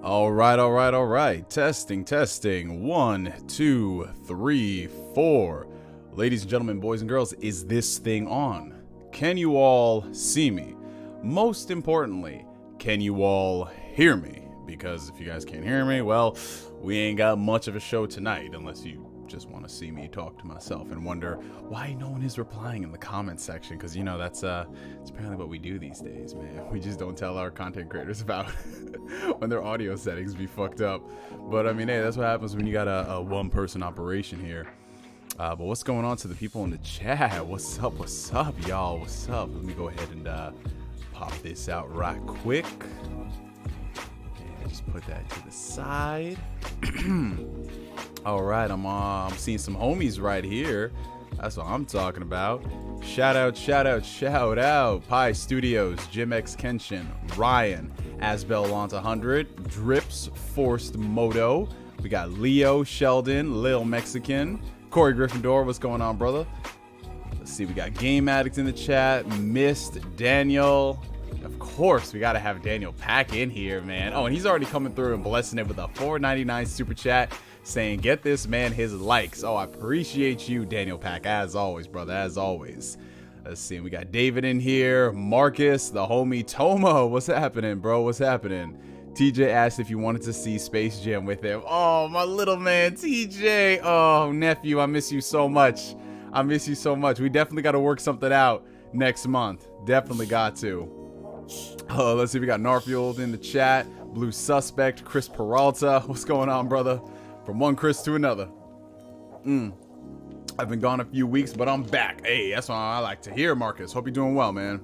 All right. Testing. 1, 2, 3, 4. Ladies and gentlemen, boys and girls, is this thing on? Can you all see me? Most importantly, can you all hear me? Because if you guys can't hear me, well, we ain't got much of a show tonight, unless you just want to see me talk to myself and wonder why no one is replying in the comments section, because you know that's it's apparently what we do these days, man. We just don't tell our content creators about when their audio settings be fucked up. But I mean, hey, that's what happens when you got a one-person operation here. But what's going on to the people in the chat? What's up, y'all? What's up? Let me go ahead and pop this out right quick. And just put that to the side. All right, I'm seeing some homies right here. That's what I'm talking about. Shout out. Pi Studios, Jim X Kenshin, Ryan, Asbel Lant 100, Drips, Forced Moto. We got Leo, Sheldon, Lil Mexican, Corey Gryffindor. What's going on, brother? Let's see, we got Game Addict in the chat, Mist, Daniel. Of course, we got to have Daniel Pack in here, man. Oh, and he's already coming through and blessing it with a $4.99 super chat, saying, get this man his likes. Oh, I appreciate you, Daniel Pack, as always, brother, as always. Let's see, we got David in here, Marcus, the homie Tomo. What's happening, bro? What's happening? TJ asked if you wanted to see Space Jam with him. Oh, my little man, TJ. Oh, nephew, I miss you so much. We definitely got to work something out next month. Definitely got to. Let's see, we got Narfield in the chat, Blue Suspect, Chris Peralta. What's going on, brother? From one Chris to another. I've been gone a few weeks, but I'm back. Hey, that's what I like to hear, Marcus. Hope you're doing well, man.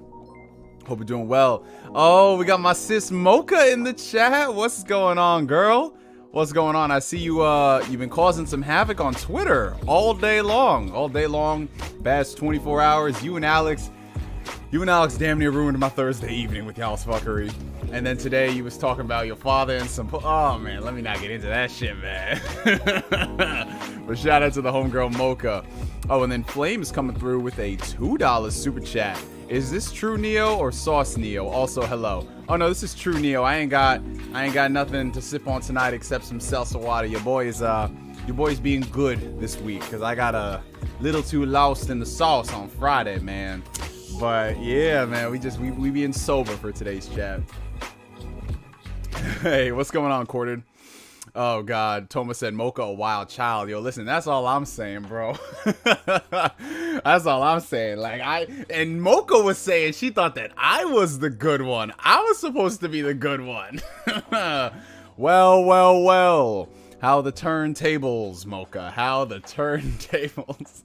Hope you're doing well. Oh, we got my sis Mocha in the chat. What's going on, girl? What's going on? I see you, you've been causing some havoc on Twitter all day long. Past 24 hours. You and Alex damn near ruined my Thursday evening with y'all's fuckery. And then today you was talking about your father and some... Oh, man, let me not get into that shit, man. But shout out to the homegirl Mocha. Oh, and then Flame is coming through with a $2 super chat. Is this True Neo or Sauce Neo? Also, hello. Oh, no, this is True Neo. I ain't got nothing to sip on tonight except some seltzer water. Your boy's being good this week because I got a little too lost in the sauce on Friday, man. But yeah, man, we being sober for today's chat. Hey, what's going on, Corded? Oh God, Thomas said Mocha a wild child. Yo, listen, that's all I'm saying, bro. That's all I'm saying. And Mocha was saying she thought that I was the good one. I was supposed to be the good one. Well. How the turntables, Mocha. How the turntables.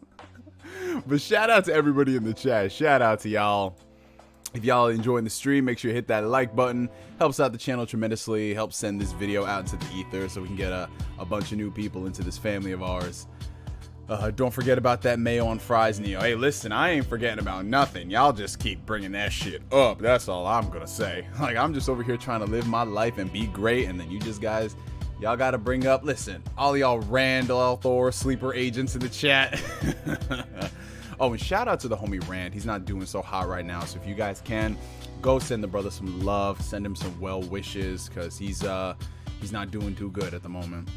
But shout out to everybody in the chat. Shout out to y'all. If y'all enjoying the stream, make sure you hit that like button. Helps out the channel tremendously. Helps send this video out into the ether so we can get a bunch of new people into this family of ours. Don't forget about that mayo on fries, Neo. Hey, listen, I ain't forgetting about nothing. Y'all just keep bringing that shit up. That's all I'm gonna say. Like, I'm just over here trying to live my life and be great, and then you just guys... Y'all gotta bring up, listen, all y'all Randall Thor sleeper agents in the chat. Oh, and shout out to the homie Rand. He's not doing so hot right now, so if you guys can, go send the brother some love, send him some well wishes, because he's not doing too good at the moment.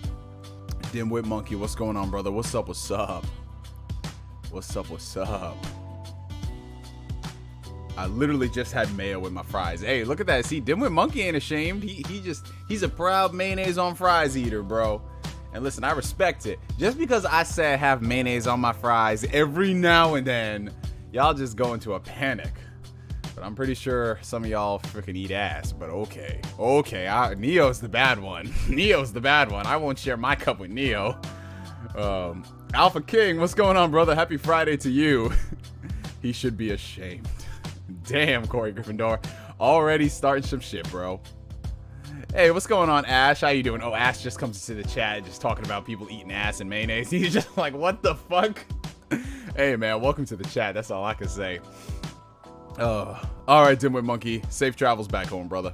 Dimwit Monkey, what's going on, brother? What's up? I literally just had mayo with my fries. Hey, look at that. See, Dimwit Monkey ain't ashamed. He's a proud mayonnaise on fries eater, bro. And listen, I respect it. Just because I said have mayonnaise on my fries every now and then, y'all just go into a panic. But I'm pretty sure some of y'all freaking eat ass. But okay. Neo's the bad one. I won't share my cup with Neo. Alpha King, what's going on, brother? Happy Friday to you. He should be ashamed. Damn, Corey Gryffindor. Already starting some shit, bro. Hey, what's going on, Ash? How you doing? Oh, Ash just comes into the chat just talking about people eating ass and mayonnaise. He's just like, what the fuck? Hey, man, welcome to the chat. That's all I can say. All right, Dimwit Monkey. Safe travels back home, brother.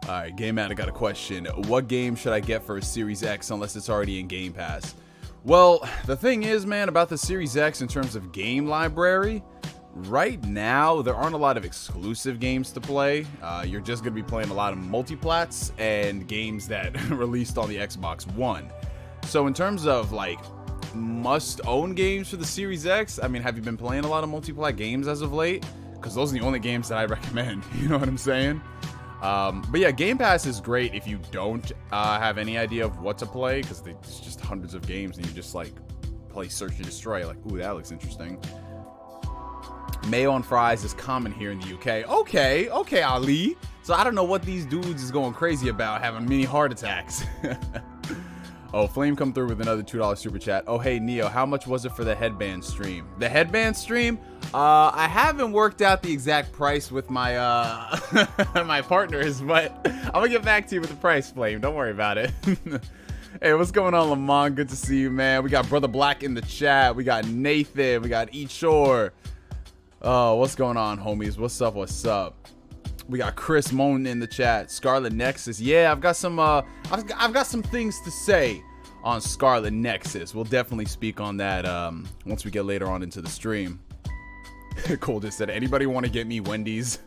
All right, Game Addict got a question. What game should I get for a Series X unless it's already in Game Pass? Well, the thing is, man, about the Series X in terms of game library, Right now, there aren't a lot of exclusive games to play. You're just going to be playing a lot of multiplats and games that released on the Xbox One. So in terms of like must-own games for the Series X, I mean, have you been playing a lot of multiplat games as of late? Because those are the only games that I recommend. You know what I'm saying? But yeah, Game Pass is great if you don't have any idea of what to play, because there's just hundreds of games and you just like play Search and Destroy. Like, ooh, that looks interesting. Mayo on fries is common here in the UK. Okay, Ali. So I don't know what these dudes is going crazy about, having mini heart attacks. Oh, Flame come through with another $2 super chat. Oh, hey, Neo, how much was it for the headband stream? The headband stream? I haven't worked out the exact price with my my partners, but I'm gonna get back to you with the price, Flame. Don't worry about it. Hey, what's going on, Lamont? Good to see you, man. We got Brother Black in the chat. We got Nathan. We got Eat Shore. Oh, what's going on, homies? What's up? What's up? We got Chris Moan in the chat. Scarlet Nexus. Yeah, I've got some things to say on Scarlet Nexus. We'll definitely speak on that once we get later on into the stream. Cold just said, anybody want to get me Wendy's?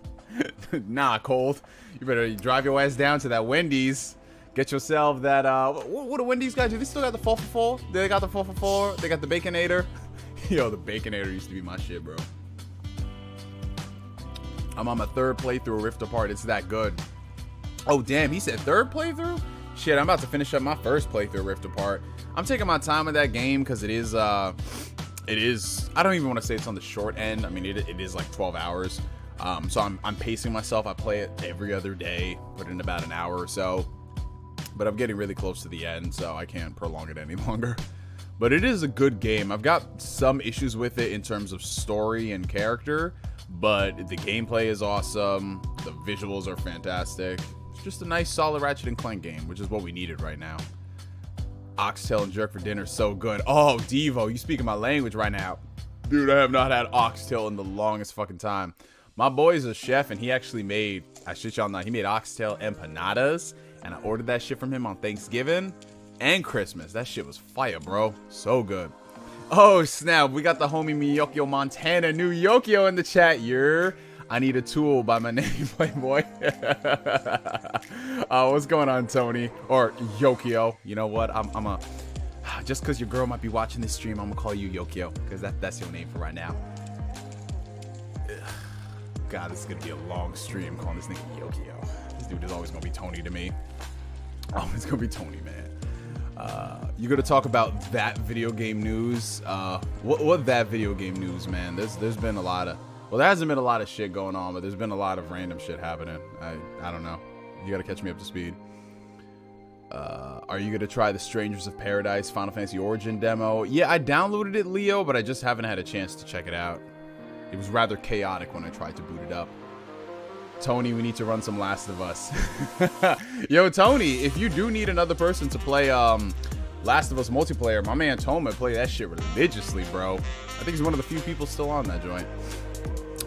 Nah, Cold. You better drive your ass down to that Wendy's. Get yourself that what do Wendy's guys do? They still got the 4 for 4? They got the 4 for 4. They got the Baconator. Yo, the Baconator used to be my shit, bro. I'm on my 3rd playthrough of Rift Apart. It's that good. Oh, damn. He said 3rd playthrough? Shit, I'm about to finish up my 1st playthrough of Rift Apart. I'm taking my time with that game because it is, I don't even want to say it's on the short end. I mean, it is like 12 hours. So I'm pacing myself. I play it every other day, put in about an hour or so. But I'm getting really close to the end, so I can't prolong it any longer. But it is a good game. I've got some issues with it in terms of story and character, but the gameplay is awesome. The visuals are fantastic. It's just a nice, solid Ratchet & Clank game, which is what we needed right now. Oxtail and jerk for dinner, so good. Oh, Devo, you speaking my language right now. Dude, I have not had oxtail in the longest fucking time. My boy's a chef, and he actually made, I shit y'all not, he made oxtail empanadas, and I ordered that shit from him on Thanksgiving and Christmas. That shit was fire, bro. So good. Oh, snap. We got the homie Miyokio Montana, New Yokio in the chat. I need a tool by my name, Playboy. What's going on, Tony? Or Yokio. You know what? Just because your girl might be watching this stream, I'm going to call you Yokio, because that's your name for right now. God, this is going to be a long stream calling this nigga Yokio. This dude is always going to be Tony to me. Oh, it's going to be Tony, man. You're gonna talk about that video game news. What that video game news, man? There's been a lot of, well, there hasn't been a lot of shit going on, but there's been a lot of random shit happening. I don't know. You gotta catch me up to speed. Are you gonna try the Strangers of Paradise Final Fantasy Origin demo? Yeah, I downloaded it, Leo, but I just haven't had a chance to check it out. It was rather chaotic when I tried to boot it up. Tony, we need to run some Last of Us. Yo, Tony, if you do need another person to play Last of Us multiplayer, my man Toma play that shit religiously, bro. I think he's one of the few people still on that joint.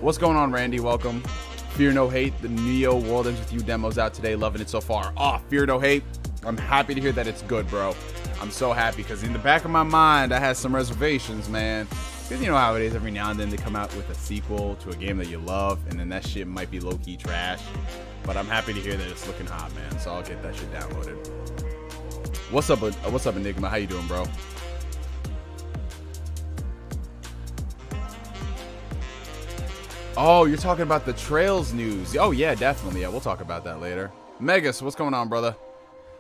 What's going on, Randy? Welcome. Fear No Hate, the Neo World Ends With You demo's out today. Loving it so far. Oh, Fear No Hate. I'm happy to hear that it's good, bro. I'm so happy because in the back of my mind, I had some reservations, man. Because you know how it is, every now and then they come out with a sequel to a game that you love, and then that shit might be low-key trash. But I'm happy to hear that it's looking hot, man, so I'll get that shit downloaded. What's up, Enigma? How you doing, bro? Oh, you're talking about the Trails news. Oh, yeah, definitely. Yeah, we'll talk about that later. Megas, what's going on, brother?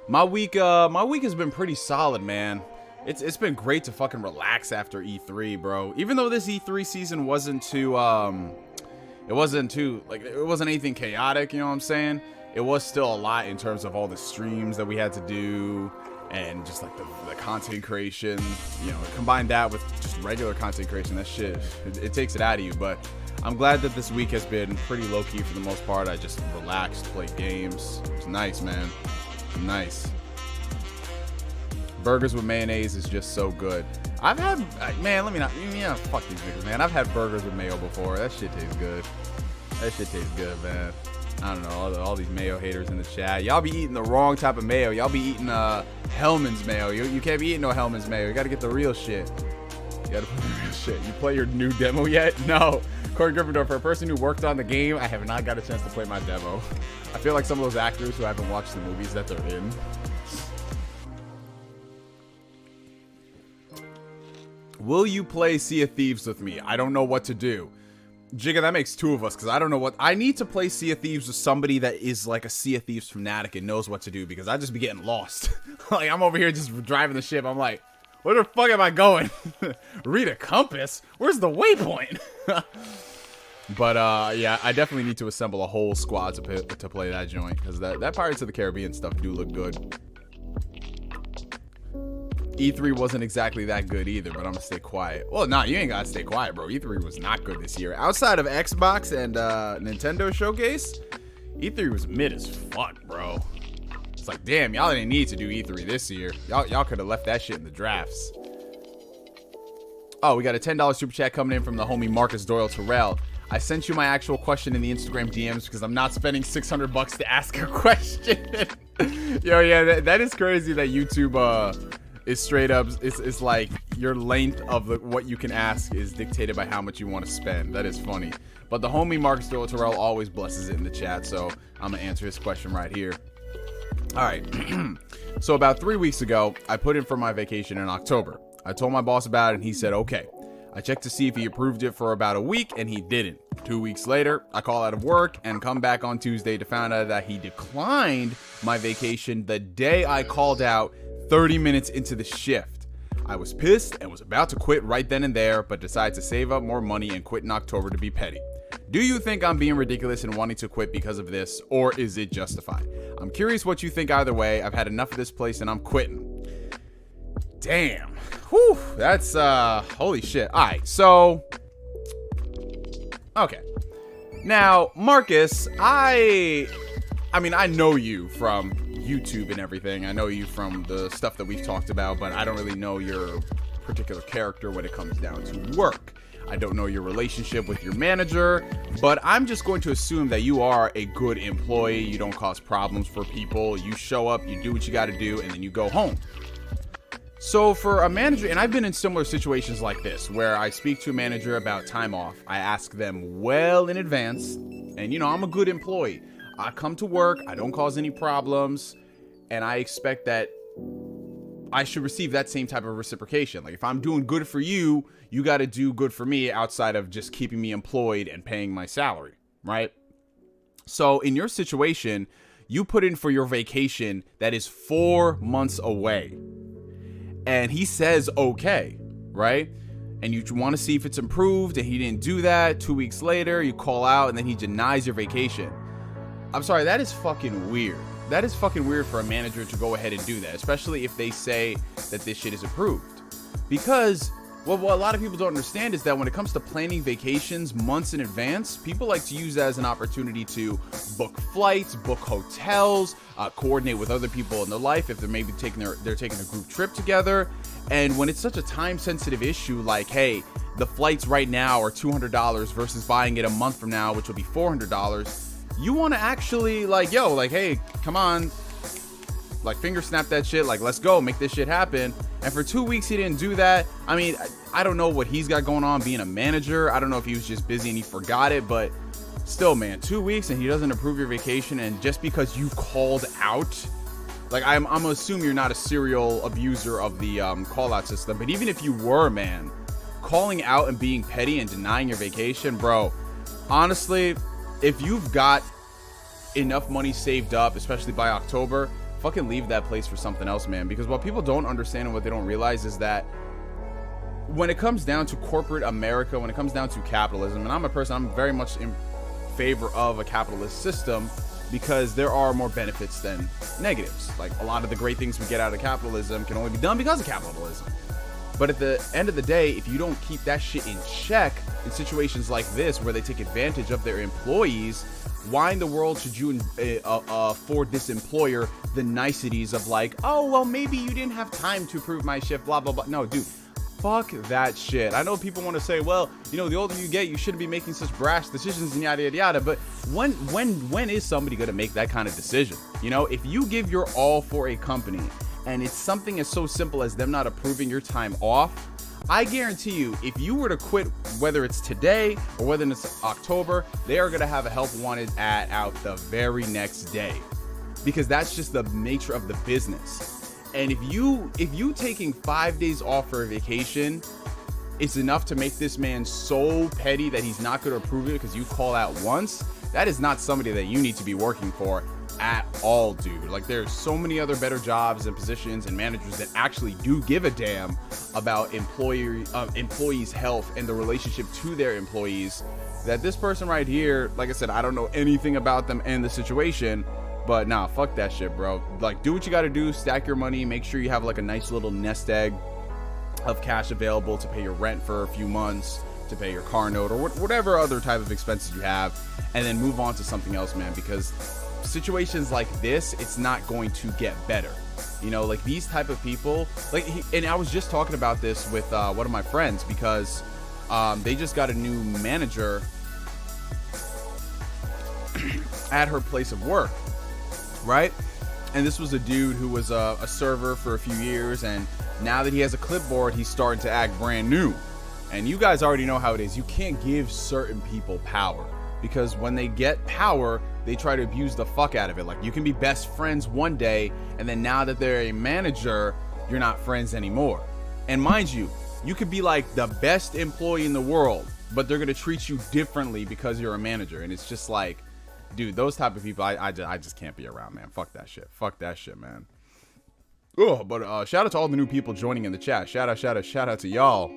My week has been pretty solid, man. It's been great to fucking relax after E3, bro. Even though this E3 season wasn't too, it wasn't anything chaotic, you know what I'm saying? It was still a lot in terms of all the streams that we had to do and just like the content creation, you know, combine that with just regular content creation, that shit, it takes it out of you. But I'm glad that this week has been pretty low-key for the most part. I just relaxed, played games. It's nice, man. Nice. Burgers with mayonnaise is just so good. I've had, man, fuck these niggas, man. I've had burgers with mayo before. That shit tastes good. That shit tastes good, man. I don't know, all these mayo haters in the chat. Y'all be eating the wrong type of mayo. Y'all be eating Hellman's mayo. You can't be eating no Hellman's mayo. You gotta get the real shit. Shit, you play your new demo yet? No. Corey Gryffindor, for a person who worked on the game, I have not got a chance to play my demo. I feel like some of those actors who haven't watched the movies that they're in. Will you play Sea of Thieves with me? I don't know what to do. Jigga, that makes two of us, because I don't know what... I need to play Sea of Thieves with somebody that is like a Sea of Thieves fanatic and knows what to do, because I just be getting lost. Like, I'm over here just driving the ship. I'm like, where the fuck am I going? Read a compass? Where's the waypoint? But, yeah, I definitely need to assemble a whole squad to play that joint, because that Pirates of the Caribbean stuff do look good. E3 wasn't exactly that good either, but I'm gonna stay quiet. Well, nah, you ain't gotta stay quiet, bro. E3 was not good this year. Outside of Xbox and Nintendo Showcase, E3 was mid as fuck, bro. It's like, damn, y'all didn't need to do E3 this year. Y'all could have left that shit in the drafts. Oh, we got a $10 super chat coming in from the homie Marcus Doyle Terrell. I sent you my actual question in the Instagram DMs because I'm not spending $600 to ask a question. Yo, yeah, that is crazy that YouTube is straight up. It's like your length of what you can ask is dictated by how much you want to spend. That is funny. But the homie Marcus Doyle Terrell always blesses it in the chat, so I'm gonna answer his question right here. All right. So about 3 weeks ago, I put in for my vacation in October. I told my boss about it and he said okay. I checked to see if he approved it for about a week and he didn't. 2 weeks later, I call out of work and come back on Tuesday to find out that he declined my vacation the day I called out 30 minutes into the shift. I was pissed and was about to quit right then and there, but decided to save up more money and quit in October to be petty. Do you think I'm being ridiculous and wanting to quit because of this, or is it justified? I'm curious what you think either way. I've had enough of this place and I'm quitting. Damn. Whew. That's, holy shit. All right, so... Okay. Now, Marcus, I mean, I know you from YouTube and everything. I know you from the stuff that we've talked about, but I don't really know your particular character when it comes down to work. I don't know your relationship with your manager, but I'm just going to assume that you are a good employee. You don't cause problems for people. You show up, you do what you got to do, and then you go home. So for a manager, and I've been in similar situations like this, where I speak to a manager about time off. I ask them well in advance, and you know, I'm a good employee. I come to work, I don't cause any problems, and I expect that I should receive that same type of reciprocation. Like, if I'm doing good for you, you got to do good for me outside of just keeping me employed and paying my salary, right? So in your situation, you put in for your vacation that is 4 months away. And he says, okay, right? And you want to see if it's improved, and he didn't do that. 2 weeks later, you call out, and then he denies your vacation. I'm sorry, that is fucking weird. That is fucking weird for a manager to go ahead and do that, especially if they say that this shit is approved. Because what a lot of people don't understand is that when it comes to planning vacations months in advance, people like to use that as an opportunity to book flights, book hotels, coordinate with other people in their life if they're maybe taking a group trip together. And when it's such a time-sensitive issue, like, hey, the flights right now are $200 versus buying it a month from now, which will be $400. You want to actually, like, yo, like, hey, come on, like, finger snap that shit, like, let's go, make this shit happen. And for 2 weeks, he didn't do that. I mean, I don't know what he's got going on being a manager. I don't know if he was just busy and he forgot it, but still, man, 2 weeks and he doesn't approve your vacation. And just because you called out, like, I'm gonna assume you're not a serial abuser of the call out system, but even if you were, man, calling out and being petty and denying your vacation, bro, honestly, if you've got enough money saved up, especially by October, fucking leave that place for something else, man. Because what people don't understand and what they don't realize is that when it comes down to corporate America, when it comes down to capitalism, and I'm very much in favor of a capitalist system because there are more benefits than negatives. Like, a lot of the great things we get out of capitalism can only be done because of capitalism. But at the end of the day, if you don't keep that shit in check in situations like this where they take advantage of their employees, why in the world should you afford this employer the niceties of like, oh, well, maybe you didn't have time to approve my shift, blah, blah, blah. No, dude, fuck that shit. I know people want to say, well, you know, the older you get, you shouldn't be making such brash decisions and yada, yada, yada. But when is somebody going to make that kind of decision? You know, if you give your all for a company and it's something as so simple as them not approving your time off, I guarantee you, if you were to quit, whether it's today or whether it's October, they are going to have a help wanted ad out the very next day, because that's just the nature of the business. And if you taking 5 days off for a vacation, it's enough to make this man so petty that he's not going to approve it because you call out once. That is not somebody that you need to be working for at all, dude. Like, there's so many other better jobs and positions and managers that actually do give a damn about employees' health and the relationship to their employees, that this person right here, like I said, I don't know anything about them and the situation, but nah, fuck that shit, bro. Like, do what you got to do, stack your money, make sure you have like a nice little nest egg of cash available to pay your rent for a few months, to pay your car note, or whatever other type of expenses you have, and then move on to something else, man, because situations like this, it's not going to get better. You know, like these type of people, like, and I was just talking about this with one of my friends, because they just got a new manager at her place of work, right? And this was a dude who was a server for a few years, and now that he has a clipboard, he's starting to act brand new. And you guys already know how it is. You can't give certain people power, because when they get power, they try to abuse the fuck out of it. Like, you can be best friends one day, and then now that they're a manager, you're not friends anymore. And mind you, you could be like the best employee in the world, but they're gonna treat you differently because you're a manager. And it's just like, dude, those type of people, I just can't be around, man. Fuck that shit. Fuck that shit, man. Oh, but shout out to all the new people joining in the chat. Shout out to y'all.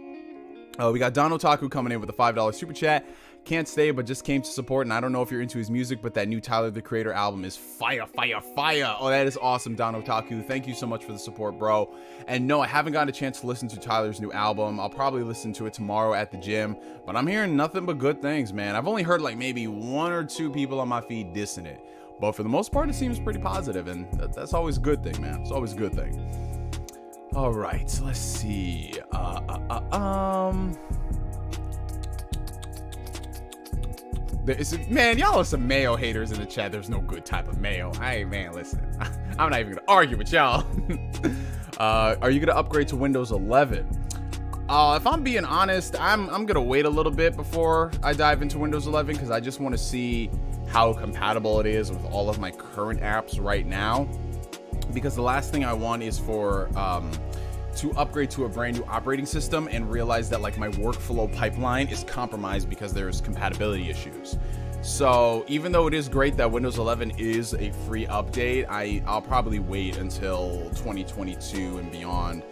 We got Don Otaku coming in with a $5 super chat. Can't stay, but just came to support, and I don't know if you're into his music, but that new Tyler, the Creator album is fire, fire, fire. Oh, that is awesome, Don Otaku. Thank you so much for the support, bro. And no, I haven't gotten a chance to listen to Tyler's new album. I'll probably listen to it tomorrow at the gym, but I'm hearing nothing but good things, man. I've only heard like maybe 1 or 2 people on my feed dissing it, but for the most part, it seems pretty positive, and that's always a good thing, man. It's always a good thing. All right, so let's see. Man, y'all are some mayo haters in the chat. There's no good type of mayo. Hey, man, listen. I'm not even gonna argue with y'all. Are you gonna upgrade to Windows 11? If I'm being honest, I'm gonna wait a little bit before I dive into Windows 11, because I just want to see how compatible it is with all of my current apps right now. Because the last thing I want is for to upgrade to a brand new operating system and realize that like my workflow pipeline is compromised because there's compatibility issues. So even though it is great that Windows 11 is a free update, I'll probably wait until 2022 and beyond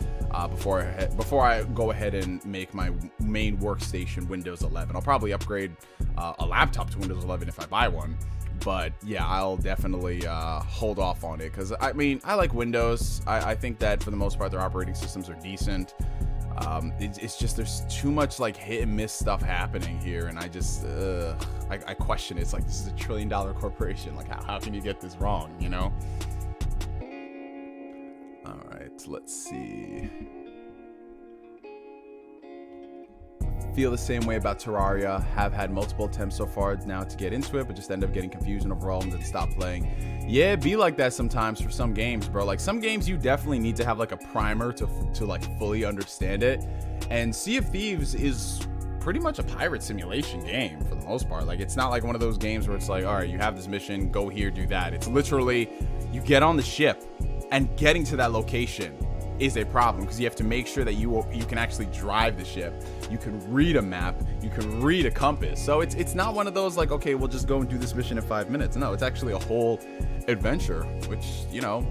before I go ahead and make my main workstation Windows 11. I'll probably upgrade a laptop to Windows 11 if I buy one. But yeah, I'll definitely hold off on it, because I mean, I like Windows. I think that for the most part their operating systems are decent. It's just there's too much like hit and miss stuff happening here, and I just I question it. It's like, this is a $1 trillion corporation. Like, how can you get this wrong, you know? All right, let's see. Feel the same way about Terraria. Have had multiple attempts so far now to get into it, but just end up getting confused overall and then stop playing. Yeah, it be like that sometimes for some games, bro. Like, some games you definitely need to have like a primer to like fully understand it. And Sea of Thieves is pretty much a pirate simulation game for the most part. Like, it's not like one of those games where it's like, all right, you have this mission, go here, do that. It's literally, you get on the ship, and getting to that location is a problem, because you have to make sure that you can actually drive the ship. You can read a map, you can read a compass. So it's not one of those like, okay, we'll just go and do this mission in 5 minutes. No, it's actually a whole adventure, which, you know,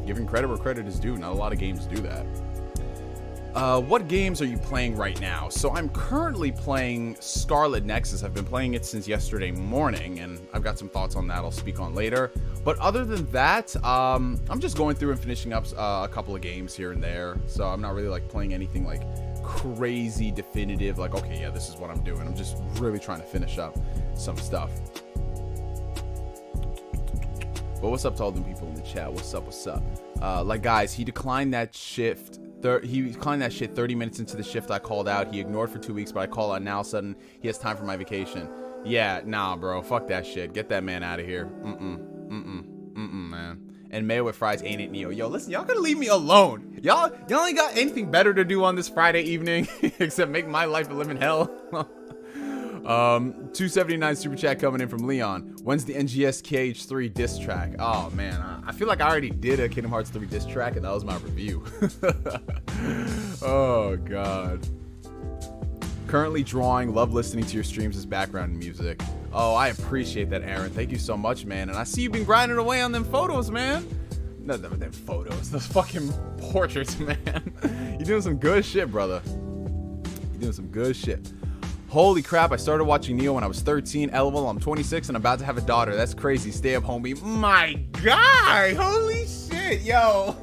giving credit where credit is due. Not a lot of games do that. What games are you playing right now? So I'm currently playing Scarlet Nexus. I've been playing it since yesterday morning, and I've got some thoughts on that I'll speak on later. But other than that, I'm just going through and finishing up a couple of games here and there. So I'm not really like playing anything like crazy definitive, like, okay, yeah, this is what I'm doing. I'm just really trying to finish up some stuff. But what's up to all the people in the chat? What's up? Like, guys, he declined that shift. He declined that shit 30 minutes into the shift I called out. He ignored for 2 weeks, but I call out now. All of a sudden, he has time for my vacation. Yeah, nah, bro. Fuck that shit. Get that man out of here. Man. And Mayo with fries ain't it, Neo. Yo, listen, y'all gotta leave me alone. Y'all ain't got anything better to do on this Friday evening except make my life a living hell. 279 super chat coming in from Leon. When's the NGSTheStreamer diss track? Oh man, I feel like I already did a Kingdom Hearts 3 diss track and that was my review. Oh god. Currently drawing, love listening to your streams as background music. Oh, I appreciate that, Aaron. Thank you so much, man. And I see you've been grinding away on them photos, man. No, them photos, those fucking portraits, man. You're doing some good shit, brother. You're doing some good shit. Holy crap, I started watching Neo when I was 13. LOL, I'm 26 and I'm about to have a daughter. That's crazy. Stay up, homie. My God, holy shit, yo.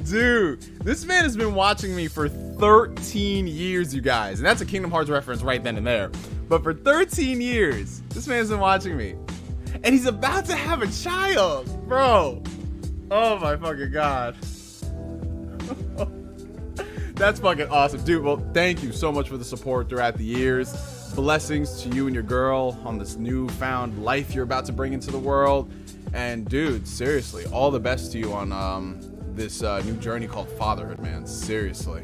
Dude, this man has been watching me for 13 years, you guys. And that's a Kingdom Hearts reference right then and there. But for 13 years, this man's been watching me. And he's about to have a child, bro. Oh my fucking God. That's fucking awesome, dude. Well, thank you so much for the support throughout the years. Blessings to you and your girl on this newfound life you're about to bring into the world. And dude, seriously, all the best to you on this new journey called fatherhood, man. Seriously,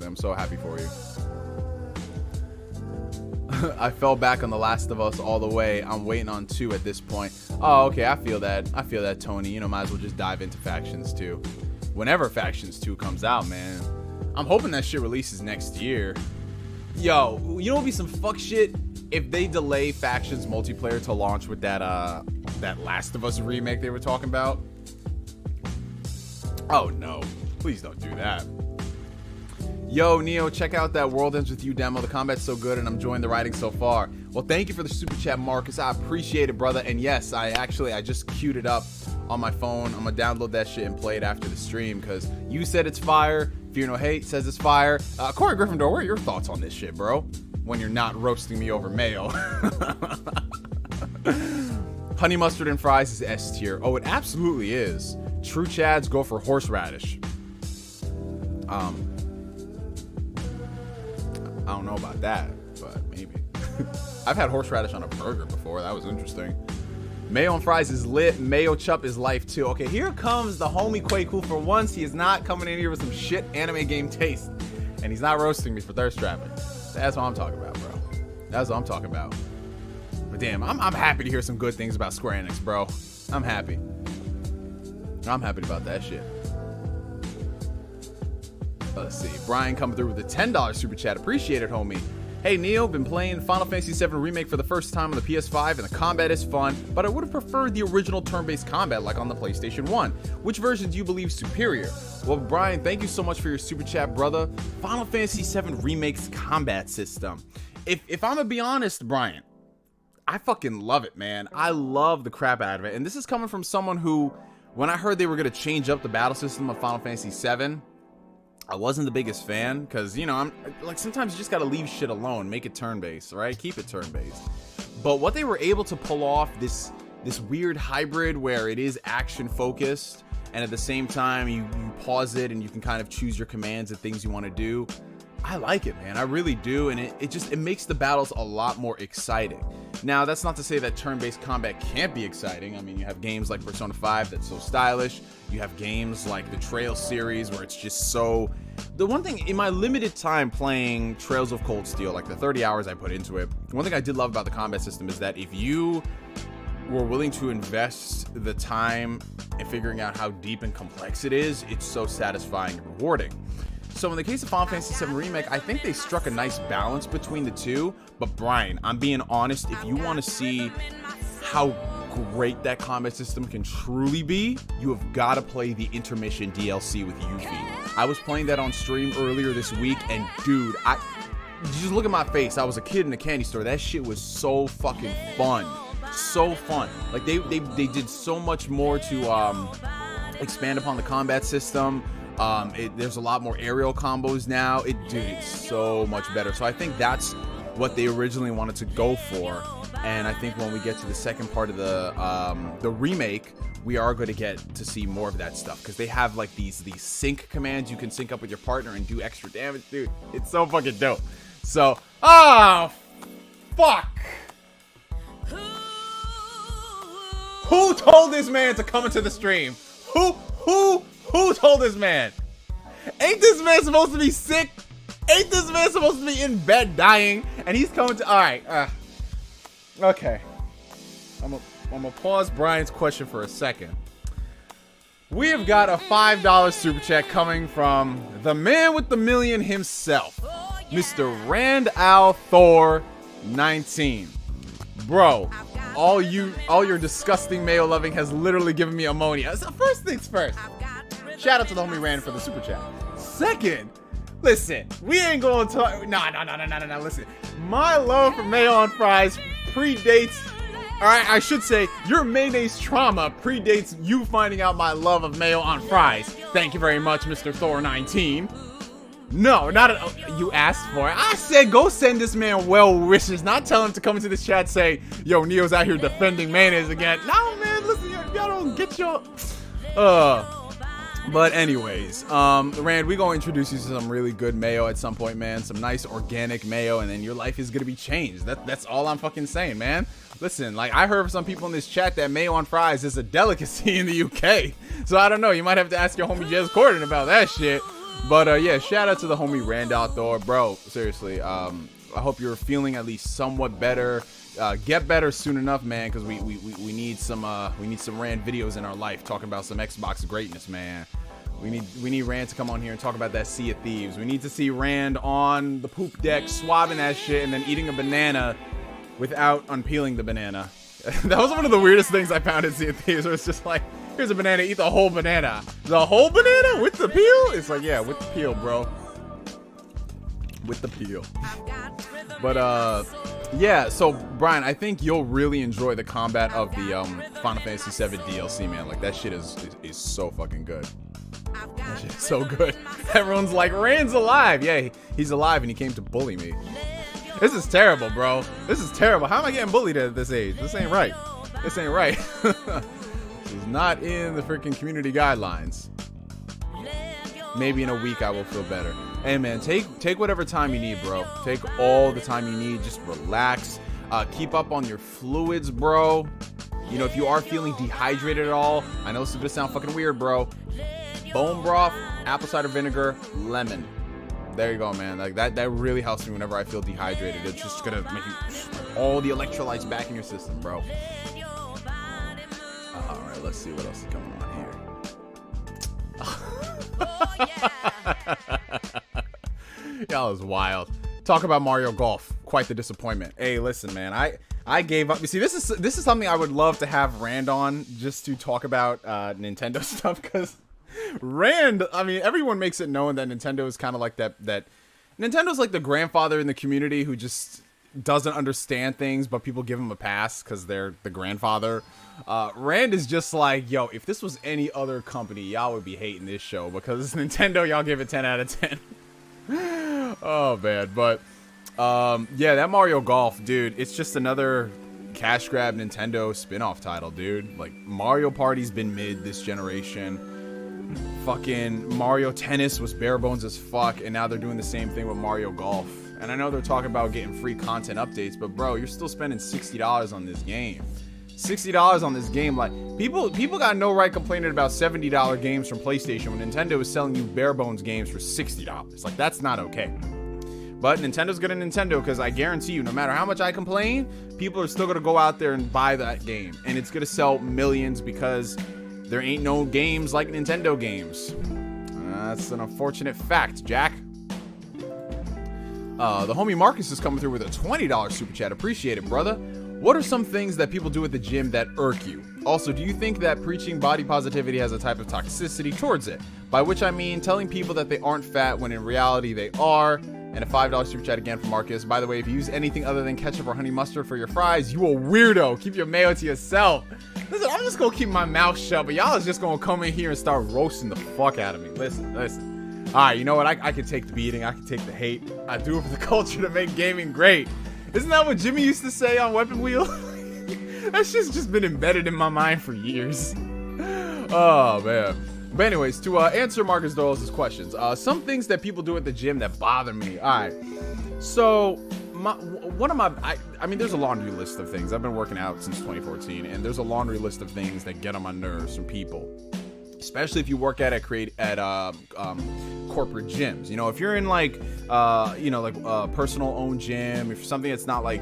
I'm so happy for you. I fell back on The Last of Us all the way. I'm waiting on 2 at this point. Oh, okay, I feel that, Tony. You know, might as well just dive into Factions 2. Whenever Factions 2 comes out, man. I'm hoping that shit releases next year. Yo, you know what would be some fuck shit? If they delay Factions multiplayer to launch with that Last of Us remake they were talking about. Oh no, please don't do that. Yo, Neo, check out that World Ends With You demo. The combat's so good and I'm enjoying the writing so far. Well, thank you for the super chat, Marcus. I appreciate it, brother. And yes, I just queued it up on my phone. I'm gonna download that shit and play it after the stream because you said it's fire. Fear No Hate says it's fire. Corey Gryffindor, what are your thoughts on this shit, bro? When you're not roasting me over mayo. Honey mustard and fries is S tier. Oh, it absolutely is. True Chads go for horseradish. I don't know about that, but maybe. I've had horseradish on a burger before. That was interesting. Mayo and fries is lit. Mayo chup is life too. Okay, here comes the homie Quakecool. For once, he is not coming in here with some shit anime game taste. And he's not roasting me for thirst trapping. That's what I'm talking about, bro. That's what I'm talking about. But damn, I'm happy to hear some good things about Square Enix, bro. I'm happy. I'm happy about that shit. Let's see. Brian coming through with a $10 super chat. Appreciate it, homie. Hey, Neo, been playing Final Fantasy VII Remake for the first time on the PS5, and the combat is fun, but I would have preferred the original turn-based combat like on the PlayStation 1. Which version do you believe is superior? Well, Brian, thank you so much for your super chat, brother. Final Fantasy VII Remake's combat system. If I'm gonna be honest, Brian, I fucking love it, man. I love the crap out of it. And this is coming from someone who, when I heard they were gonna change up the battle system of Final Fantasy VII, I wasn't the biggest fan because, you know, I'm like, sometimes you just got to leave shit alone, make it turn-based, right? Keep it turn-based. But what they were able to pull off, this weird hybrid where it is action-focused and at the same time you pause it and you can kind of choose your commands and things you want to do. I like it, man. I really do. And it makes the battles a lot more exciting. Now, that's not to say that turn-based combat can't be exciting. I mean, you have games like Persona 5 that's so stylish. You have games like the Trails series where it's just so... The one thing, in my limited time playing Trails of Cold Steel, like the 30 hours I put into it, one thing I did love about the combat system is that if you were willing to invest the time in figuring out how deep and complex it is, it's so satisfying and rewarding. So in the case of Final Fantasy VII Remake, I think they struck a nice balance between the two. But Brian, I'm being honest, if you want to see how great that combat system can truly be, you have got to play the intermission DLC with Yuffie. I was playing that on stream earlier this week, and dude, just look at my face. I was a kid in a candy store. That shit was so fucking fun. So fun. Like they did so much more to expand upon the combat system. There's a lot more aerial combos now. Dude, it's so much better. So I think that's what they originally wanted to go for. And I think when we get to the second part of the remake, we are going to get to see more of that stuff, because they have like these sync commands you can sync up with your partner and do extra damage. Dude, it's so fucking dope. So, oh, fuck. Who told this man to come into the stream? Who told this man? Ain't this man supposed to be sick? Ain't this man supposed to be in bed dying? And he's coming to, all right. Okay. I'm gonna pause Brian's question for a second. We have got a $5 super chat coming from the man with the million himself, Mr. Rand Al Thor 19. Bro, all your disgusting mayo loving has literally given me ammonia. So first things first, shout out to the homie Rand for the super chat. Second, listen, we ain't gonna talk. No. Listen, my love for mayo on fries predates. All right, I should say your mayonnaise trauma predates you finding out my love of mayo on fries. Thank you very much, Mr. Thor 19. No, you asked for it. I said go send this man well wishes, not tell him to come into this chat say, yo, Neo's out here defending mayonnaise again. No, man, listen, y'all don't get your... But anyways, Rand, we gonna introduce you to some really good mayo at some point, man. Some nice organic mayo, and then your life is gonna be changed. That's all I'm fucking saying, man. Listen, like, I heard from some people in this chat that mayo on fries is a delicacy in the UK. So I don't know, you might have to ask your homie Jez Corden about that shit. But yeah, shout out to the homie Rand out there, bro. Seriously, I hope you're feeling at least somewhat better. Get better soon enough, man, because we need some Rand videos in our life talking about some Xbox greatness, man. We need Rand to come on here and talk about that Sea of Thieves. We need to see Rand on the poop deck swabbing that shit and then eating a banana without unpeeling the banana. That was one of the weirdest things I found in Sea of Thieves, where it's just like, here's a banana, eat the whole banana. The whole banana with the peel? It's like, yeah, with the peel, bro. With the peel. But yeah, so Brian, I think you'll really enjoy the combat of the Final Fantasy VII DLC, man. Like, that shit is so fucking good. That shit is so good. Everyone's like, Rand's alive. Yeah, he's alive and he came to bully me. This is terrible, bro. This is terrible. How am I getting bullied at this age? This ain't right. This ain't right. This is not in the freaking community guidelines. Maybe in a week I will feel better. Hey man, take whatever time you need, bro. Take all the time you need. Just relax. Keep up on your fluids, bro. You know, if you are feeling dehydrated at all, I know this is gonna sound fucking weird, bro. Bone broth, apple cider vinegar, lemon. There you go, man. Like that really helps me whenever I feel dehydrated. It's just gonna make you all the electrolytes back in your system, bro. All right, let's see what else is going on here. Y'all is wild. Talk about Mario Golf. Quite the disappointment. Hey, listen, man. I gave up. You see, this is something I would love to have Rand on just to talk about Nintendo stuff, because Rand, I mean, everyone makes it known that Nintendo is kind of like that Nintendo's like the grandfather in the community who just doesn't understand things, but people give him a pass because they're the grandfather. Rand is just like, yo, if this was any other company, y'all would be hating this show, because it's Nintendo, y'all give it 10 out of 10. Oh man, but yeah, that Mario Golf, dude, it's just another cash grab Nintendo spin-off title, dude. Like, Mario Party's been mid this generation. Fucking Mario Tennis was bare bones as fuck, and now they're doing the same thing with Mario Golf. And I know they're talking about getting free content updates, but bro, you're still spending $60 on this game. $60 on this game. Like, people got no right complaining about $70 games from PlayStation when Nintendo is selling you bare bones games for $60. Like, that's not okay. But Nintendo's gonna Nintendo, because I guarantee you, no matter how much I complain, people are still gonna go out there and buy that game, and it's gonna sell millions, because there ain't no games like Nintendo games. That's an unfortunate fact, Jack. The homie Marcus is coming through with a $20 super chat. Appreciate it, brother. What are some things that people do at the gym that irk you? Also, do you think that preaching body positivity has a type of toxicity towards it? By which I mean telling people that they aren't fat when in reality they are. And a $5 super chat again from Marcus. By the way, if you use anything other than ketchup or honey mustard for your fries, you a weirdo. Keep your mayo to yourself. Listen, I'm just gonna keep my mouth shut, but y'all is just gonna come in here and start roasting the fuck out of me. Listen. Alright, you know what? I can take the beating. I can take the hate. I do it for the culture to make gaming great. Isn't that what Jimmy used to say on Weapon Wheel? That shit's just been embedded in my mind for years. Oh, man. But anyways, to answer Marcus Doyle's questions, some things that people do at the gym that bother me. All right. So I mean, there's a laundry list of things. I've been working out since 2014, and there's a laundry list of things that get on my nerves from people, especially if you work at corporate gyms. You know, if you're in like personal owned gym, if something that's not like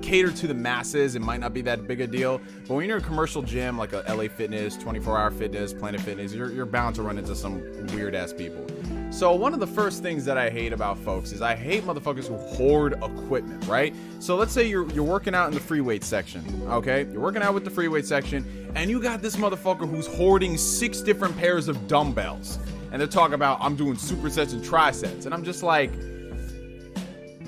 catered to the masses, it might not be that big a deal. But when you're in a commercial gym like a LA Fitness, 24 Hour Fitness, Planet Fitness, you're bound to run into some weird ass people. So one of the first things that I hate about folks is I hate motherfuckers who hoard equipment, right? So let's say you're working out in the free weight section, okay? You're working out with the free weight section, and you got this motherfucker who's hoarding 6 different pairs of dumbbells. And they're talking about, I'm doing supersets and trisets. And I'm just like,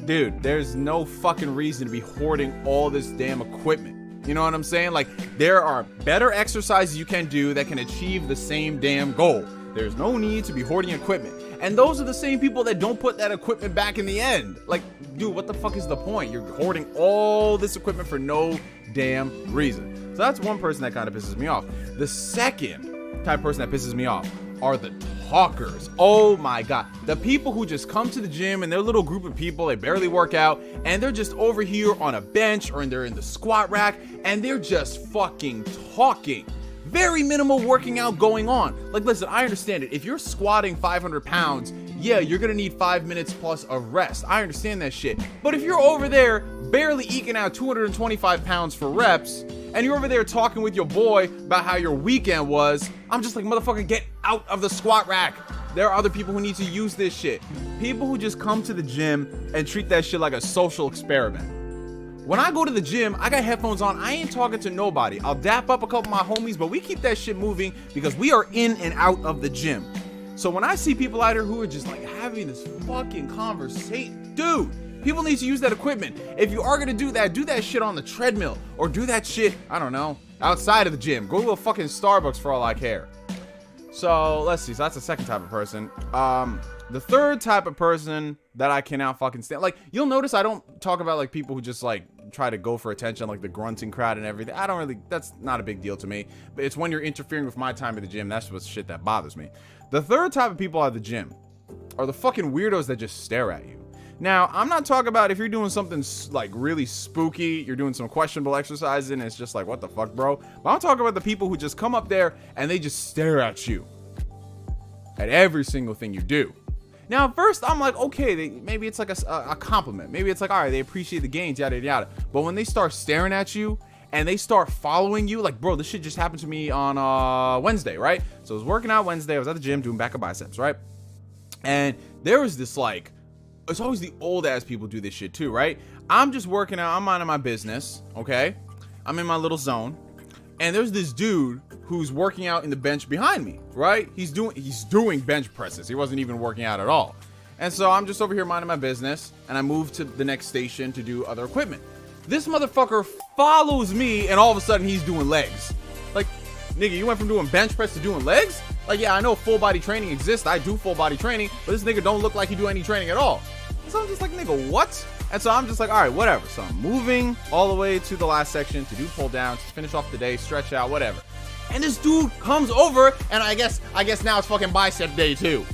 dude, there's no fucking reason to be hoarding all this damn equipment. You know what I'm saying? Like, there are better exercises you can do that can achieve the same damn goal. There's no need to be hoarding equipment. And those are the same people that don't put that equipment back in the end. Like, dude, what the fuck is the point? You're hoarding all this equipment for no damn reason. So that's one person that kind of pisses me off. The second type of person that pisses me off are the talkers. Oh my god. The people who just come to the gym and their little group of people, they barely work out, and they're just over here on a bench or they're in the squat rack and they're just fucking talking. Very minimal working out going on. Like, listen, I understand it. If you're squatting 500 pounds, yeah, you're gonna need 5 minutes plus of rest. I understand that shit. But if you're over there barely eking out 225 pounds for reps, and you're over there talking with your boy about how your weekend was, I'm just like, motherfucker, get out of the squat rack. There are other people who need to use this shit. People who just come to the gym and treat that shit like a social experiment. When I go to the gym, I got headphones on. I ain't talking to nobody. I'll dap up a couple of my homies, but we keep that shit moving because we are in and out of the gym. So when I see people out here who are just like having this fucking conversation, dude, people need to use that equipment. If you are gonna do that shit on the treadmill, or do that shit, I don't know, outside of the gym. Go to a fucking Starbucks for all I care. So let's see. So that's the second type of person. The third type of person that I cannot fucking stand, like, you'll notice I don't talk about like people who just like try to go for attention, like the grunting crowd and everything. I don't really, that's not a big deal to me. But it's when you're interfering with my time at the gym, that's what's shit that bothers me. The third type of people at the gym are the fucking weirdos that just stare at you. Now, I'm not talking about if you're doing something like really spooky, you're doing some questionable exercises and it's just like, what the fuck, bro? But I'm talking about the people who just come up there and they just stare at you at every single thing you do. Now, at first, I'm like, okay, maybe it's like a compliment. Maybe it's like, all right, they appreciate the gains, yada, yada, yada. But when they start staring at you and they start following you, like, bro, this shit just happened to me on Wednesday, right? So I was working out Wednesday. I was at the gym doing back of biceps, right? And there was this, like, it's always the old ass people do this shit too, right? I'm just working out. I'm minding my business, okay? I'm in my little zone. And there's this dude who's working out in the bench behind me, right? He's doing bench presses. He wasn't even working out at all. And so I'm just over here minding my business, and I move to the next station to do other equipment. This motherfucker follows me, and all of a sudden he's doing legs. Like, nigga, you went from doing bench press to doing legs? Like, yeah, I know full body training exists. I do full body training, but this nigga don't look like he do any training at all. So I'm just like, nigga, what? And so I'm just like, all right, whatever. So I'm moving all the way to the last section to do pull downs, to finish off the day, stretch out, whatever. And this dude comes over, and I guess now it's fucking bicep day too.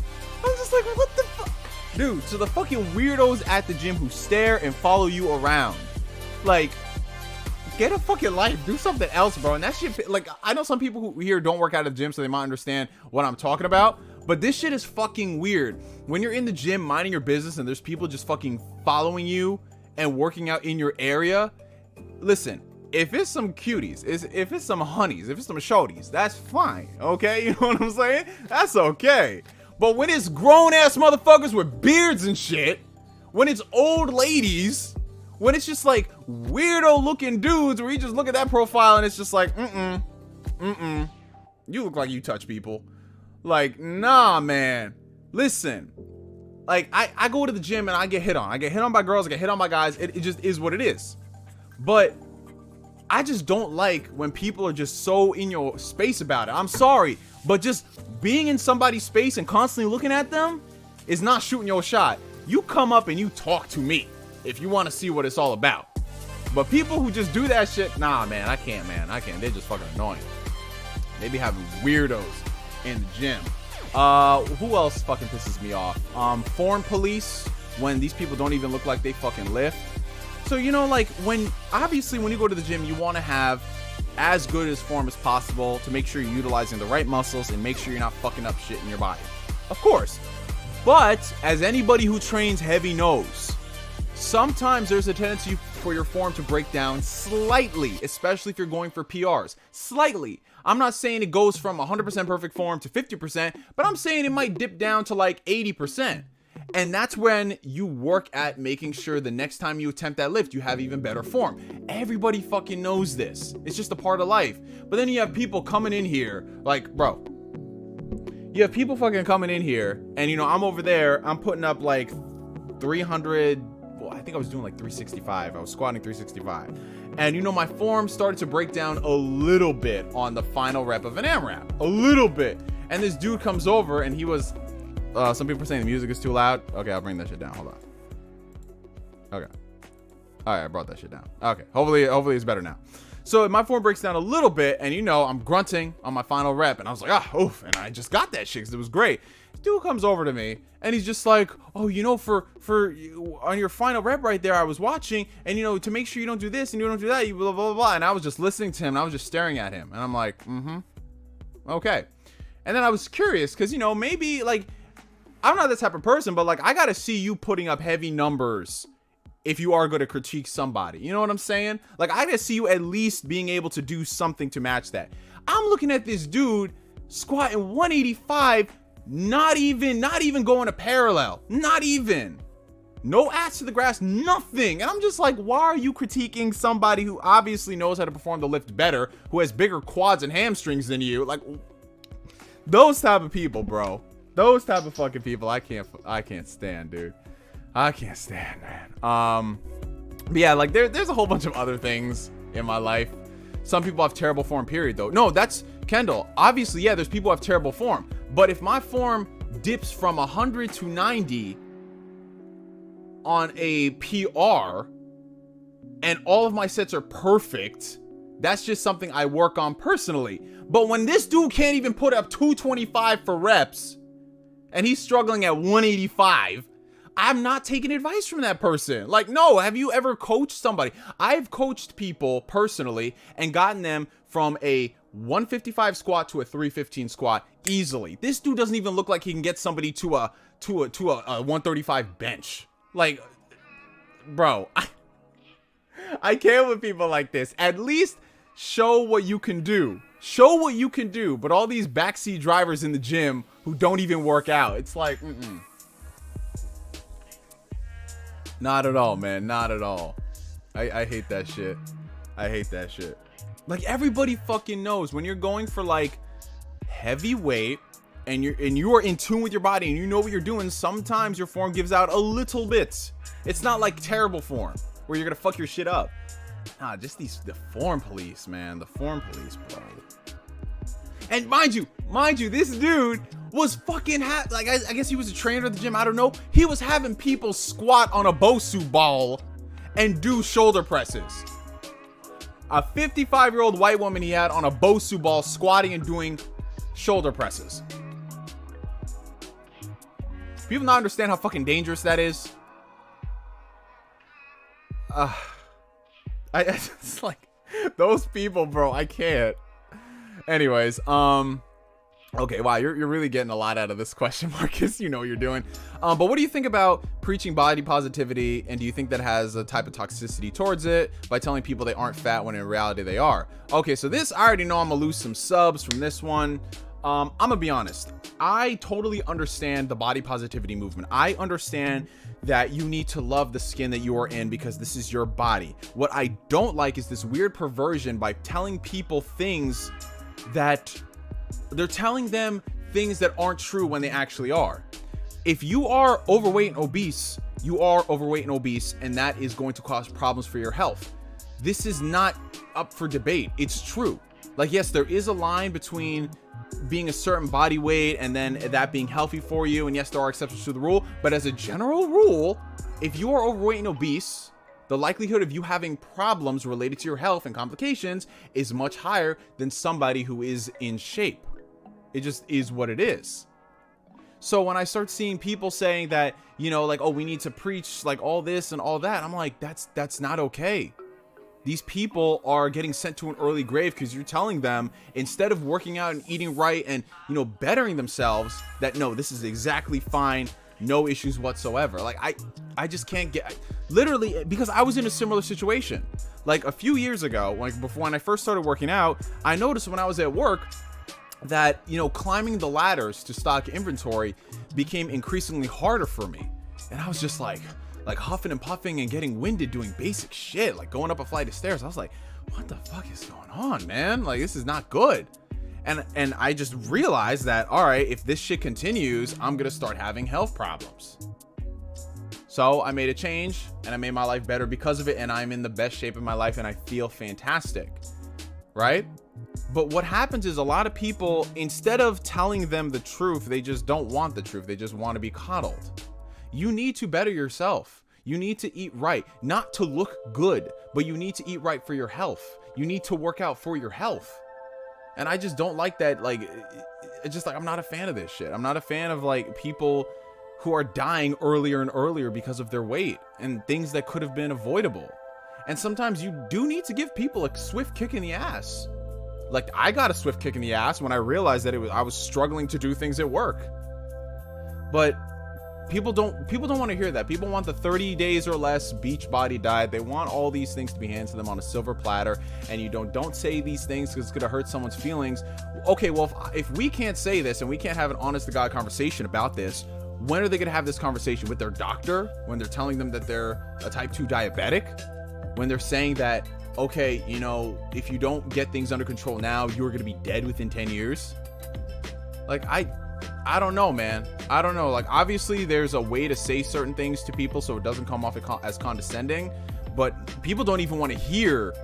I'm just like, what the fuck? Dude, so the fucking weirdos at the gym who stare and follow you around. Like, get a fucking life. Do something else, bro. And that shit, like, I know some people who here don't work out at the gym, so they might understand what I'm talking about. But this shit is fucking weird. When you're in the gym minding your business and there's people just fucking following you and working out in your area, listen, if it's some cuties, if it's some honeys, if it's some shorties, that's fine, okay? You know what I'm saying? That's okay. But when it's grown-ass motherfuckers with beards and shit, when it's old ladies, when it's just like weirdo-looking dudes where you just look at that profile and it's just like, you look like you touch people. Like, nah, man. Listen, like, I go to the gym and I get hit on. I get hit on by girls, I get hit on by guys. It just is what it is. But I just don't like when people are just so in your space about it. I'm sorry, but just being in somebody's space and constantly looking at them is not shooting your shot. You come up and you talk to me if you want to see what it's all about. But people who just do that shit, nah, man, I can't, man. I can't. They're just fucking annoying. They be having weirdos in the gym. Who else fucking pisses me off? Foreign police, when these people don't even look like they fucking lift. So, you know, like obviously when you go to the gym, you want to have as good as form as possible to make sure you're utilizing the right muscles and make sure you're not fucking up shit in your body. Of course. But as anybody who trains heavy knows, sometimes there's a tendency for your form to break down slightly, especially if you're going for PRs. Slightly. I'm not saying it goes from 100% perfect form to 50%, but I'm saying it might dip down to like 80%. And that's when you work at making sure the next time you attempt that lift, you have even better form. Everybody fucking knows this. It's just a part of life. But then you have people coming in here like, bro, you have people fucking coming in here and, you know, I'm over there, I'm putting up like 300, well, I think I was doing like 365. I was squatting 365. And, you know, my form started to break down a little bit on the final rep of an AMRAP. A little bit. And this dude comes over and he was... some people are saying the music is too loud. Okay, I'll bring that shit down. Hold on. Okay. All right, I brought that shit down. Okay, hopefully it's better now. So my form breaks down a little bit, and you know, I'm grunting on my final rep, and I was like, oof, and I just got that shit because it was great. This dude comes over to me, and he's just like, oh, you know, for on your final rep right there, I was watching, and you know, to make sure you don't do this and you don't do that, you blah blah blah. And I was just listening to him, and I was just staring at him, and I'm like, okay. And then I was curious because, you know, maybe like, I'm not that type of person, but like, I gotta see you putting up heavy numbers if you are going to critique somebody. You know what I'm saying? Like, I gotta see you at least being able to do something to match that. I'm looking at this dude squatting 185, not even going a parallel, not even. No ass to the grass, nothing. And I'm just like, why are you critiquing somebody who obviously knows how to perform the lift better, who has bigger quads and hamstrings than you? Like, those type of people, bro. Those type of fucking people, I can't stand, dude. I can't stand, man. But yeah, like there's a whole bunch of other things in my life. Some people have terrible form, period, though. No, that's Kendall. Obviously, yeah, there's people who have terrible form. But if my form dips from 100 to 90 on a PR and all of my sets are perfect, that's just something I work on personally. But when this dude can't even put up 225 for reps and he's struggling at 185, I'm not taking advice from that person. Like, no, have you ever coached somebody? I've coached people personally and gotten them from a 155 squat to a 315 squat easily. This dude doesn't even look like he can get somebody to a 135 bench. Like, bro, I can't with people like this. At least show what you can do. Show what you can do. But all these backseat drivers in the gym who don't even work out, it's like, not at all, man. Not at all. I hate that shit. I hate that shit. Like, everybody fucking knows when you're going for like heavy weight and you are in tune with your body and you know what you're doing, sometimes your form gives out a little bit. It's not like terrible form where you're gonna fuck your shit up. Nah, just the form police, man. The form police, bro. And mind you, this dude was fucking like, I guess he was a trainer at the gym, I don't know. He was having people squat on a Bosu ball and do shoulder presses. A 55-year-old white woman he had on a Bosu ball squatting and doing shoulder presses. People not understand how fucking dangerous that is. It's like, those people, bro, I can't. Anyways, okay, wow, you're really getting a lot out of this question, Marcus. You know what you're doing. But what do you think about preaching body positivity, and do you think that has a type of toxicity towards it by telling people they aren't fat when in reality they are? Okay, so this, I already know I'm gonna lose some subs from this one. I'm gonna be honest. I totally understand the body positivity movement. I understand that you need to love the skin that you are in because this is your body. What I don't like is this weird perversion by telling people things that they're telling them things that aren't true when they actually are. If you are overweight and obese, you are overweight and obese, and that is going to cause problems for your health. This is not up for debate. It's true. Like, yes, there is a line between being a certain body weight and then that being healthy for you, and yes, there are exceptions to the rule, but as a general rule, if you are overweight and obese, the likelihood of you having problems related to your health and complications is much higher than somebody who is in shape. It just is what it is. So when I start seeing people saying that, you know, like, oh, we need to preach like all this and all that, I'm like, that's not okay. These people are getting sent to an early grave because you're telling them, instead of working out and eating right and, you know, bettering themselves, that no, this is exactly fine, no issues whatsoever. Like, I just can't get, literally, because I was in a similar situation. Like a few years ago, like before, when I first started working out, I noticed when I was at work that, you know, climbing the ladders to stock inventory became increasingly harder for me. And I was just like huffing and puffing and getting winded doing basic shit, like going up a flight of stairs. I was like, what the fuck is going on, man? Like, this is not good. And I just realized that, all right, if this shit continues, I'm gonna start having health problems. So I made a change and I made my life better because of it, and I'm in the best shape of my life and I feel fantastic, right? But what happens is, a lot of people, instead of telling them the truth, they just don't want the truth. They just want to be coddled. You need to better yourself. You need to eat right, not to look good, but you need to eat right for your health. You need to work out for your health. And I just don't like that. Like, it's just like, I'm not a fan of this shit. I'm not a fan of like people who are dying earlier and earlier because of their weight and things that could have been avoidable. And sometimes you do need to give people a swift kick in the ass. Like, I got a swift kick in the ass when I realized that I was struggling to do things at work. But people don't want to hear that. People want the 30 days or less beach body diet. They want all these things to be handed to them on a silver platter. And you don't say these things because it's going to hurt someone's feelings. Okay, well, if we can't say this and we can't have an honest to God conversation about this, when are they going to have this conversation with their doctor? When they're telling them that they're a type 2 diabetic? When they're saying that, okay, you know, if you don't get things under control now, you're going to be dead within 10 years? Like, I don't know, man. I don't know. Like, obviously there's a way to say certain things to people so it doesn't come off as condescending, but people don't even want to hear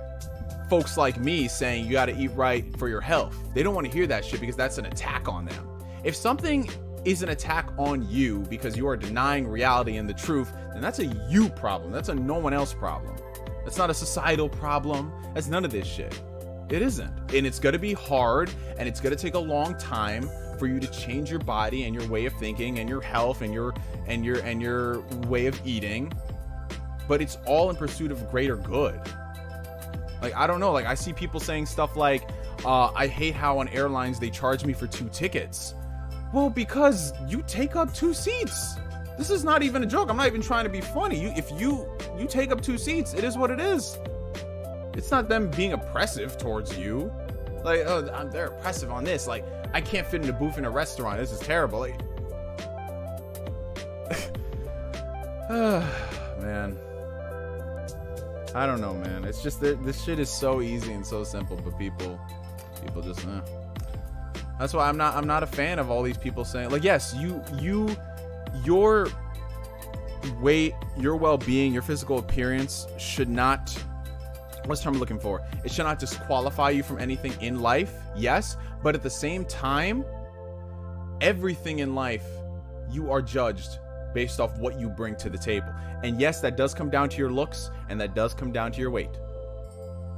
folks like me saying you got to eat right for your health. They don't want to hear that shit because that's an attack on them. If something is an attack on you because you are denying reality and the truth, then that's a you problem. That's a no one else problem. That's not a societal problem. That's none of this shit. It isn't. And it's going to be hard, and it's going to take a long time for you to change your body and your way of thinking and your health and your way of eating. But it's all in pursuit of greater good. Like, I don't know. Like, I see people saying stuff like, I hate how on airlines they charge me for 2 tickets. Well, because you take up 2 seats. This is not even a joke. I'm not even trying to be funny. If you take up 2 seats, it is what it is. It's not them being oppressive towards you. Like, oh, they're oppressive on this. Like, I can't fit in a booth in a restaurant. This is terrible. Like, man. I don't know, man. It's just that this shit is so easy and so simple, but people just, That's why I'm not a fan of all these people saying, like, yes, your weight, your well-being, your physical appearance should not, what's the term I'm looking for? It should not disqualify you from anything in life, yes, but at the same time, everything in life, you are judged based off what you bring to the table. And yes, that does come down to your looks, and that does come down to your weight.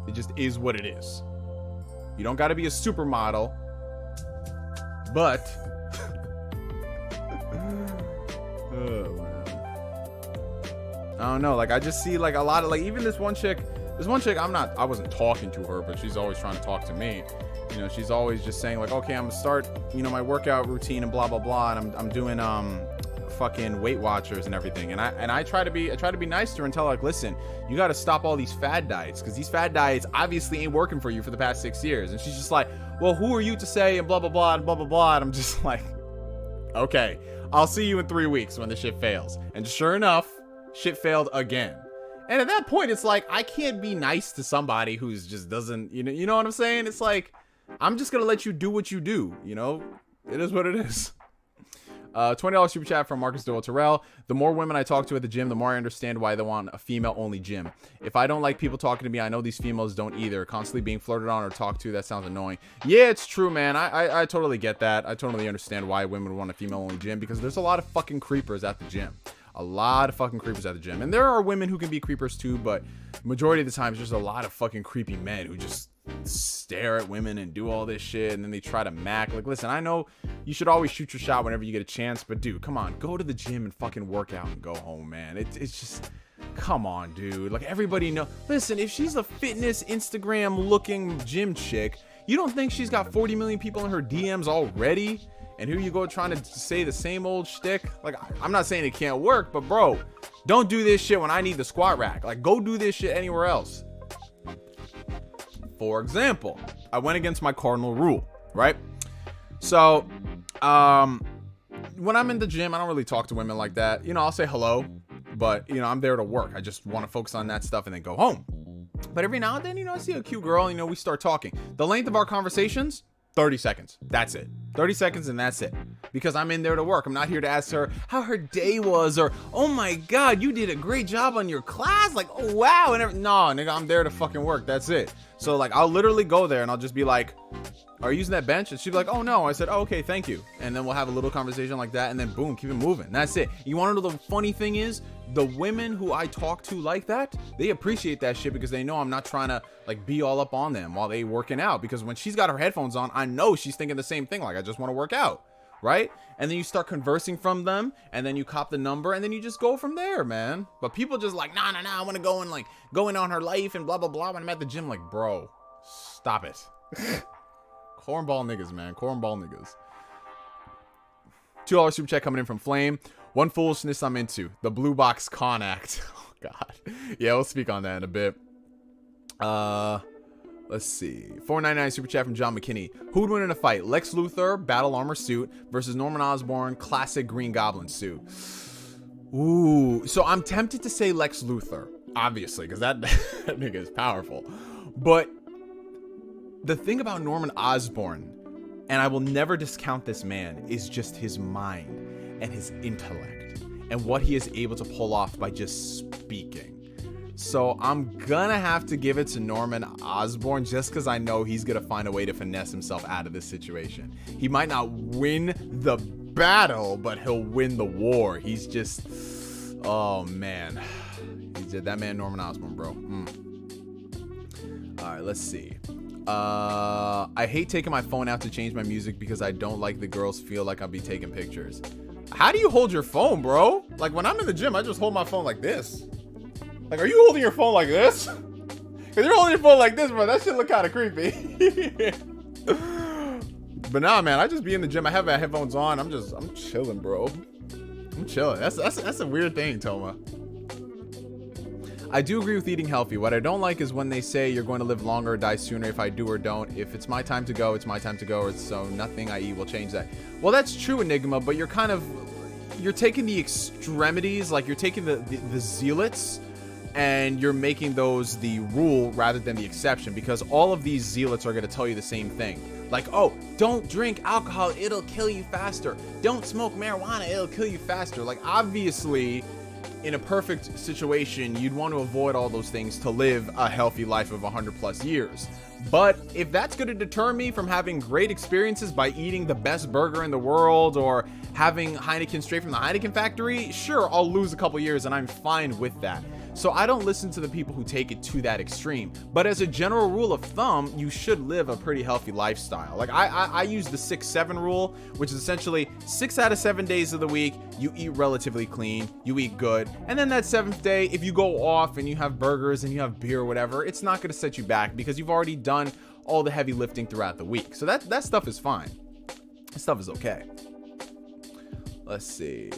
It just is what it is. You don't got to be a supermodel, but oh, man. I don't know. Like, I just see like a lot of, like, even this one chick, I wasn't talking to her, but she's always trying to talk to me. You know, she's always just saying like, okay, I'm gonna start, you know, my workout routine and blah blah blah, and I'm doing fucking Weight Watchers and everything, and I try to be nice to her and tell her, like, listen, you got to stop all these fad diets, because these fad diets obviously ain't working for you for the past 6 years. And she's just like, well, who are you to say, and blah blah blah and blah blah blah. And I'm just like, okay, I'll see you in 3 weeks when the shit fails. And sure enough, shit failed again. And at that point, it's like, I can't be nice to somebody who's just doesn't, you know what I'm saying? It's like, I'm just gonna let you do what you do, you know? It is what it is. $20 super chat from Marcus Doyle Terrell. The more women I talk to at the gym, the more I understand why they want a female-only gym. If I don't like people talking to me, I know these females don't either. Constantly being flirted on or talked to, that sounds annoying. Yeah, it's true, man. I totally get that. I totally understand why women would want a female-only gym, because there's a lot of fucking creepers at the gym. A lot of fucking creepers at the gym. And there are women who can be creepers too, but majority of the time, there's just a lot of fucking creepy men who just stare at women and do all this shit, and then they try to mac. Like, listen, I know you should always shoot your shot whenever you get a chance, but dude, come on, go to the gym and fucking work out and go home, man. It's just, come on, dude. Like, everybody know. Listen, if she's a fitness Instagram looking gym chick, you don't think she's got 40 million people in her DMs already? And here you go trying to say the same old shtick. Like, I'm not saying it can't work, but bro, don't do this shit when I need the squat rack. Like, go do this shit anywhere else. For example, I went against my cardinal rule, right? So, when I'm in the gym, I don't really talk to women like that. You know, I'll say hello, but, you know, I'm there to work. I just want to focus on that stuff and then go home. But every now and then, you know, I see a cute girl, you know, we start talking. The length of our conversations, 30 seconds. That's it. 30 seconds and that's it. Because I'm in there to work. I'm not here to ask her how her day was, or, oh my God, you did a great job on your class. Like, oh wow. And no, nigga, I'm there to fucking work. That's it. So like, I'll literally go there and I'll just be like, are you using that bench? And she'd be like, oh no. I said, oh, okay, thank you. And then we'll have a little conversation like that, and then boom, keep it moving. That's it. You want to know the funny thing is, the women who I talk to like that, they appreciate that shit because they know I'm not trying to like be all up on them while they working out. Because when she's got her headphones on, I know she's thinking the same thing. Like, I just want to work out, right? And then you start conversing from them, and then you cop the number, and then you just go from there, man. But people just like, nah, I want to go and like go in on her life and blah blah blah when I'm at the gym. Like, bro, stop it. Cornball niggas, man. Cornball niggas. $2 super chat coming in from Flame. One foolishness I'm into: the Blue Box Con Act. Oh God. Yeah, we'll speak on that in a bit. Let's see. $4.99 super chat from John McKinney. Who would win in a fight? Lex Luthor battle armor suit versus Norman Osborn classic Green Goblin suit. Ooh. So I'm tempted to say Lex Luthor, obviously, because that nigga is powerful. But the thing about Norman Osborn, and I will never discount this man, is just his mind and his intellect and what he is able to pull off by just speaking. So I'm gonna have to give it to Norman Osborn just because I know he's gonna find a way to finesse himself out of this situation. He might not win the battle, but he'll win the war. He's just, oh man, that man Norman Osborn, bro. All right, let's see. I hate taking my phone out to change my music because I don't like the girls feel like I'll be taking pictures. How do you hold your phone, bro? Like, when I'm in the gym, I just hold my phone like this. Like, are you holding your phone like this? Because you're holding your phone like this, bro. That shit look kind of creepy. But nah, man, I just be in the gym. I have my headphones on. I'm chilling, bro. I'm chilling. That's a weird thing, Toma. I do agree with eating healthy. What I don't like is when they say you're going to live longer or die sooner if I do or don't. If it's my time to go, it's my time to go. So nothing I eat will change that. Well, that's true, Enigma, but you're taking the extremities, like you're taking the zealots, and you're making those the rule rather than the exception, because all of these zealots are going to tell you the same thing. Like, oh, don't drink alcohol, it'll kill you faster. Don't smoke marijuana, it'll kill you faster. Like, obviously, in a perfect situation, you'd want to avoid all those things to live a healthy life of 100+ years. But if that's going to deter me from having great experiences by eating the best burger in the world or having Heineken straight from the Heineken factory, sure, I'll lose a couple years and I'm fine with that. So I don't listen to the people who take it to that extreme. But as a general rule of thumb, you should live a pretty healthy lifestyle. Like, I use the 6-7 rule, which is essentially 6 out of 7 days of the week, you eat relatively clean, you eat good. And then that 7th day, if you go off and you have burgers and you have beer or whatever, it's not going to set you back because you've already done all the heavy lifting throughout the week. So that stuff is fine. That stuff is okay. Let's see.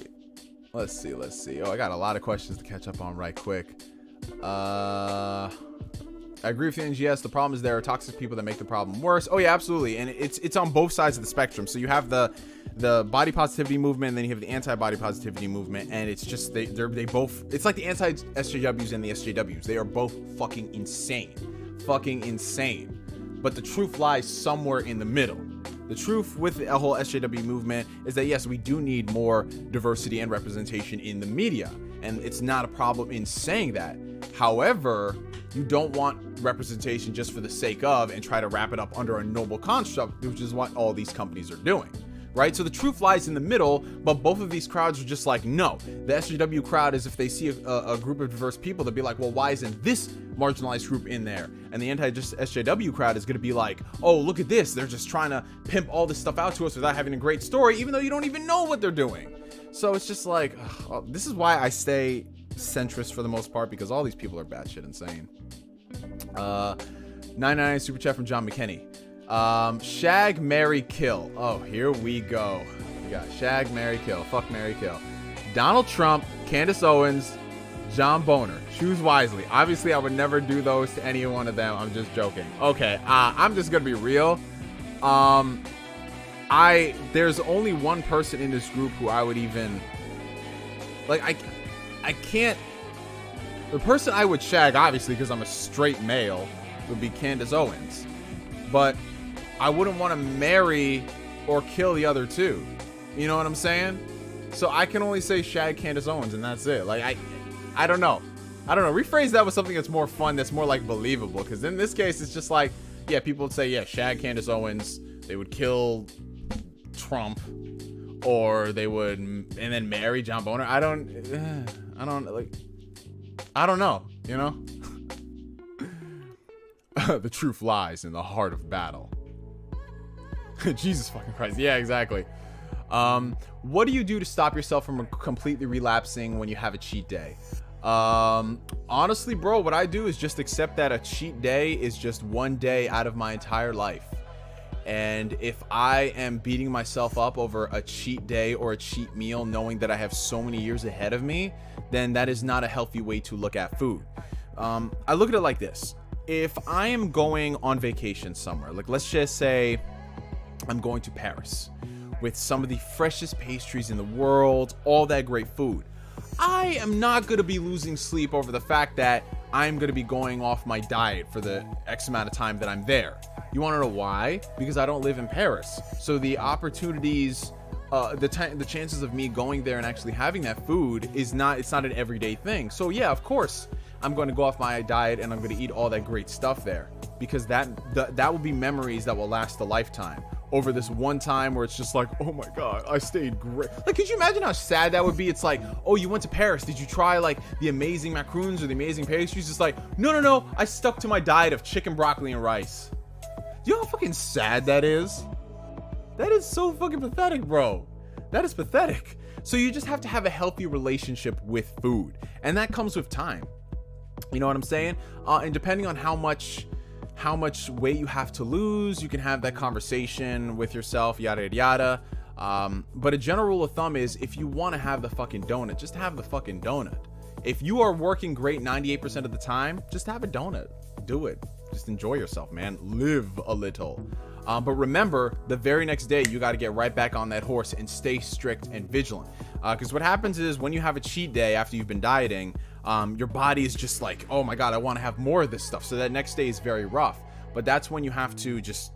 Oh, I got a lot of questions to catch up on right quick. I agree with the NGS. The problem is there are toxic people that make the problem worse. Oh yeah, absolutely. And it's on both sides of the spectrum. So you have the body positivity movement, and then you have the anti-body positivity movement, and it's just they both, it's like the anti-SJWs and the SJWs. They are both fucking insane. But the truth lies somewhere in the middle. The truth with the whole SJW movement is that, yes, we do need more diversity and representation in the media, and it's not a problem in saying that. However, you don't want representation just for the sake of and try to wrap it up under a noble construct, which is what all these companies are doing. right? So the truth lies in the middle, but both of these crowds are just like, no. The SJW crowd is, if they see a group of diverse people, they'll be like, well, why isn't this marginalized group in there? And the anti-SJW crowd is going to be like, oh, look at this. They're just trying to pimp all this stuff out to us without having a great story, even though you don't even know what they're doing. So it's just like, this is why I stay centrist for the most part, because all these people are batshit insane. 99 super chat from John McKinney. Shag, marry, kill. Oh, here we go. We got shag, marry, kill. Fuck, marry, kill. Donald Trump, Candace Owens, John Boner. Choose wisely. Obviously, I would never do those to any one of them. I'm just joking. Okay, I'm just gonna be real. There's only one person in this group who I would even like. I can't. The person I would shag, obviously, because I'm a straight male, would be Candace Owens, but I wouldn't want to marry or kill the other two. You know what I'm saying? So I can only say shag Candace Owens, and that's it. Like I don't know. Rephrase that with something that's more fun, that's more like believable. Because in this case, it's just like, yeah, people would say, yeah, shag Candace Owens. They would kill Trump, or they would, and then marry John Boner. I don't know, you know? The truth lies in the heart of battle. Jesus fucking Christ. Yeah, exactly. What do you do to stop yourself from completely relapsing when you have a cheat day? Honestly, bro, what I do is just accept that a cheat day is just one day out of my entire life. And if I am beating myself up over a cheat day or a cheat meal, knowing that I have so many years ahead of me, then that is not a healthy way to look at food. I look at it like this. If I am going on vacation somewhere, like let's just say I'm going to Paris with some of the freshest pastries in the world, all that great food, I am not going to be losing sleep over the fact that I'm going to be going off my diet for the X amount of time that I'm there. You want to know why? Because I don't live in Paris. So the opportunities, the chances of me going there and actually having that food it's not an everyday thing. So yeah, of course, I'm going to go off my diet and I'm going to eat all that great stuff there, because that will be memories that will last a lifetime. Over this one time where it's just like, oh my God, I stayed great. Like, could you imagine how sad that would be? It's like, oh, you went to Paris. Did you try like the amazing macaroons or the amazing pastries? It's like, no. I stuck to my diet of chicken, broccoli, and rice. Do you know how fucking sad that is? That is so fucking pathetic, bro. That is pathetic. So you just have to have a healthy relationship with food. And that comes with time. You know what I'm saying? And depending on how much weight you have to lose, you can have that conversation with yourself, yada yada yada. But a general rule of thumb is, if you want to have the fucking donut, just have the fucking donut. If you are working great 98% of the time, just have a donut. Do it. Just enjoy yourself, man. Live a little. But remember, the very next day, you got to get right back on that horse and stay strict and vigilant. Because what happens is, when you have a cheat day after you've been dieting, your body is just like, oh my God, I want to have more of this stuff. So that next day is very rough. But that's when you have to just,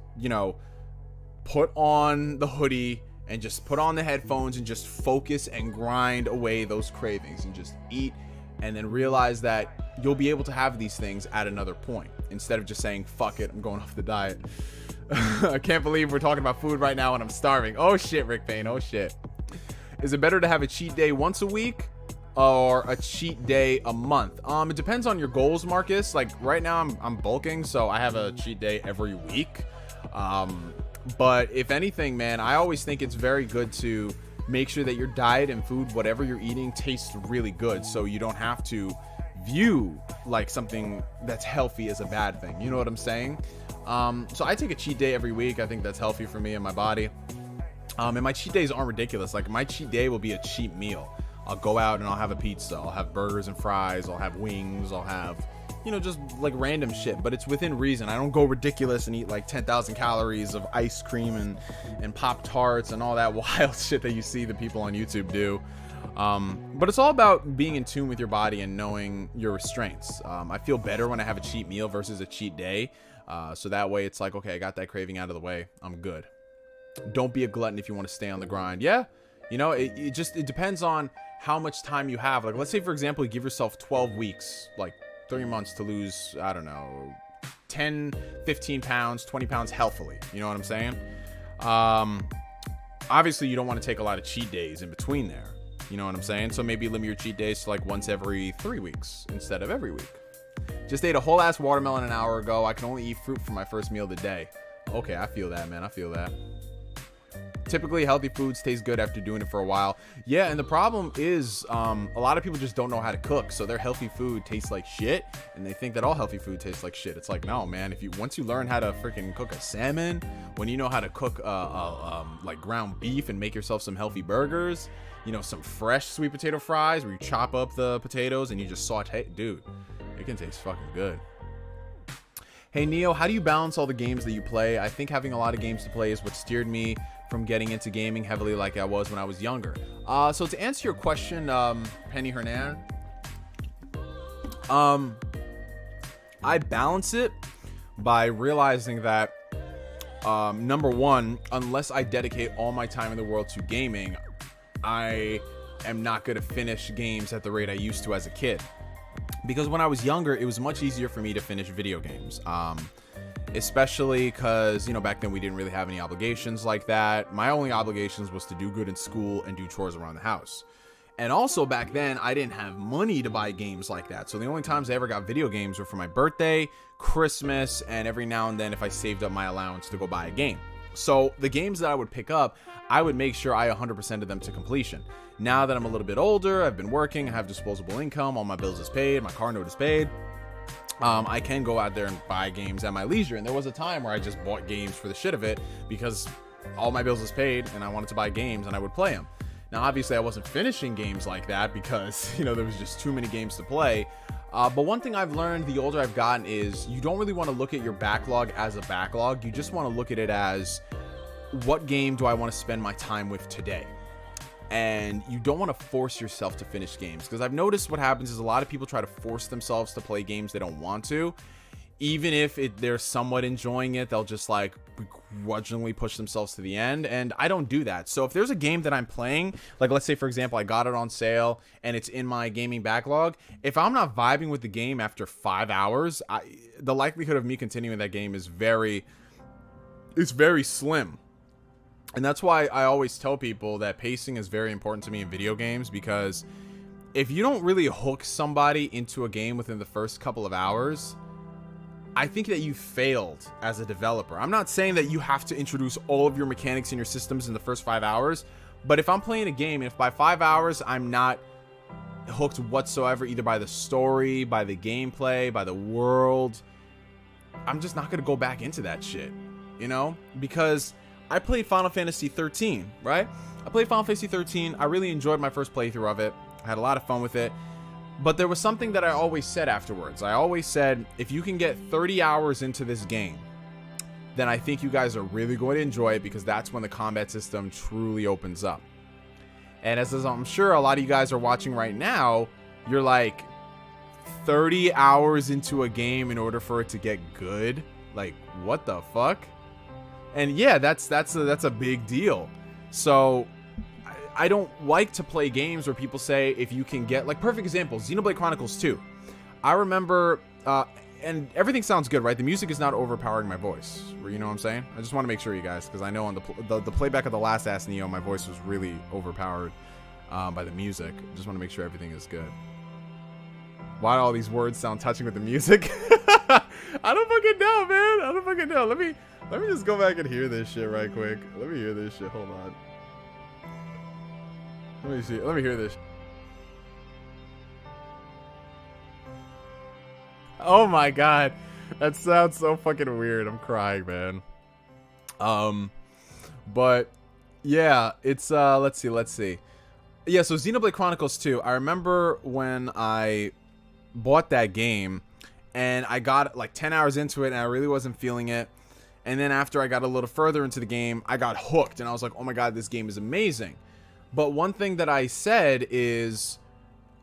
put on the hoodie and just put on the headphones and just focus and grind away those cravings and just eat, and then realize that you'll be able to have these things at another point, instead of just saying, fuck it, I'm going off the diet. I can't believe we're talking about food right now and I'm starving. Oh shit, Rick Payne. Oh shit. Is it better to have a cheat day once a week or a cheat day a month? It depends on your goals, Marcus. Like right now I'm bulking, so I have a cheat day every week. But if anything, man, I always think it's very good to make sure that your diet and food, whatever you're eating, tastes really good, so you don't have to view like something that's healthy as a bad thing. You know what I'm saying? So I take a cheat day every week. I think that's healthy for me and my body. And my cheat days aren't ridiculous. Like my cheat day will be a cheap meal. I'll go out and I'll have a pizza. I'll have burgers and fries. I'll have wings. I'll have, just like random shit, but it's within reason. I don't go ridiculous and eat like 10,000 calories of ice cream and Pop-Tarts and all that wild shit that you see the people on YouTube do. But it's all about being in tune with your body and knowing your restraints. I feel better when I have a cheat meal versus a cheat day. So that way it's like, okay, I got that craving out of the way. I'm good. Don't be a glutton if you want to stay on the grind. Yeah. It depends on how much time you have. Like, let's say, for example, you give yourself 12 weeks, like 3 months to lose, I don't know, 10, 15 pounds, 20 pounds healthily. You know what I'm saying? obviously you don't want to take a lot of cheat days in between there. You know what I'm saying? So maybe limit your cheat days to like once every 3 weeks instead of every week. Just ate a whole ass watermelon an hour ago. I can only eat fruit for my first meal of the day. Okay, I feel that, man. I feel that. Typically, healthy foods taste good after doing it for a while. Yeah, and the problem is a lot of people just don't know how to cook. So their healthy food tastes like shit, and they think that all healthy food tastes like shit. It's like, no, man. Once you learn how to freaking cook a salmon, when you know how to cook like ground beef and make yourself some healthy burgers, you know, some fresh sweet potato fries where you chop up the potatoes and you just saute, dude, it can taste fucking good. Hey Neo, how do you balance all the games that you play? I think having a lot of games to play is what steered me from getting into gaming heavily like I was when I was younger. So to answer your question, Penny Hernan, I balance it by realizing that number one, unless I dedicate all my time in the world to gaming, I am not going to finish games at the rate I used to as a kid. Because when I was younger, it was much easier for me to finish video games. Especially because, you know, back then we didn't really have any obligations like that. My only obligations was to do good in school and do chores around the house. And also back then, I didn't have money to buy games like that. So the only times I ever got video games were for my birthday, Christmas, and every now and then if I saved up my allowance to go buy a game. So the games that I would pick up, I would make sure I 100%ed them to completion. Now that I'm a little bit older, I've been working, I have disposable income, all my bills is paid, my car note is paid. I can go out there and buy games at my leisure. And there was a time where I just bought games for the shit of it because all my bills was paid and I wanted to buy games and I would play them. Now, obviously, I wasn't finishing games like that because, you know, there was just too many games to play. But one thing I've learned the older I've gotten is you don't really want to look at your backlog as a backlog. You just want to look at it as, what game do I want to spend my time with today? And you don't want to force yourself to finish games, because I've noticed what happens is a lot of people try to force themselves to play games they don't want to. Even if they're somewhat enjoying it, they'll just like begrudgingly push themselves to the end. And I don't do that. So if there's a game that I'm playing, like let's say for example I got it on sale and it's in my gaming backlog, if I'm not vibing with the game after 5 hours, the likelihood of me continuing that game is very slim. And that's why I always tell people that pacing is very important to me in video games, because if you don't really hook somebody into a game within the first couple of hours, I think that you failed as a developer. I'm not saying that you have to introduce all of your mechanics in your systems in the first 5 hours, but if I'm playing a game and if by 5 hours I'm not hooked whatsoever, either by the story, by the gameplay, by the world, I'm just not going to go back into that shit, you know? Because I played Final Fantasy 13, right? I played Final Fantasy 13. I really enjoyed my first playthrough of it. I had a lot of fun with it. But there was something that I always said afterwards. I always said, if you can get 30 hours into this game, then I think you guys are really going to enjoy it, because that's when the combat system truly opens up. And as I'm sure a lot of you guys are watching right now, you're like 30 hours into a game in order for it to get good. Like, what the fuck? And yeah, that's a big deal. So I don't like to play games where people say if you can get, like, perfect example, Xenoblade Chronicles 2. I remember, and everything sounds good, right? The music is not overpowering my voice. You know what I'm saying? I just want to make sure, you guys, because I know on the playback of the last Ask Neo, my voice was really overpowered by the music. Just want to make sure everything is good. Why do all these words sound touching with the music? I don't fucking know, man. I don't fucking know. Let me just go back and hear this shit right quick. Let me hear this shit. Hold on. Let me see. Let me hear this. Oh my god. That sounds so fucking weird. I'm crying, man. But yeah, it's let's see. Yeah, so Xenoblade Chronicles 2. I remember when I bought that game and I got like 10 hours into it and I really wasn't feeling it. And then after I got a little further into the game, I got hooked and I was like, oh my god, this game is amazing. But one thing that I said is,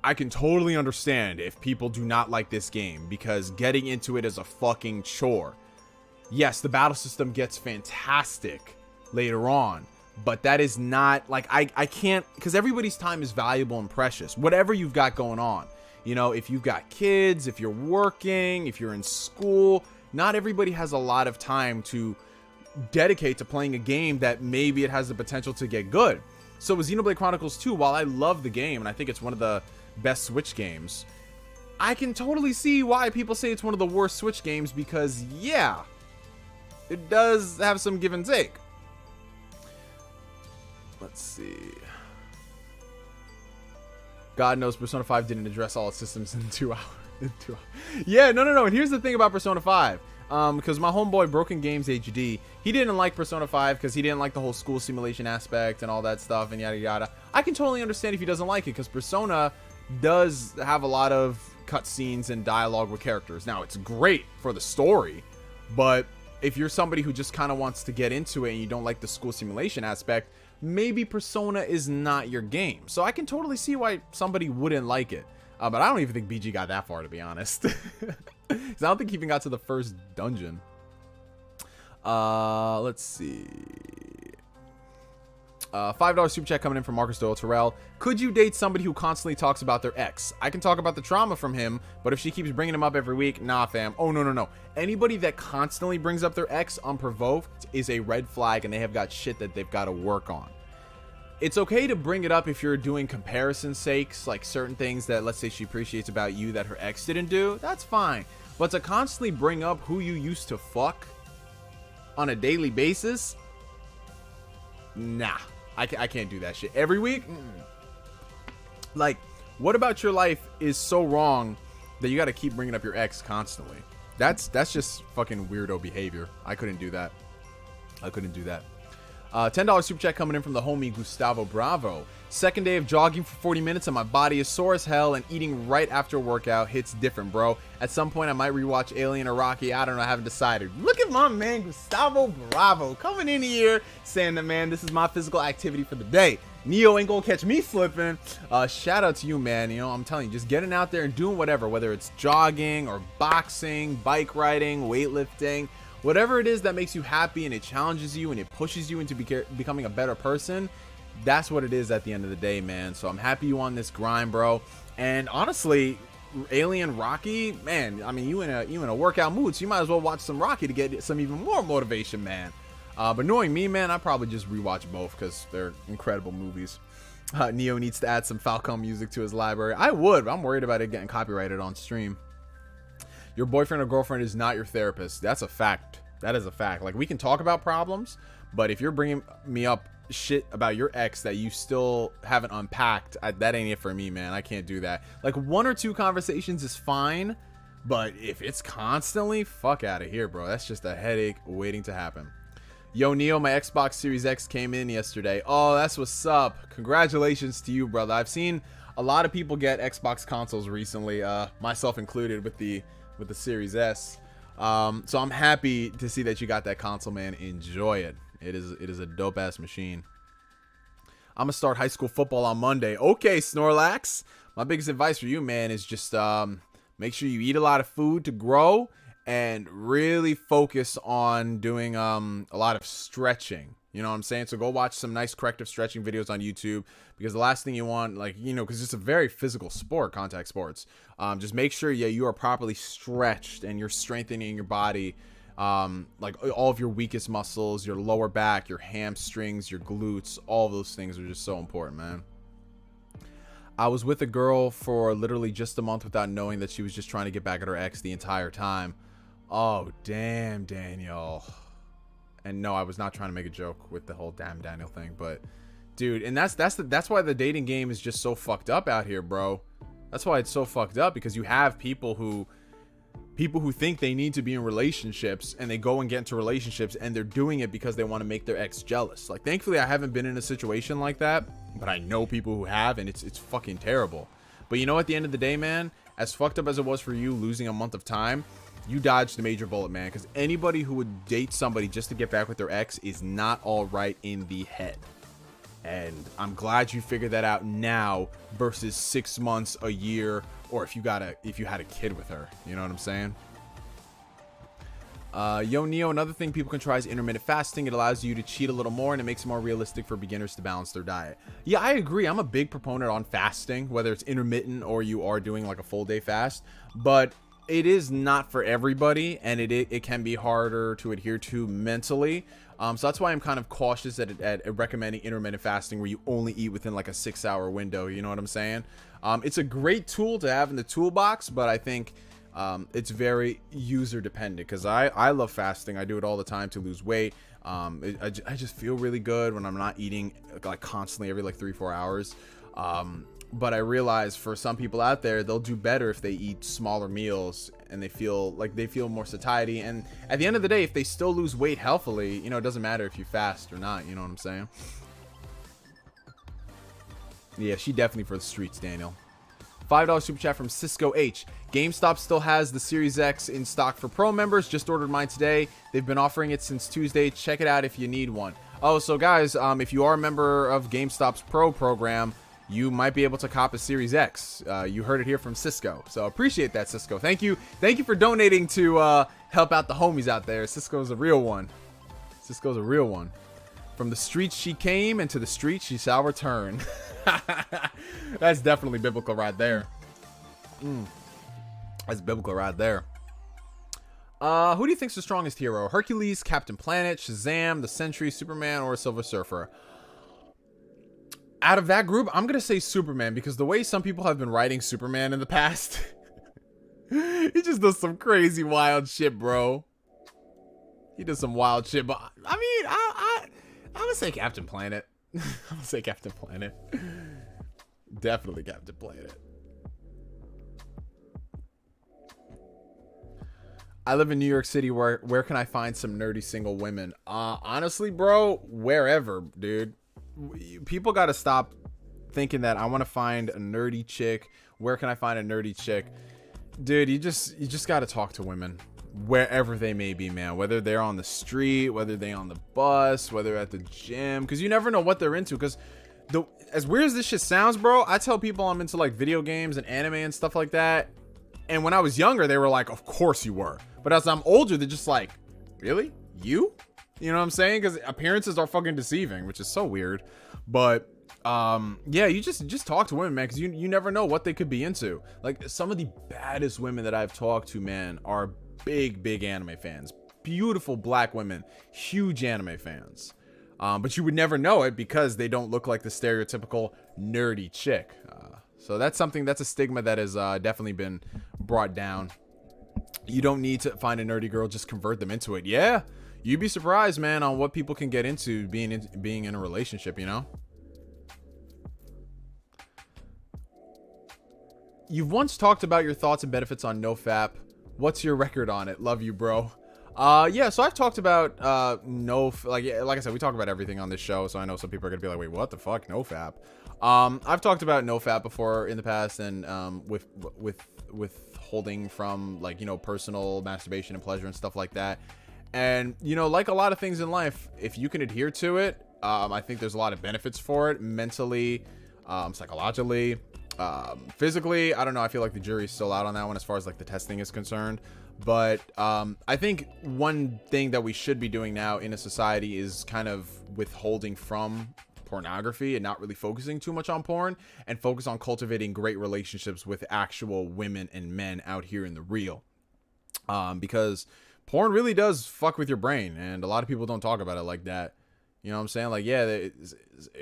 I can totally understand if people do not like this game, because getting into it is a fucking chore. Yes, the battle system gets fantastic later on, but that is not, like, I can't, because everybody's time is valuable and precious, whatever you've got going on. You know, if you've got kids, if you're working, if you're in school, not everybody has a lot of time to dedicate to playing a game that maybe it has the potential to get good. So with Xenoblade Chronicles 2, while I love the game and I think it's one of the best Switch games, I can totally see why people say it's one of the worst Switch games, because yeah, it does have some give and take. Let's see. God knows Persona 5 didn't address all its systems in 2 hours. Yeah, no. And here's the thing about Persona 5. Because my homeboy Broken Games HD, he didn't like Persona 5 because he didn't like the whole school simulation aspect and all that stuff and yada yada. I can totally understand if he doesn't like it, because Persona does have a lot of cutscenes and dialogue with characters. Now, it's great for the story, but if you're somebody who just kind of wants to get into it and you don't like the school simulation aspect, maybe Persona is not your game. So I can totally see why somebody wouldn't like it. But I don't even think BG got that far, to be honest. Because I don't think he even got to the first dungeon. Let's see. $5 super chat coming in from Marcus Doyle Terrell. Could you date somebody who constantly talks about their ex? I can talk about the trauma from him, but if she keeps bringing him up every week, nah, fam. Oh, no. Anybody that constantly brings up their ex unprovoked is a red flag, and they have got shit that they've got to work on. It's okay to bring it up if you're doing comparison sakes, like certain things that, let's say, she appreciates about you that her ex didn't do. That's fine. But to constantly bring up who you used to fuck on a daily basis, nah. I can't do that shit every week. Like, what about your life is so wrong that you got to keep bringing up your ex constantly? That's just fucking weirdo behavior. I couldn't do that. $10 super chat coming in from the homie Gustavo Bravo. Second day of jogging for 40 minutes and my body is sore as hell, and eating right after a workout hits different, bro. At some point I might rewatch Alien or Rocky. I don't know, I haven't decided. Look at my man Gustavo Bravo coming in here saying that, man, this is my physical activity for the day. Neo ain't gonna catch me slipping. Shout out to you, man. You know, I'm telling you, just getting out there and doing whatever, whether it's jogging or boxing, bike riding, weightlifting, whatever it is that makes you happy and it challenges you and it pushes you into becoming a better person. That's what it is at the end of the day, man. So I'm happy you on this grind, bro. And honestly, Alien, Rocky, man, I mean, you in a workout mood, so you might as well watch some Rocky to get some even more motivation, man. But knowing me, man, I probably just rewatch both because they're incredible movies. Neo needs to add some Falcon music to his library. I would, but I'm worried about it getting copyrighted on stream. Your boyfriend or girlfriend is not your therapist. That's a fact. That is a fact. Like, we can talk about problems, but if you're bringing me up shit about your ex that you still haven't unpacked, that ain't it for me, man. I can't do that. Like, 1 or 2 conversations is fine, but if it's constantly, fuck out of here, bro. That's just a headache waiting to happen. Yo, Neo, my Xbox Series X came in yesterday. Oh, that's what's up. Congratulations to you, brother. I've seen a lot of people get Xbox consoles recently, myself included, with the Series S. So I'm happy to see that you got that console, man. Enjoy it. It is a dope ass machine. I'm gonna start high school football on Monday. Okay, Snorlax. My biggest advice for you, man, is just make sure you eat a lot of food to grow, and really focus on doing a lot of stretching. You know what I'm saying? So go watch some nice corrective stretching videos on YouTube, because the last thing you want, like, you know, because it's a very physical sport, contact sports. Just make sure, yeah, you are properly stretched and you're strengthening your body. Like all of your weakest muscles, your lower back, your hamstrings, your glutes, all those things are just so important, man. I was with a girl for literally just a month without knowing that she was just trying to get back at her ex the entire time. Oh, damn, Daniel. And no, I was not trying to make a joke with the whole damn Daniel thing, but dude, and that's why the dating game is just so fucked up out here, bro. That's why it's so fucked up, because you have people who think they need to be in relationships, and they go and get into relationships, and they're doing it because they want to make their ex jealous. Like, thankfully I haven't been in a situation like that, but I know people who have, and it's fucking terrible. But you know, at the end of the day, man, as fucked up as it was for you losing a month of time, you dodged a major bullet, man, because anybody who would date somebody just to get back with their ex is not all right in the head. And I'm glad you figured that out now versus 6 months, a year, or if you had a kid with her. You know what I'm saying? Yo, Neo, another thing people can try is intermittent fasting. It allows you to cheat a little more, and it makes it more realistic for beginners to balance their diet. Yeah, I agree. I'm a big proponent on fasting, whether it's intermittent or you are doing like a full day fast. But it is not for everybody, and it can be harder to adhere to mentally. So that's why I'm kind of cautious at recommending intermittent fasting, where you only eat within like a 6-hour window. You know what I'm saying? It's a great tool to have in the toolbox, but I think it's very user dependent, because I love fasting. I do it all the time to lose weight. I just feel really good when I'm not eating like constantly every like 3-4 hours. But I realize for some people out there, they'll do better if they eat smaller meals and they feel more satiety. And at the end of the day, if they still lose weight healthily, you know, it doesn't matter if you fast or not. You know what I'm saying? Yeah, she definitely for the streets, Daniel. $5 super chat from Cisco H. GameStop still has the Series X in stock for Pro members. Just ordered mine today. They've been offering it since Tuesday. Check it out if you need one. Oh, so guys, if you are a member of GameStop's Pro program, you might be able to cop a Series X. You heard it here from Cisco. So appreciate that, Cisco. Thank you. Thank you for donating to help out the homies out there. Cisco's a real one. Cisco's a real one. From the streets she came, and to the streets she shall return. That's definitely biblical right there. That's biblical right there. Who do you think's the strongest hero? Hercules, Captain Planet, Shazam, the Sentry, Superman, or Silver Surfer? Out of that group, I'm gonna say Superman, because the way some people have been writing Superman in the past, he just does some crazy wild shit, bro. He does some wild shit, but I mean, I'm gonna say Captain Planet. I'm gonna say Captain Planet. Definitely Captain Planet. I live in New York City. Where can I find some nerdy single women? Honestly, bro, wherever, dude. People got to stop thinking that I want to find a nerdy chick. Where can I find a nerdy chick? Dude, you just got to talk to women wherever they may be, man. Whether they're on the street, whether they're on the bus, whether at the gym, because you never know what they're into. Because as weird as this shit sounds, bro, I tell people I'm into like video games and anime and stuff like that. And when I was younger, they were like, of course you were. But as I'm older, they're just like, really? You? You know what I'm saying? Because appearances are fucking deceiving, which is so weird. But yeah, you just talk to women, man, because you never know what they could be into. Like, some of the baddest women that I've talked to, man, are big anime fans. Beautiful black women, huge anime fans. But you would never know it because they don't look like the stereotypical nerdy chick. So that's a stigma that has definitely been brought down. You don't need to find a nerdy girl, just convert them into it. Yeah, you'd be surprised, man, on what people can get into being in a relationship, you know? You've once talked about your thoughts and benefits on Nofap. What's your record on it? Love you, bro. Yeah, so I've talked about like I said, we talk about everything on this show, so I know some people are gonna be like, wait, what the fuck, Nofap? I've talked about Nofap before in the past, and withholding from, like, you know, personal masturbation and pleasure and stuff like that. And, you know, like a lot of things in life, if you can adhere to it, I think there's a lot of benefits for it, mentally, psychologically, physically. I don't know, I feel like the jury's still out on that one as far as like the testing is concerned. But I think one thing that we should be doing now in a society is kind of withholding from pornography and not really focusing too much on porn, and focus on cultivating great relationships with actual women and men out here in the real. Because porn really does fuck with your brain, and a lot of people don't talk about it like that. You know what I'm saying? Like, yeah, it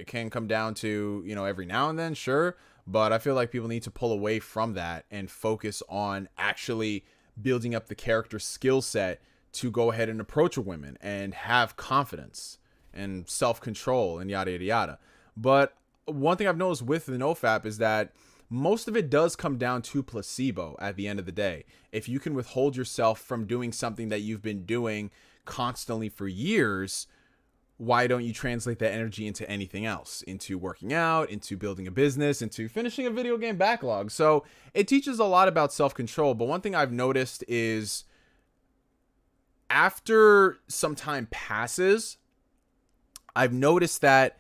can come down to, you know, every now and then, sure, but I feel like people need to pull away from that and focus on actually building up the character skill set to go ahead and approach a woman and have confidence and self-control and yada yada yada. But one thing I've noticed with the Nofap is that most of it does come down to placebo at the end of the day. If you can withhold yourself from doing something that you've been doing constantly for years, why don't you translate that energy into anything else? Into working out, into building a business, into finishing a video game backlog. So it teaches a lot about self-control. But one thing I've noticed is after some time passes, I've noticed that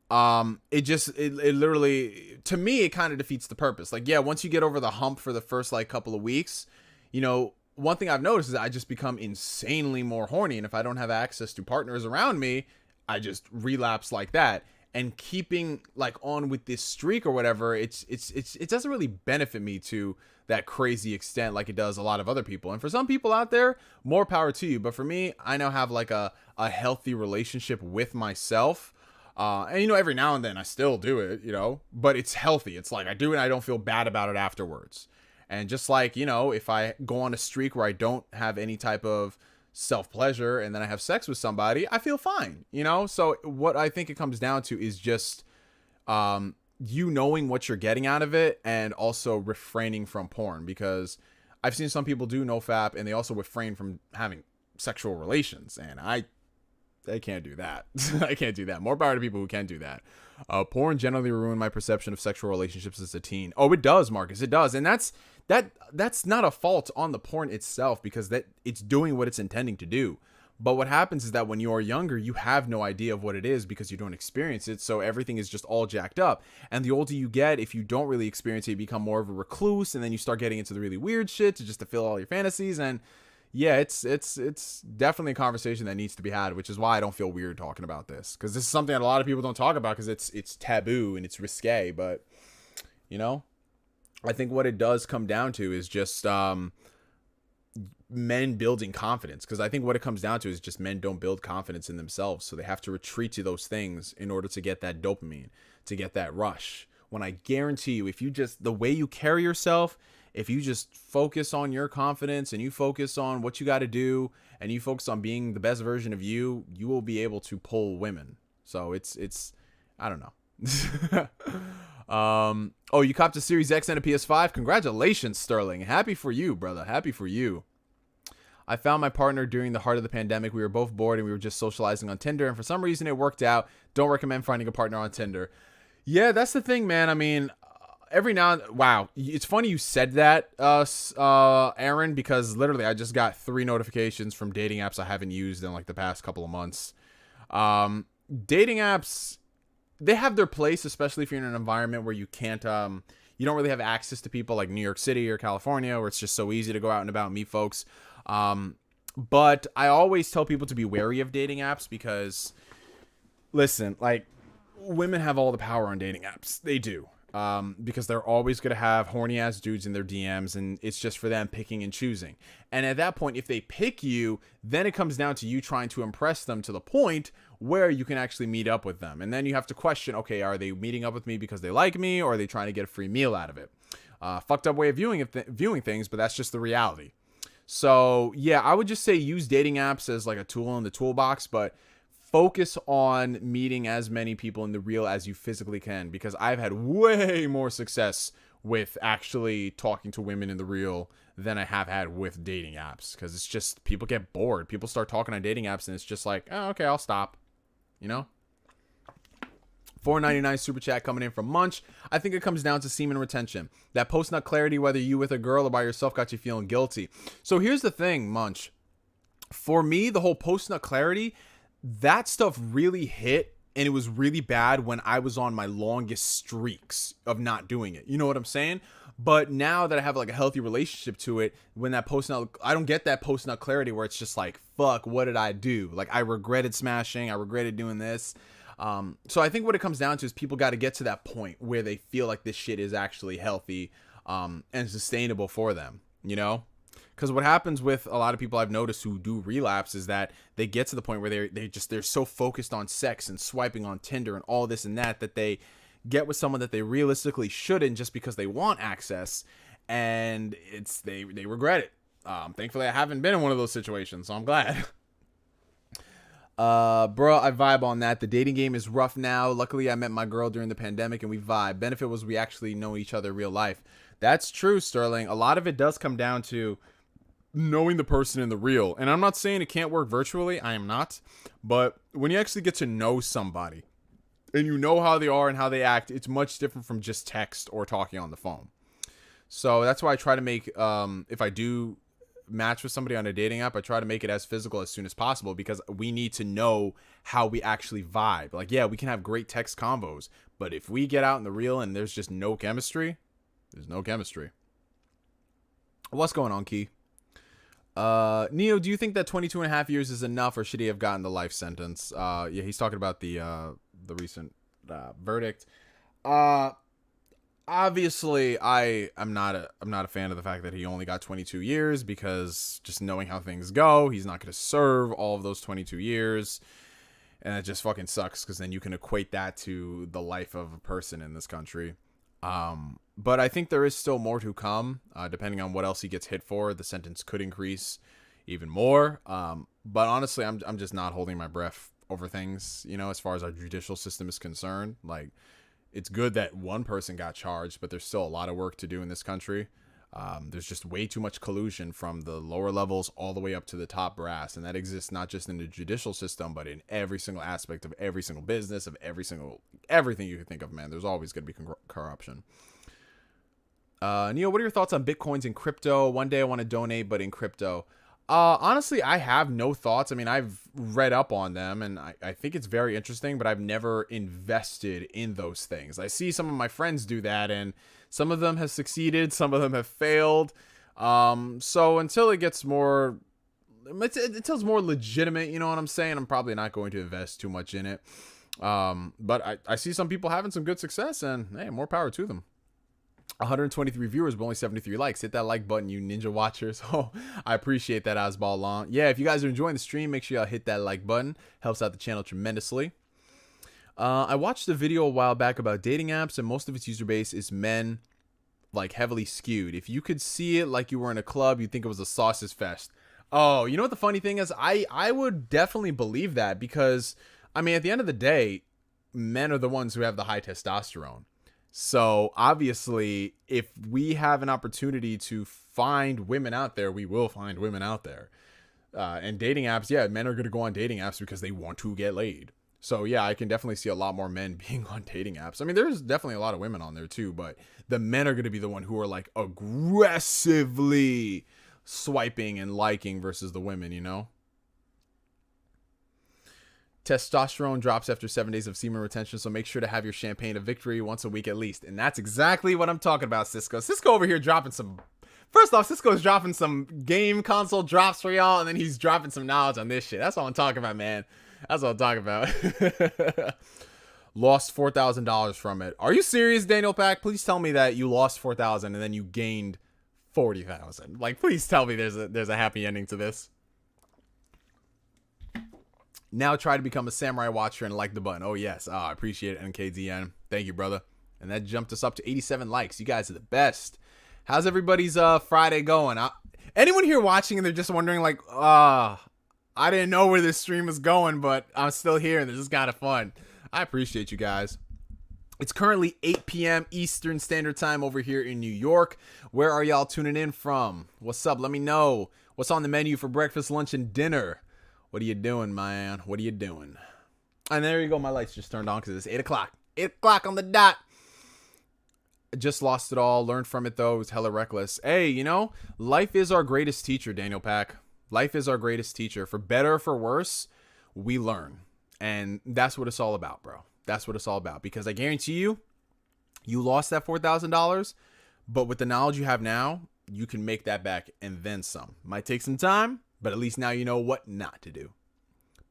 it literally, to me, it kind of defeats the purpose. Like, yeah, once you get over the hump for the first like couple of weeks, you know, one thing I've noticed is I just become insanely more horny. And if I don't have access to partners around me, I just relapse like that. And keeping like on with this streak or whatever, it doesn't really benefit me to that crazy extent like it does a lot of other people. And for some people out there, more power to you. But for me, I now have like a healthy relationship with myself. And, you know, every now and then I still do it, you know, but it's healthy. It's like I do it and I don't feel bad about it afterwards. And just like, you know, if I go on a streak where I don't have any type of self-pleasure and then I have sex with somebody, I feel fine, you know? So what I think it comes down to is just you knowing what you're getting out of it and also refraining from porn, because I've seen some people do Nofap and they also refrain from having sexual relations, and I can't do that. I can't do that. More power to people who can do that. Porn generally ruined my perception of sexual relationships as a teen. Oh, it does, Marcus. It does. And that's not a fault on the porn itself, because that it's doing what it's intending to do. But what happens is that when you are younger, you have no idea of what it is because you don't experience it. So everything is just all jacked up. And the older you get, if you don't really experience it, you become more of a recluse, and then you start getting into the really weird shit to just fulfill all your fantasies. And yeah, it's definitely a conversation that needs to be had, which is why I don't feel weird talking about this, because this is something that a lot of people don't talk about because it's taboo and it's risque. But, you know, I think what it does come down to is just men building confidence, because I think what it comes down to is just men don't build confidence in themselves, so they have to retreat to those things in order to get that dopamine, to get that rush. When I guarantee you, if you just, the way you carry yourself, if you just focus on your confidence and you focus on what you got to do and you focus on being the best version of you, you will be able to pull women. So it's I don't know. Oh, you copped a Series X and a PS5? Congratulations, Sterling. Happy for you, brother. Happy for you. I found my partner during the heart of the pandemic. We were both bored and we were just socializing on Tinder, and for some reason it worked out. Don't recommend finding a partner on Tinder. Yeah, that's the thing, man. I mean, every now and wow, it's funny you said that, Aaron, because literally I just got 3 notifications from dating apps I haven't used in like the past couple of months. Dating apps, they have their place, especially if you're in an environment where you can't, you don't really have access to people like New York City or California, where it's just so easy to go out and about and meet folks. But I always tell people to be wary of dating apps because, listen, like, women have all the power on dating apps. They do. Because they're always going to have horny ass dudes in their DMs, and it's just for them picking and choosing. And at that point, if they pick you, then it comes down to you trying to impress them to the point where you can actually meet up with them. And then you have to question, okay, are they meeting up with me because they like me, or are they trying to get a free meal out of it? Fucked up way of viewing things, but that's just the reality. So yeah, I would just say use dating apps as like a tool in the toolbox, but focus on meeting as many people in the real as you physically can, because I've had way more success with actually talking to women in the real than I have had with dating apps, because it's just, people get bored. People start talking on dating apps and it's just like, oh, okay, I'll stop, you know? $4.99 super chat coming in from Munch. I think it comes down to semen retention. That post-nut clarity, whether you with a girl or by yourself, got you feeling guilty. So here's the thing, Munch. For me, the whole post-nut clarity, that stuff really hit, and it was really bad when I was on my longest streaks of not doing it. You know what I'm saying? But now that I have like a healthy relationship to it, when that post-nut, I don't get that post-nut clarity where it's just like, fuck, what did I do? Like, I regretted smashing. I regretted doing this. So I think what it comes down to is people got to get to that point where they feel like this shit is actually healthy, and sustainable for them, you know? Because what happens with a lot of people I've noticed who do relapse is that they get to the point where they're so focused on sex and swiping on Tinder and all this and that they get with someone that they realistically shouldn't just because they want access, and they regret it. Thankfully I haven't been in one of those situations, so I'm glad. Bro, I vibe on that. The dating game is rough now. Luckily I met my girl during the pandemic and we vibe. Benefit was we actually know each other in real life. That's true, Sterling. A lot of it does come down to knowing the person in the real. And I'm not saying it can't work virtually. I am not. But when you actually get to know somebody and you know how they are and how they act, it's much different from just text or talking on the phone. So that's why I try to make, if I do match with somebody on a dating app, I try to make it as physical as soon as possible, because we need to know how we actually vibe. Like, yeah, we can have great text combos, but if we get out in the real and there's just no chemistry, there's no chemistry. What's going on, Key? Neo, do you think that 22 and a half years is enough, or should he have gotten the life sentence? Yeah, he's talking about the recent verdict. I obviously I'm not a fan of the fact that he only got 22 years, because just knowing how things go, he's not going to serve all of those 22 years. And it just fucking sucks, because then you can equate that to the life of a person in this country. But I think there is still more to come. Depending on what else he gets hit for, the sentence could increase even more. But honestly, I'm just not holding my breath over things, you know, as far as our judicial system is concerned. Like, it's good that one person got charged, but there's still a lot of work to do in this country. There's just way too much collusion from the lower levels all the way up to the top brass. And that exists not just in the judicial system, but in every single aspect of every single business, of everything you can think of, man. There's always going to be corruption. Neo, what are your thoughts on Bitcoins and crypto? One day I want to donate, but in crypto. Honestly, I have no thoughts. I mean, I've read up on them, and I think it's very interesting, but I've never invested in those things. I see some of my friends do that, and some of them have succeeded, some of them have failed. So until it gets more, until it's more legitimate, you know what I'm saying, I'm probably not going to invest too much in it. But I see some people having some good success, and hey, more power to them. 123 viewers, but only 73 likes. Hit that like button, you ninja watchers. Oh, I appreciate that, Osball Long. Yeah, if you guys are enjoying the stream, make sure y'all hit that like button. Helps out the channel tremendously. I watched a video a while back about dating apps, and most of its user base is men, like heavily skewed. If you could see it like you were in a club, you'd think it was a sausage fest. Oh, you know what the funny thing is? I would definitely believe that, because, I mean, at the end of the day, men are the ones who have the high testosterone. So obviously, if we have an opportunity to find women out there, we will find women out there. And dating apps, yeah, men are going to go on dating apps because they want to get laid. So yeah, I can definitely see a lot more men being on dating apps. I mean, there's definitely a lot of women on there too, but the men are going to be the one who are like aggressively swiping and liking versus the women, you know? Testosterone drops after 7 days of semen retention, so make sure to have your champagne of victory once a week at least. And that's exactly what I'm talking about, Cisco. Cisco over here dropping some... First off, Cisco's dropping some game console drops for y'all, and then he's dropping some knowledge on this shit. That's what I'm talking about, man. That's what I'm talking about. Lost $4,000 from it. Are you serious, Daniel Pack? Please tell me that you lost $4,000 and then you gained $40,000. Like, please tell me there's a happy ending to this. Now try to become a samurai watcher and like the button. Oh, yes. Oh, I appreciate it, NKDN. Thank you, brother. And that jumped us up to 87 likes. You guys are the best. How's everybody's Friday going? Anyone here watching and they're just wondering, like, I didn't know where this stream was going, but I'm still here and this is kind of fun. I appreciate you guys. It's currently 8 p.m. Eastern Standard Time over here in New York. Where are y'all tuning in from? What's up? Let me know. What's on the menu for breakfast, lunch, and dinner? What are you doing, man? What are you doing? And there you go. My lights just turned on because it's 8 o'clock. 8 o'clock on the dot. I just lost it all. Learned from it, though. It was hella reckless. Hey, you know, life is our greatest teacher, Daniel Pack. Life is our greatest teacher. For better or for worse, we learn. And that's what it's all about, bro. That's what it's all about. Because I guarantee you, you lost that $4,000. But with the knowledge you have now, you can make that back and then some. Might take some time. But at least now you know what not to do.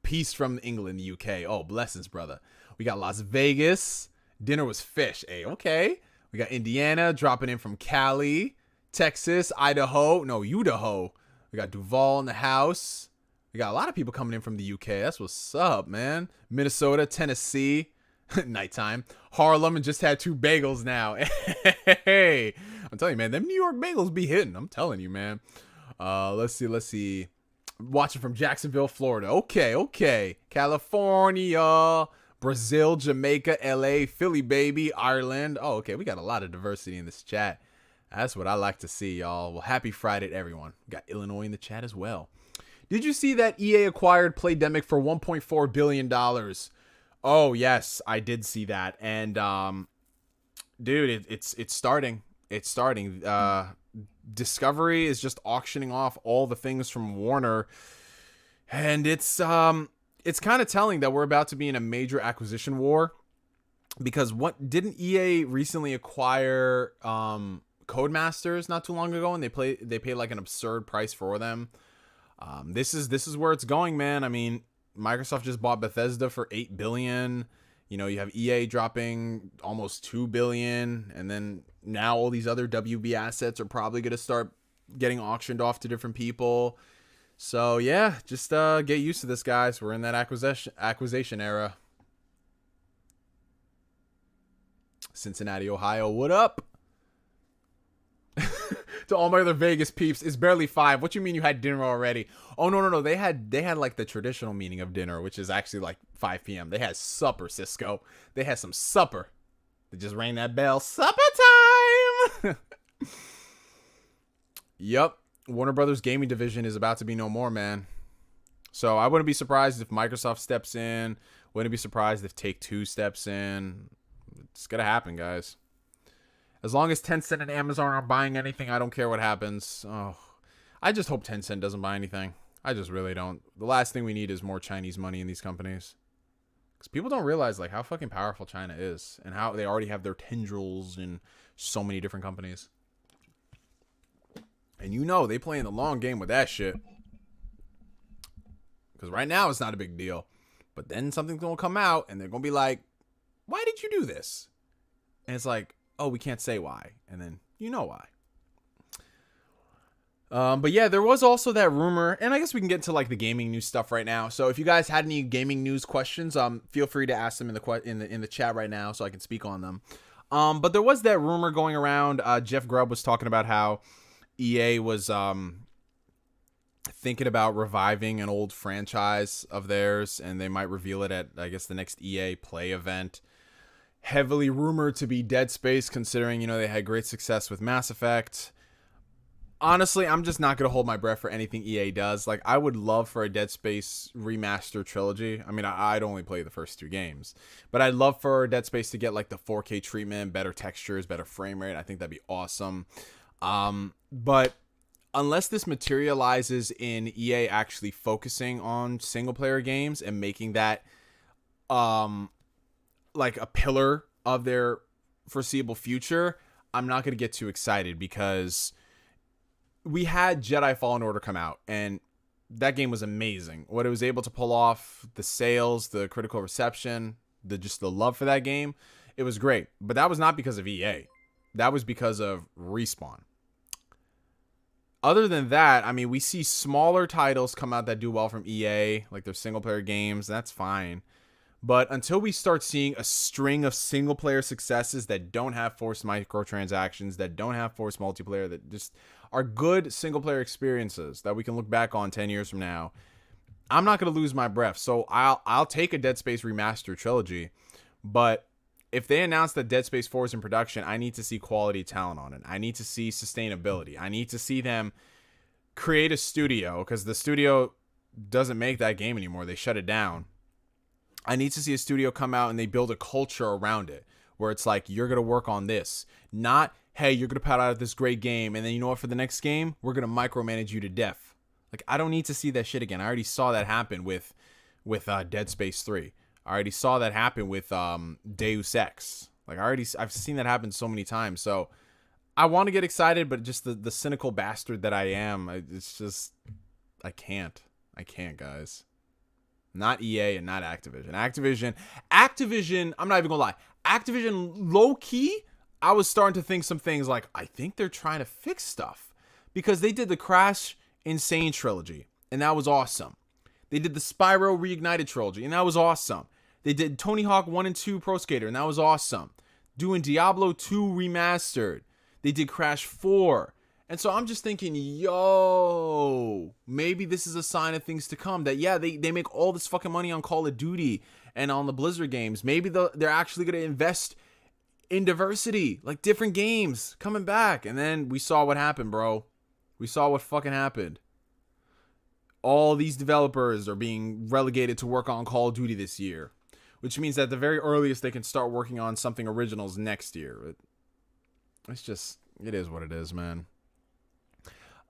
Peace from England, the UK. Oh, blessings, brother. We got Las Vegas. Dinner was fish. Hey, okay. We got Indiana dropping in from Cali, Texas, Idaho. No, Idaho. We got Duval in the house. We got a lot of people coming in from the UK. That's what's up, man. Minnesota, Tennessee. Nighttime. Harlem, and just had 2 bagels now. Hey, I'm telling you, man, them New York bagels be hitting. I'm telling you, man. Let's see. Watching from Jacksonville, Florida. Okay. California, Brazil, Jamaica, LA, Philly, baby, Ireland. Oh, okay. We got a lot of diversity in this chat. That's what I like to see, y'all. Well, happy Friday to everyone. We got Illinois in the chat as well. Did you see that EA acquired Playdemic for $1.4 billion? Oh, yes, I did see that. And, dude, it's starting. It's starting. Discovery is just auctioning off all the things from Warner, and it's kind of telling that we're about to be in a major acquisition war, because what didn't EA recently acquire Codemasters not too long ago, and they paid like an absurd price for them. This is where it's going, man. I mean, Microsoft just bought Bethesda for $8 billion. You have EA dropping almost $2 billion, and then now all these other WB assets are probably going to start getting auctioned off to different people. So yeah, just get used to this, guys. We're in that acquisition era. Cincinnati, Ohio, what up? To all my other Vegas peeps, it's barely 5. What you mean you had dinner already? Oh, no. They had like the traditional meaning of dinner, which is actually like 5 p.m. They had supper, Cisco. They had some supper. They just rang that bell. Supper time! Yep. Warner Brothers gaming division is about to be no more, man. So I wouldn't be surprised if Microsoft steps in. Wouldn't be surprised if Take-Two steps in. It's going to happen, guys. As long as Tencent and Amazon aren't buying anything, I don't care what happens. Oh, I just hope Tencent doesn't buy anything. I just really don't. The last thing we need is more Chinese money in these companies. Because people don't realize like how fucking powerful China is and how they already have their tendrils in so many different companies. And they play in the long game with that shit. Because right now it's not a big deal. But then something's going to come out and they're going to be like, why did you do this? And it's like, oh, we can't say why. And then you know why. But yeah, there was also that rumor, and I guess we can get into like the gaming news stuff right now. So if you guys had any gaming news questions, feel free to ask them in the chat right now so I can speak on them. But there was that rumor going around. Jeff Grubb was talking about how EA was thinking about reviving an old franchise of theirs, and they might reveal it at, I guess, the next EA Play event. Heavily rumored to be Dead Space, considering, they had great success with Mass Effect. Honestly, I'm just not going to hold my breath for anything EA does. Like, I would love for a Dead Space remaster trilogy. I mean, I'd only play the first 2 games. But I'd love for Dead Space to get, like, the 4K treatment, better textures, better frame rate. I think that'd be awesome. But unless this materializes in EA actually focusing on single-player games and making that, like a pillar of their foreseeable future, I'm not going to get too excited, because we had Jedi Fallen Order come out and that game was amazing. What it was able to pull off, the sales, the critical reception, the love for that game, it was great. But that was not because of EA. That was because of Respawn. Other than that, I mean, we see smaller titles come out that do well from EA, like their single player games. That's fine. But until we start seeing a string of single-player successes that don't have forced microtransactions, that don't have forced multiplayer, that just are good single-player experiences that we can look back on 10 years from now, I'm not going to lose my breath. So I'll take a Dead Space remaster trilogy. But if they announce that Dead Space 4 is in production, I need to see quality talent on it. I need to see sustainability. I need to see them create a studio, because the studio doesn't make that game anymore. They shut it down. I need to see a studio come out and they build a culture around it where it's like, you're going to work on this. Not, hey, you're going to put out this great game, and then you know what, for the next game, we're going to micromanage you to death. Like, I don't need to see that shit again. I already saw that happen with Dead Space 3. I already saw that happen with Deus Ex. Like, I've seen that happen so many times. So I want to get excited, but just the cynical bastard that I am, it's just, I can't, guys. Not EA and not Activision. Activision, I'm not even gonna lie. Activision, low-key, I was starting to think some things like, I think they're trying to fix stuff. Because they did the Crash Insane trilogy, and that was awesome. They did the Spyro Reignited trilogy, and that was awesome. They did Tony Hawk 1 and 2 Pro Skater, and that was awesome. Doing Diablo 2 Remastered. They did Crash 4. And so I'm just thinking, yo, maybe this is a sign of things to come. That, yeah, they make all this fucking money on Call of Duty and on the Blizzard games. Maybe they're actually going to invest in diversity, like different games coming back. And then we saw what happened, bro. We saw what fucking happened. All these developers are being relegated to work on Call of Duty this year, which means that at the very earliest they can start working on something originals next year. It's just, it is what it is, man.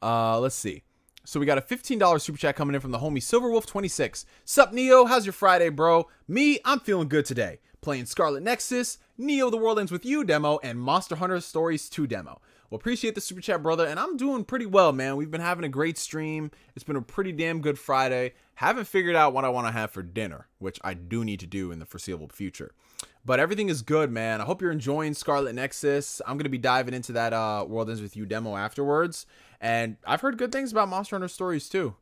Let's see. So we got a $15 super chat coming in from the homie Silverwolf26. Sup, Neo? How's your Friday, bro? Me, I'm feeling good today. Playing Scarlet Nexus, Neo The World Ends With You demo, and Monster Hunter Stories 2 demo. Well, appreciate the super chat, brother, and I'm doing pretty well, man. We've been having a great stream. It's been a pretty damn good Friday. Haven't figured out what I want to have for dinner, which I do need to do in the foreseeable future. But everything is good, man. I hope you're enjoying Scarlet Nexus. I'm going to be diving into that World Ends With You demo afterwards. And I've heard good things about Monster Hunter Stories, too.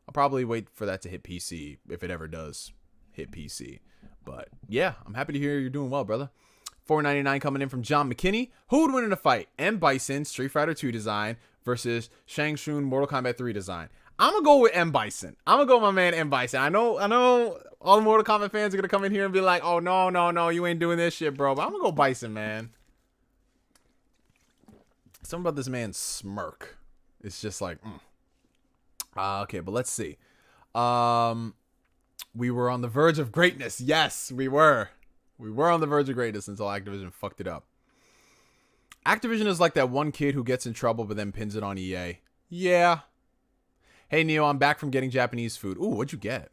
I'll probably wait for that to hit PC, if it ever does hit PC. But, yeah, I'm happy to hear you're doing well, brother. $4.99 coming in from John McKinney. Who would win in a fight? M. Bison, Street Fighter 2 design, versus Shang Tsung, Mortal Kombat 3 design. I'm going to go with M. Bison. I'm going to go with my man M. Bison. I know all the Mortal Kombat fans are going to come in here and be like, oh, no, you ain't doing this shit, bro. But I'm going to go Bison, man. Something about this man's smirk. It's just like, okay, but let's see. We were on the verge of greatness. Yes, we were. We were on the verge of greatness until Activision fucked it up. Activision is like that one kid who gets in trouble but then pins it on EA. Yeah. Hey, Neo, I'm back from getting Japanese food. Ooh, what'd you get?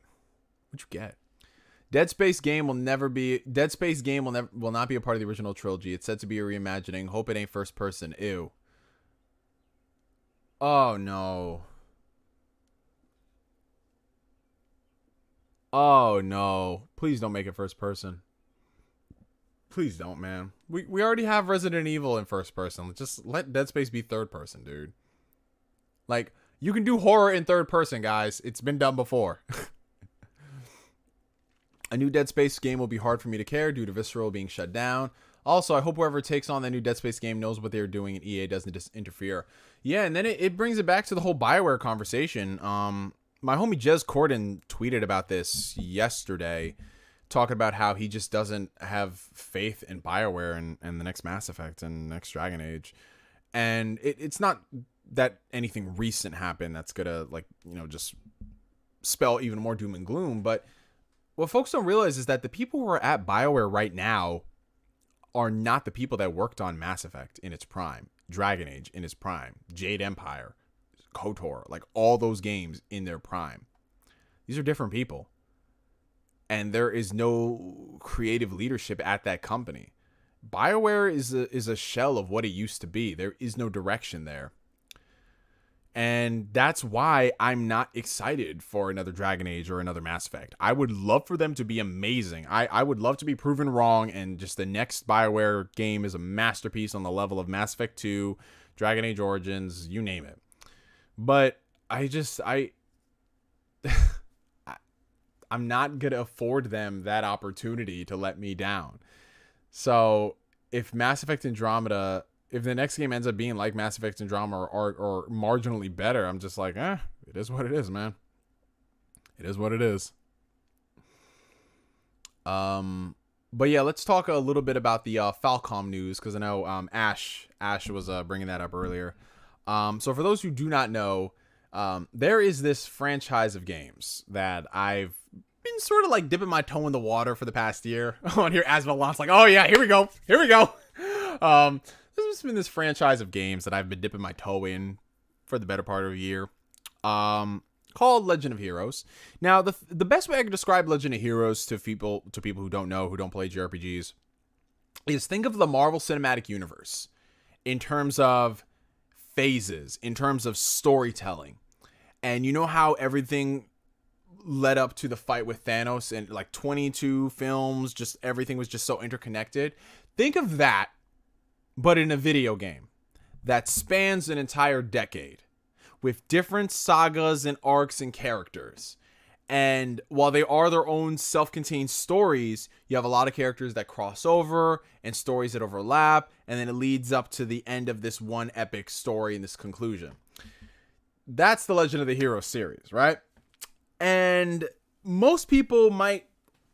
Dead Space game will not be a part of the original trilogy. It's said to be a reimagining. Hope it ain't first person. Ew. Oh, no. Oh, no. Please don't make it first person. Please don't, man. We already have Resident Evil in first person. Just let Dead Space be third person, dude. Like, you can do horror in third person, guys. It's been done before. A new Dead Space game will be hard for me to care due to Visceral being shut down. Also, I hope whoever takes on that new Dead Space game knows what they're doing and EA doesn't just interfere. Yeah, and then it brings it back to the whole BioWare conversation. My homie Jez Corden tweeted about this yesterday, talking about how he just doesn't have faith in BioWare and the next Mass Effect and next Dragon Age. And it's not that anything recent happened that's gonna, like, you know, just spell even more doom and gloom. But what folks don't realize is that the people who are at BioWare right now are not the people that worked on Mass Effect in its prime, Dragon Age in its prime, Jade Empire, KOTOR, like all those games in their prime. These are different people. And there is no creative leadership at that company. BioWare is a shell of what it used to be. There is no direction there. And that's why I'm not excited for another Dragon Age or another Mass Effect. I would love for them to be amazing. I would love to be proven wrong and just the next BioWare game is a masterpiece on the level of Mass Effect 2, Dragon Age Origins, you name it. But I'm not going to afford them that opportunity to let me down. So if Mass Effect Andromeda, if the next game ends up being like Mass Effect Andromeda or marginally better, I'm just like, it is what it is, man. It is what it is. But yeah, let's talk a little bit about the Falcom news, because I know Ash was bringing that up earlier. So for those who do not know, there is this franchise of games that I've been sort of like dipping my toe in the water for the past year. On here, Asvalon's like, oh yeah, here we go. There's been this franchise of games that I've been dipping my toe in for the better part of a year, called Legend of Heroes. Now, the best way I can describe Legend of Heroes to people who don't know, who don't play JRPGs, is think of the Marvel Cinematic Universe in terms of phases, in terms of storytelling. And you know how everything led up to the fight with Thanos and like 22 films, just everything was just so interconnected. Think of that, but in a video game that spans an entire decade with different sagas and arcs and characters. And while they are their own self-contained stories, you have a lot of characters that cross over and stories that overlap, and then it leads up to the end of this one epic story and this conclusion. That's the Legend of the Hero series, right? And most people might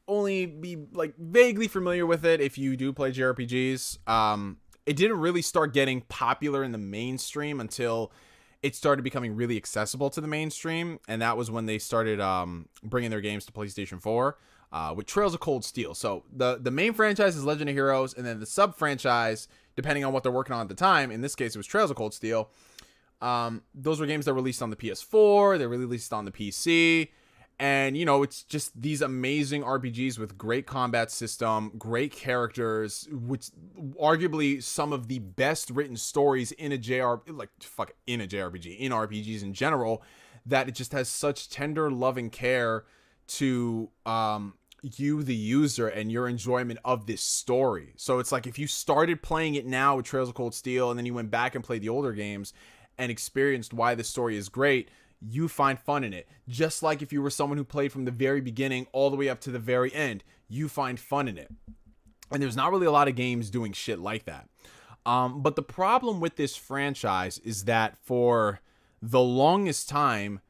only be like vaguely familiar with it if you do play JRPGs. It didn't really start getting popular in the mainstream until it started becoming really accessible to the mainstream, and that was when they started bringing their games to PlayStation 4 with Trails of Cold Steel. So the main franchise is Legend of Heroes, and then the sub-franchise, depending on what they're working on at the time, in this case it was Trails of Cold Steel, those were games that were released on the PS4, they were released on the PC, and, you know, it's just these amazing RPGs with great combat system, great characters, which arguably some of the best written stories in a in RPGs in general, that it just has such tender, loving care to you, the user, and your enjoyment of this story. So it's like if you started playing it now with Trails of Cold Steel and then you went back and played the older games and experienced why the story is great, you find fun in it. Just like if you were someone who played from the very beginning all the way up to the very end, you find fun in it. And there's not really a lot of games doing shit like that. But the problem with this franchise is that for the longest time,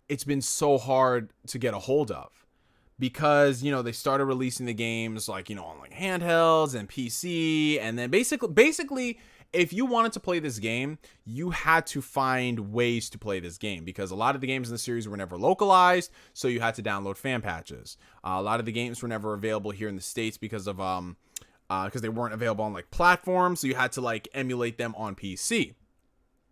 it's been so hard to get a hold of. Because, you know, they started releasing the games like, you know, on like handhelds and PC. And then basically, if you wanted to play this game, you had to find ways to play this game. Because a lot of the games in the series were never localized. So you had to download fan patches. A lot of the games were never available here in the States because of because they weren't available on like platforms. So you had to like emulate them on PC.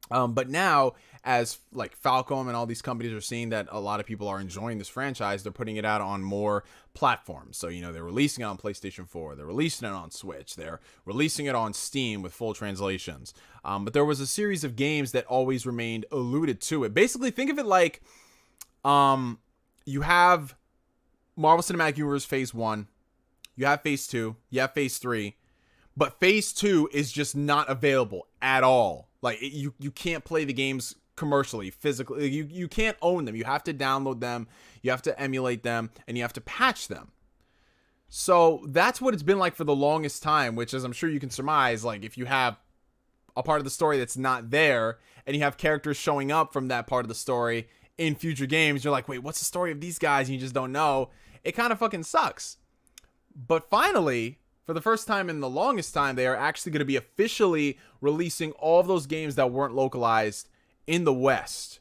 But now, as like Falcom and all these companies are seeing that a lot of people are enjoying this franchise, they're putting it out on more platforms. So, you know, they're releasing it on PlayStation 4, they're releasing it on Switch, they're releasing it on Steam with full translations. But there was a series of games that always remained alluded to it. Basically, think of it like you have Marvel Cinematic Universe Phase 1, you have Phase 2, you have Phase 3, but Phase 2 is just not available at all. Like, you can't play the games commercially, physically. You can't own them. You have to download them, you have to emulate them, and you have to patch them. So that's what it's been like for the longest time, which, as I'm sure you can surmise, like if you have a part of the story that's not there, and you have characters showing up from that part of the story in future games, you're like, wait, what's the story of these guys? And you just don't know. It kind of fucking sucks. But finally, for the first time in the longest time, they are actually going to be officially releasing all of those games that weren't localized in the West.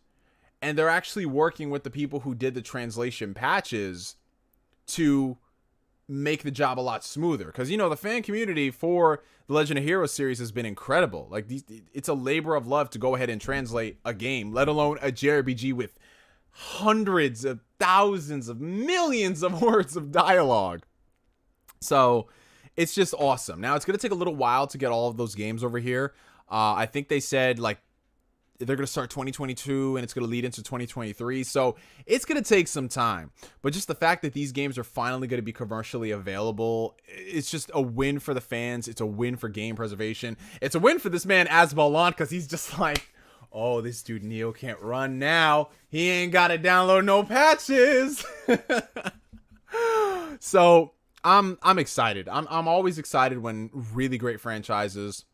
And they're actually working with the people who did the translation patches to make the job a lot smoother. Because, you know, the fan community for the Legend of Heroes series has been incredible. Like, it's a labor of love to go ahead and translate a game, let alone a JRPG with hundreds of thousands of millions of words of dialogue. So it's just awesome. Now, it's going to take a little while to get all of those games over here. I think they said, like, they're going to start 2022 and it's going to lead into 2023. So it's going to take some time. But just the fact that these games are finally going to be commercially available, it's just a win for the fans. It's a win for game preservation. It's a win for this man, Asbalant, because he's just like, oh, this dude Neo can't run now. He ain't got to download no patches. So I'm excited. I'm always excited when really great franchises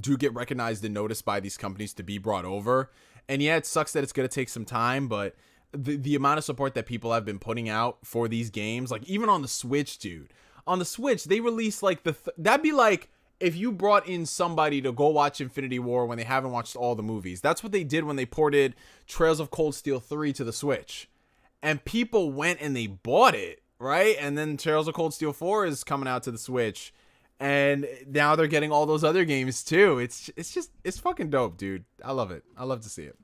do get recognized and noticed by these companies to be brought over. And yeah, it sucks that it's going to take some time, but the amount of support that people have been putting out for these games, like even on the Switch, dude, on the Switch, they released like that'd be like if you brought in somebody to go watch Infinity War when they haven't watched all the movies. That's what they did when they ported Trails of Cold Steel 3 to the Switch. And people went and they bought it, right? And then Trails of Cold Steel 4 is coming out to the Switch. And now they're getting all those other games too. It's fucking dope, dude. I love it. I love to see it.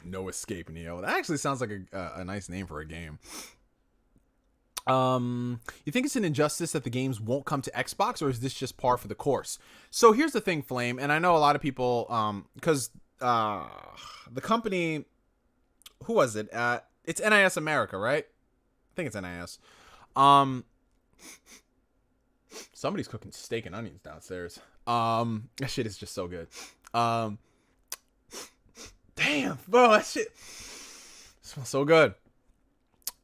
No Escape Neo. That actually sounds like a nice name for a game. You think it's an injustice that the games won't come to Xbox, or is this just par for the course? So here's the thing, Flame, and I know a lot of people, because the company, who was it? It's NIS America, right? I think it's NIS. Somebody's cooking steak and onions downstairs. That shit is just so good. Damn, bro, that shit smells so good.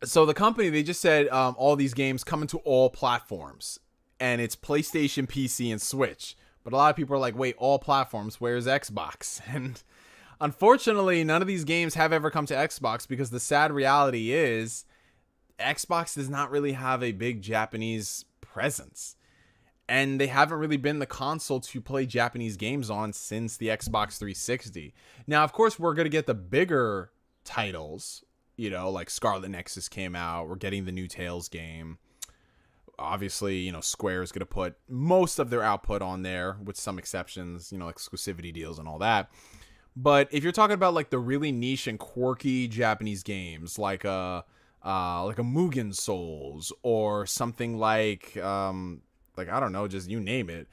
So the company, they just said all these games coming to all platforms, and it's PlayStation, PC, and Switch. But a lot of people are like, wait, all platforms, where's Xbox? And unfortunately, none of these games have ever come to Xbox, because the sad reality is Xbox does not really have a big Japanese presence. And they haven't really been the console to play Japanese games on since the Xbox 360. Now, of course, we're going to get the bigger titles, you know, like Scarlet Nexus came out. We're getting the new Tales game. Obviously, you know, Square is going to put most of their output on there, with some exceptions, you know, exclusivity deals and all that. But if you're talking about like the really niche and quirky Japanese games, like a Mugen Souls, or something like I don't know, just you name it,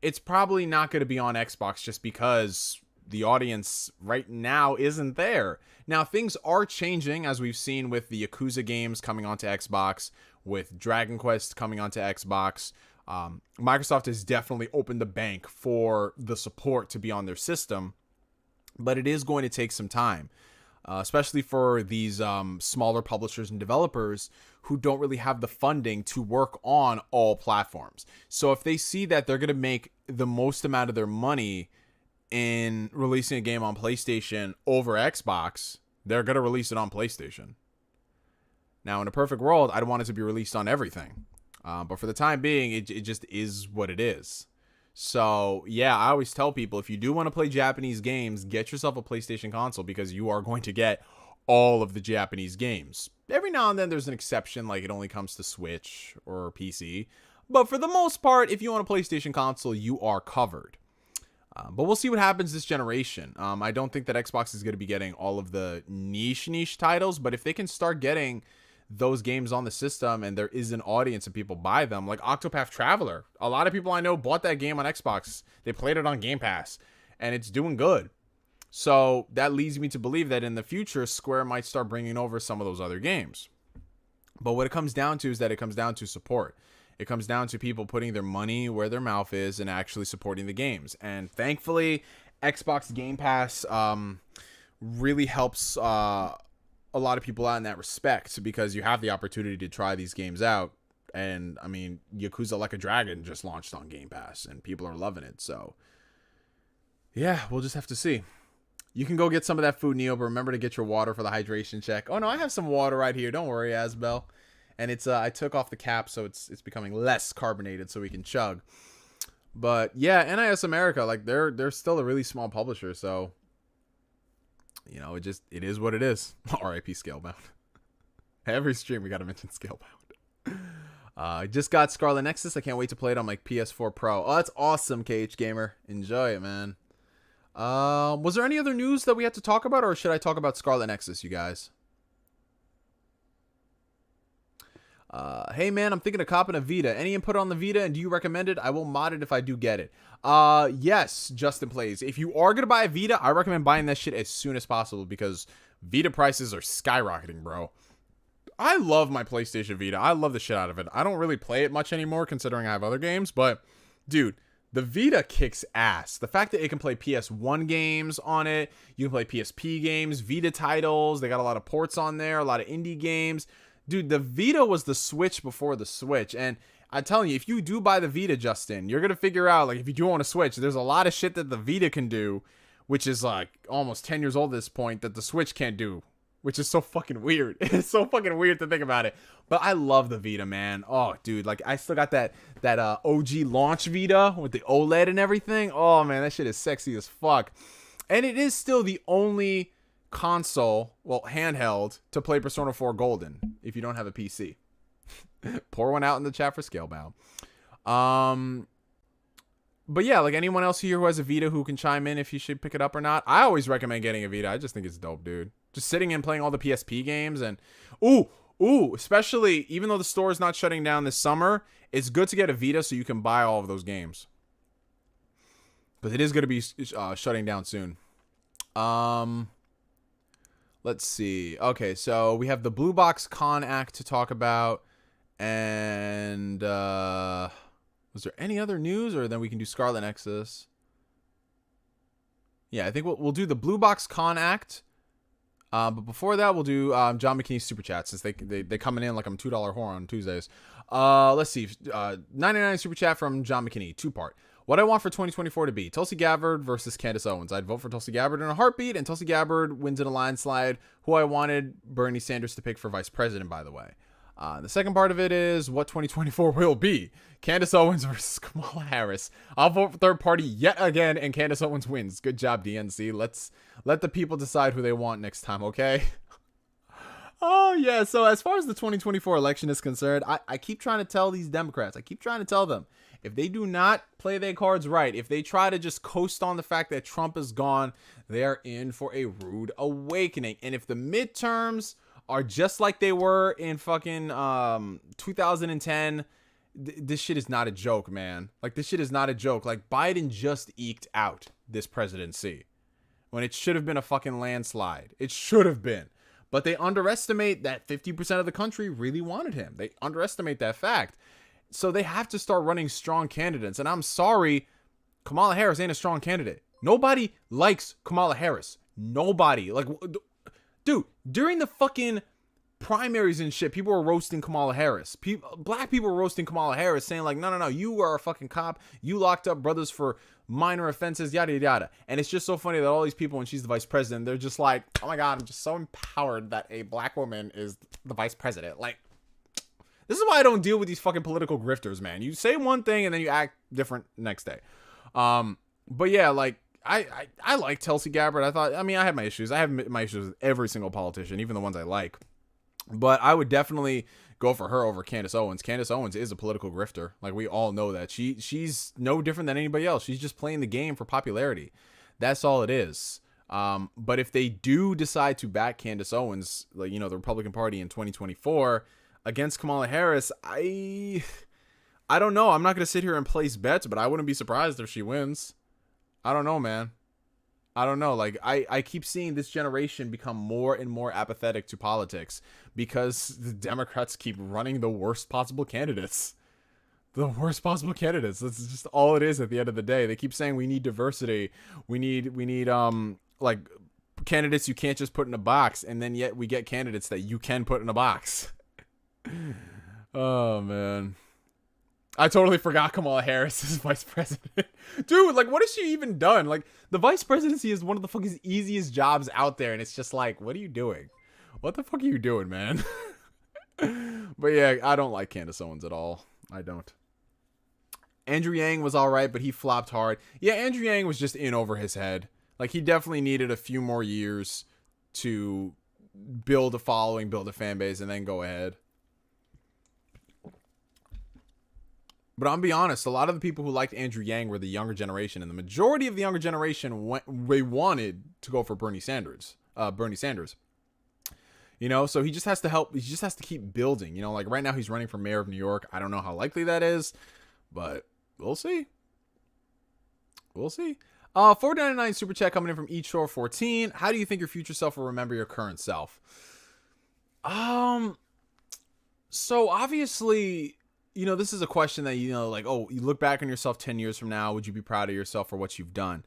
it's probably not going to be on Xbox, just because the audience right now isn't there. Now, things are changing, as we've seen with the Yakuza games coming onto Xbox, with Dragon Quest coming onto Xbox. Microsoft has definitely opened the bank for the support to be on their system, but it is going to take some time, especially for these smaller publishers and developers who don't really have the funding to work on all platforms. So if they see that they're going to make the most amount of their money in releasing a game on PlayStation over Xbox, they're going to release it on PlayStation. Now, in a perfect world, I'd want it to be released on everything. But for the time being, it just is what it is. So, yeah, I always tell people, if you do want to play Japanese games, get yourself a PlayStation console, because you are going to get all of the Japanese games. Every now and then there's an exception, like it only comes to Switch or PC. But for the most part, if you want a PlayStation console, you are covered. But we'll see what happens this generation. I don't think that Xbox is going to be getting all of the niche titles, but if they can start getting those games on the system and there is an audience and people buy them, like Octopath Traveler. A lot of people I know bought that game on Xbox. They played it on Game Pass and it's doing good. So that leads me to believe that in the future, Square might start bringing over some of those other games. But what it comes down to is that it comes down to support. It comes down to people putting their money where their mouth is and actually supporting the games. And thankfully, Xbox Game Pass really helps a lot of people out in that respect, because you have the opportunity to try these games out. And I mean, Yakuza Like a Dragon just launched on Game Pass and people are loving it. So yeah, we'll just have to see. You can go get some of that food, Neo, but remember to get your water for the hydration check. Oh no, I have some water right here. Don't worry, Asbel. And it's I took off the cap, so it's becoming less carbonated so we can chug. But yeah, NIS America, like they're still a really small publisher, so you know, it is what it is. RIP Scalebound. Every stream we gotta mention Scalebound. I just got Scarlet Nexus. I can't wait to play it on my PS4 Pro. Oh, that's awesome, KH Gamer. Enjoy it, man. Was there any other news that we had to talk about, or should I talk about Scarlet Nexus, you guys? Hey man, I'm thinking of copping a Vita. Any input on the Vita, and do you recommend it? I will mod it if I do get it. Yes, Justin Plays. If you are gonna buy a Vita, I recommend buying that shit as soon as possible, because Vita prices are skyrocketing, bro. I love my PlayStation Vita. I love the shit out of it. I don't really play it much anymore, considering I have other games, but dude, the Vita kicks ass. The fact that it can play PS1 games on it, you can play PSP games, Vita titles, they got a lot of ports on there, a lot of indie games. Dude, the Vita was the Switch before the Switch, and I'm telling you, if you do buy the Vita, Justin, you're going to figure out, like, if you do want a Switch, there's a lot of shit that the Vita can do, which is, like, almost 10 years old at this point, that the Switch can't do, which is so fucking weird. It's so fucking weird to think about it, but I love the Vita, man. Oh, dude, like, I still got that OG launch Vita with the OLED and everything. Oh, man, that shit is sexy as fuck, and it is still the only console, well, handheld, to play Persona 4 Golden if you don't have a PC. Pour one out in the chat for Scalebound. But yeah, like, anyone else here who has a Vita who can chime in if you should pick it up or not. I always recommend getting a Vita. I just think it's dope, dude. Just sitting and playing all the PSP games, and especially even though the store is not shutting down this summer, it's good to get a Vita so you can buy all of those games, because it is going to be shutting down soon. Let's see. Okay, so we have the Blue Box Con Act to talk about. And was there any other news, or then we can do Scarlet Nexus? Yeah, I think we'll do the Blue Box Con Act. But before that, we'll do John McKinney's Super Chat, since they coming in like I'm $2 whore on Tuesdays. Let's see. 99 Super Chat from John McKinney, 2-part. What I want for 2024 to be: Tulsi Gabbard versus Candace Owens. I'd vote for Tulsi Gabbard in a heartbeat, and Tulsi Gabbard wins in a landslide. Who I wanted Bernie Sanders to pick for vice president, by the way. The second part of it is what 2024 will be: Candace Owens versus Kamala Harris. I'll vote for third party yet again, and Candace Owens wins. Good job, DNC. Let's let the people decide who they want next time, okay? Oh, yeah. So as far as the 2024 election is concerned, I keep trying to tell these Democrats, I keep trying to tell them, if they do not play their cards right, if they try to just coast on the fact that Trump is gone, they are in for a rude awakening. And if the midterms are just like they were in fucking 2010, this shit is not a joke, man. Like, this shit is not a joke. Like, Biden just eked out this presidency. when it should have been a fucking landslide. It should have been. But they underestimate that 50% of the country really wanted him. They underestimate that fact. So they have to start running strong candidates. And I'm sorry, Kamala Harris ain't a strong candidate. Nobody likes Kamala Harris. Nobody. Like, dude, during the fucking primaries and shit, people were roasting Kamala Harris. Black people were roasting Kamala Harris, saying like, no, you are a fucking cop. You locked up brothers for minor offenses, yada, yada, yada. And it's just so funny that all these people, when she's the vice president, they're just like, oh my God, I'm just so empowered that a black woman is the vice president. Like, this is why I don't deal with these fucking political grifters, man. You say one thing and then you act different next day. But yeah, like, I like Tulsi Gabbard. I had my issues. I have my issues with every single politician, even the ones I like. But I would definitely go for her over Candace Owens. Candace Owens is a political grifter. Like, we all know that. She's no different than anybody else. She's just playing the game for popularity. That's all it is. But if they do decide to back Candace Owens, like, the Republican Party in 2024 against Kamala Harris, I don't know. I'm not going to sit here and place bets, but I wouldn't be surprised if she wins. I don't know, man. I don't know. Like, I keep seeing this generation become more and more apathetic to politics because the Democrats keep running the worst possible candidates. The worst possible candidates. That's just all it is at the end of the day. They keep saying we need diversity. We need like candidates you can't just put in a box, and then yet we get candidates that you can put in a box. Oh, man. I totally forgot Kamala Harris is vice president. Dude, like, what has she even done? Like, the vice presidency is one of the fucking easiest jobs out there, and it's just like, what are you doing? What the fuck are you doing, man? But yeah, I don't like Candace Owens at all. I don't. Andrew Yang was all right, but he flopped hard. Yeah, Andrew Yang was just in over his head. Like, he definitely needed a few more years to build a following, build a fan base, and then go ahead. But I'm be honest, a lot of the people who liked Andrew Yang were the younger generation, and the majority of the younger generation wanted to go for Bernie Sanders. So he just has to help. He just has to keep building. Like right now he's running for mayor of New York. I don't know how likely that is, but we'll see. We'll see. $4.99 super chat coming in from Eat Shore 14. How do you think your future self will remember your current self? So obviously, this is a question that, like, oh, you look back on yourself 10 years from now, would you be proud of yourself for what you've done?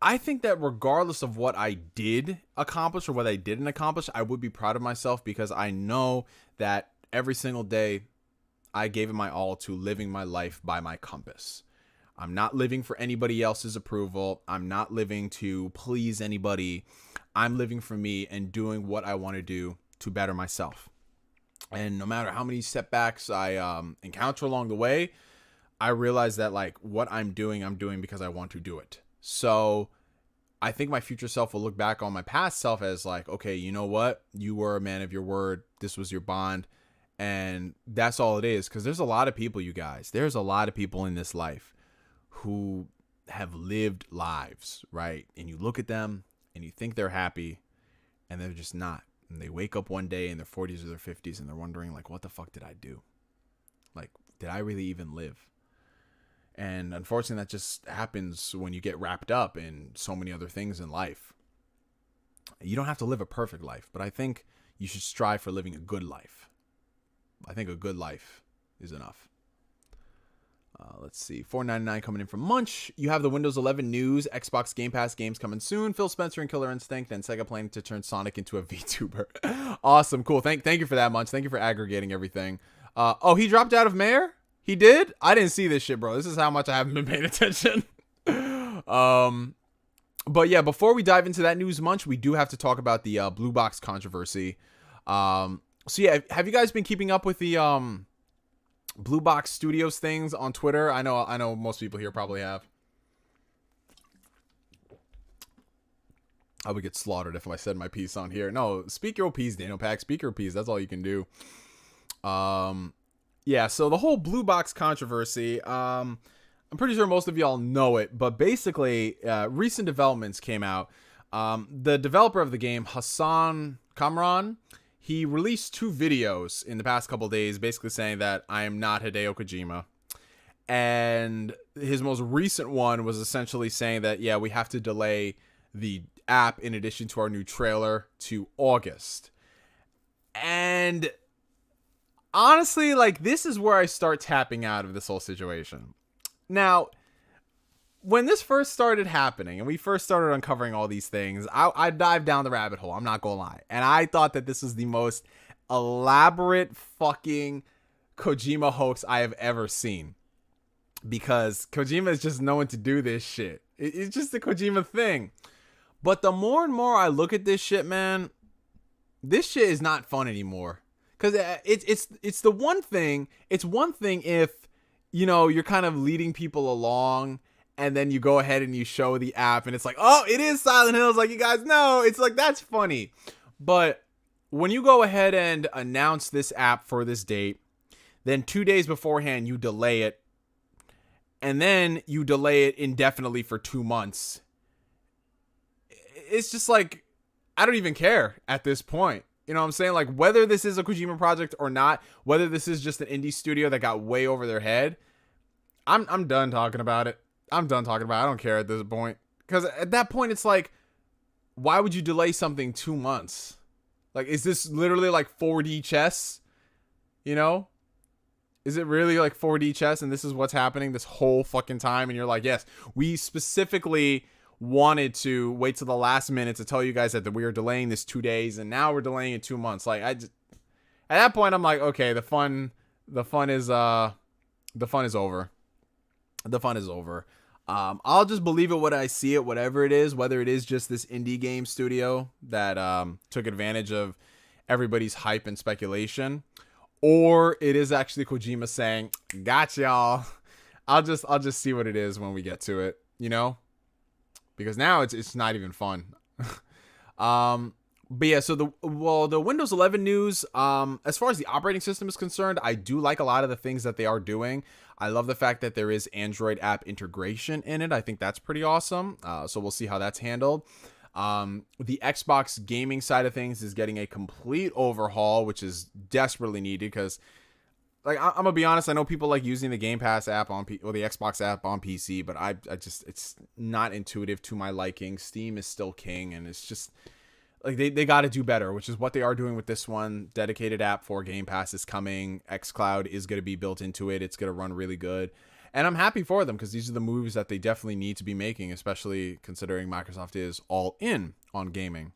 I think that regardless of what I did accomplish or what I didn't accomplish, I would be proud of myself because I know that every single day I gave it my all to living my life by my compass. I'm not living for anybody else's approval. I'm not living to please anybody. I'm living for me and doing what I want to do to better myself. And no matter how many setbacks I encounter along the way, I realize that like what I'm doing because I want to do it. So I think my future self will look back on my past self as like, okay, you know what? You were a man of your word. This was your bond. And that's all it is. Because there's a lot of people, you guys. There's a lot of people in this life who have lived lives, right? And you look at them and you think they're happy and they're just not. And they wake up one day in their 40s or their 50s and they're wondering, like, what the fuck did I do? Like, did I really even live? And unfortunately, that just happens when you get wrapped up in so many other things in life. You don't have to live a perfect life, but I think you should strive for living a good life. I think a good life is enough. Let's see. $4.99 coming in from Munch. You have the Windows 11 news. Xbox Game Pass games coming soon. Phil Spencer and Killer Instinct, and Sega planning to turn Sonic into a VTuber. Awesome. Cool. Thank you for that, Munch. Thank you for aggregating everything. Oh, he dropped out of mayor? He did? I didn't see this shit, bro. This is how much I haven't been paying attention. But yeah, before we dive into that news, Munch, we do have to talk about the Blue Box controversy. So yeah, have you guys been keeping up with the Blue Box Studios things on Twitter? I know most people here probably have. I would get slaughtered if I said my piece on here. No, speak your piece, Daniel Pack. Speak your piece. That's all you can do. Yeah, so the whole Blue Box controversy, I'm pretty sure most of y'all know it, but basically, recent developments came out. The developer of the game, Hassan Kamran, he released 2 videos in the past couple days, basically saying that I am not Hideo Kojima. And his most recent one was essentially saying that, yeah, we have to delay the app in addition to our new trailer to August. And honestly, like, this is where I start tapping out of this whole situation. Now, when this first started happening and we first started uncovering all these things, I dived down the rabbit hole. I'm not gonna lie. And I thought that this was the most elaborate fucking Kojima hoax I have ever seen. Because Kojima is just known to do this shit. It's just a Kojima thing. But the more and more I look at this shit, man, this shit is not fun anymore. Because it's the one thing. It's one thing if, you know, you're kind of leading people along and then you go ahead and you show the app and it's like, oh, it is Silent Hills, like you guys know. It's like, that's funny. But when you go ahead and announce this app for this date, then 2 days beforehand you delay it, and then you delay it indefinitely for 2 months. It's just like, I don't even care at this point. You know what I'm saying? Like, whether this is a Kojima project or not, whether this is just an indie studio that got way over their head, I'm done talking about it. I'm done talking about it. I don't care at this point. Because at that point, it's like, why would you delay something 2 months? Like, is this literally like 4D chess? You know? Is it really like 4D chess and this is what's happening this whole fucking time? And you're like, yes, we specifically wanted to wait till the last minute to tell you guys that we are delaying this 2 days and now we're delaying it 2 months. Like, at that point, I'm like, okay, the fun is over. The fun is over. I'll just believe it when I see it, whatever it is, whether it is just this indie game studio that took advantage of everybody's hype and speculation, or it is actually Kojima saying, "Got y'all." I'll just see what it is when we get to it, you know, because now it's not even fun. But yeah, so the Windows 11 news, as far as the operating system is concerned, I do like a lot of the things that they are doing. I love the fact that there is Android app integration in it. I think that's pretty awesome. So we'll see how that's handled. The Xbox gaming side of things is getting a complete overhaul, which is desperately needed because, like, I'm gonna be honest, I know people like using the Game Pass app on the Xbox app on PC, but I just, it's not intuitive to my liking. Steam is still king, and it's just like they got to do better, which is what they are doing with this one. Dedicated app for Game Pass is coming. xCloud is going to be built into it. It's going to run really good. And I'm happy for them because these are the moves that they definitely need to be making, especially considering Microsoft is all in on gaming.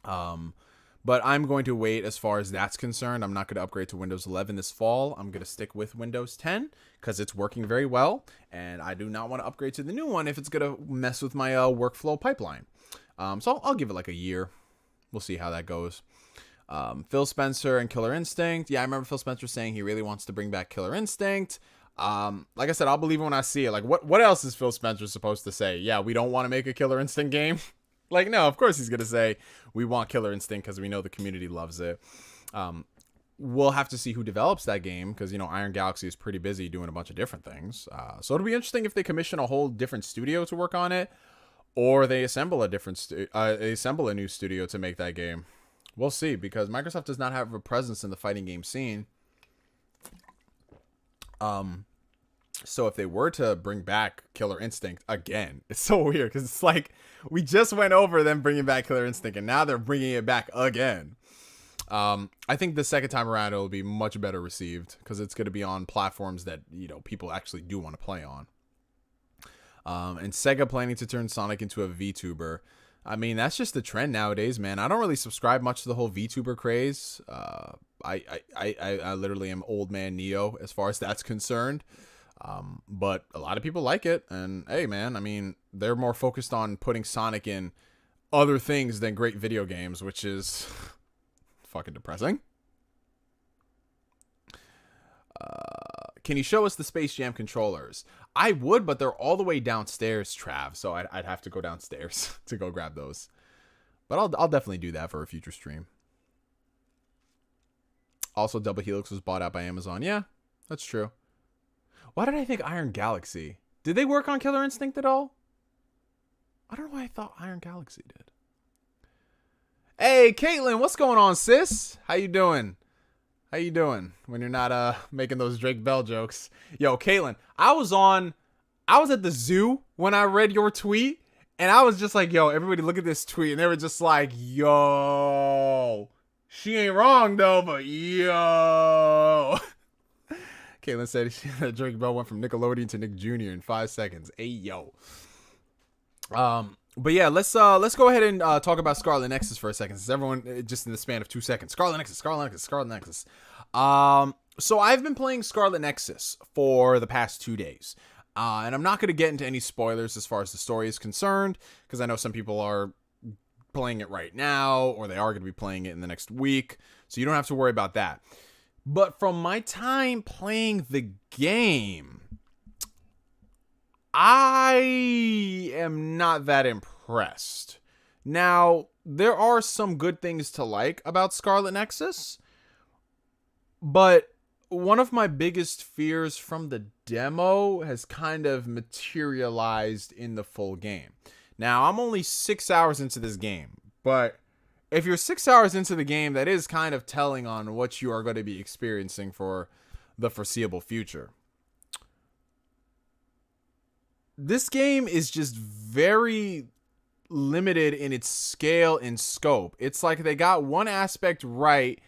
But I'm going to wait as far as that's concerned. I'm not going to upgrade to Windows 11 this fall. I'm going to stick with Windows 10 because it's working very well. And I do not want to upgrade to the new one if it's going to mess with my workflow pipeline. So I'll give it like a year. We'll see how that goes. Phil Spencer and Killer Instinct. Yeah, I remember Phil Spencer saying he really wants to bring back Killer Instinct. Like I said, I'll believe it when I see it. Like, what else is Phil Spencer supposed to say? Yeah, we don't want to make a Killer Instinct game. Like, no, of course he's going to say we want Killer Instinct because we know the community loves it. We'll have to see who develops that game because, you know, Iron Galaxy is pretty busy doing a bunch of different things. So it'll be interesting if they commission a whole different studio to work on it, or they assemble a new studio to make that game. We'll see, because Microsoft does not have a presence in the fighting game scene. So if they were to bring back Killer Instinct again, it's so weird because it's like we just went over them bringing back Killer Instinct and now they're bringing it back again. I think the second time around it'll be much better received because it's going to be on platforms that, you know, people actually do want to play on. And Sega planning to turn Sonic into a VTuber. I mean, that's just the trend nowadays, man. I don't really subscribe much to the whole VTuber craze. I literally am old man Neo as far as that's concerned. But a lot of people like it. And hey, man, I mean, they're more focused on putting Sonic in other things than great video games, which is fucking depressing. Can you show us the Space Jam controllers? I would, but they're all the way downstairs, Trav. So I'd have to go downstairs to go grab those. But I'll definitely do that for a future stream. Also, Double Helix was bought out by Amazon. Yeah, that's true. Why did I think Iron Galaxy? Did they work on Killer Instinct at all? I don't know why I thought Iron Galaxy did. Hey, Caitlin, what's going on, sis? How you doing? How you doing when you're not making those Drake Bell jokes? Yo, Caitlin, I was at the zoo when I read your tweet, And I was just like, yo, everybody look at this tweet. And they were just like, yo, she ain't wrong though, but yo. Caitlin said Drake Bell went from Nickelodeon to Nick Jr. in 5 seconds. Hey, yo. But yeah, let's go ahead and talk about Scarlet Nexus for a second. Since everyone just in the span of 2 seconds. Scarlet Nexus. So I've been playing Scarlet Nexus for the past 2 days. And I'm not going to get into any spoilers as far as the story is concerned, because I know some people are playing it right now, or they are going to be playing it in the next week. So you don't have to worry about that. But from my time playing the game, I am not that impressed. Now, there are some good things to like about Scarlet Nexus, but one of my biggest fears from the demo has kind of materialized in the full game. Now, I'm only 6 hours into this game, but if you're 6 hours into the game, that is kind of telling on what you are going to be experiencing for the foreseeable future. This game is just very limited in its scale and scope. It's like they got one aspect right,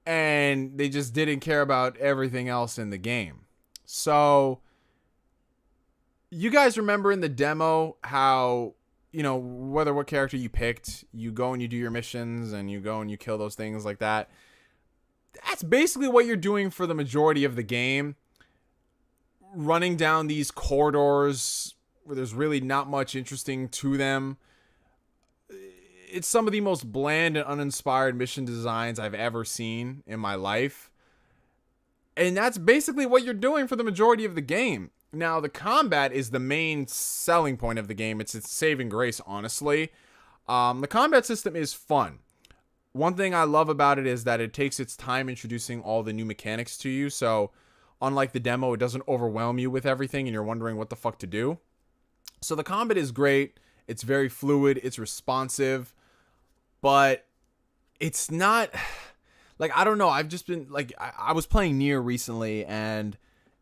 and they just didn't care about everything else in the game. So, you guys remember in the demo how, you know, whether what character you picked, you go and you do your missions, and you go and you kill those things like that. That's basically what you're doing for the majority of the game. Running down these corridors where there's really not much interesting to them. It's some of the most bland and uninspired mission designs I've ever seen in my life. And that's basically what you're doing for the majority of the game. Now, the combat is the main selling point of the game. It's its saving grace, honestly. The combat system is fun. One thing I love about it is that it takes its time introducing all the new mechanics to you. So, unlike the demo, it doesn't overwhelm you with everything and you're wondering what the fuck to do. So, the combat is great. It's very fluid. It's responsive. But it's not, like, I don't know. I've just been, like, I was playing Nier recently, and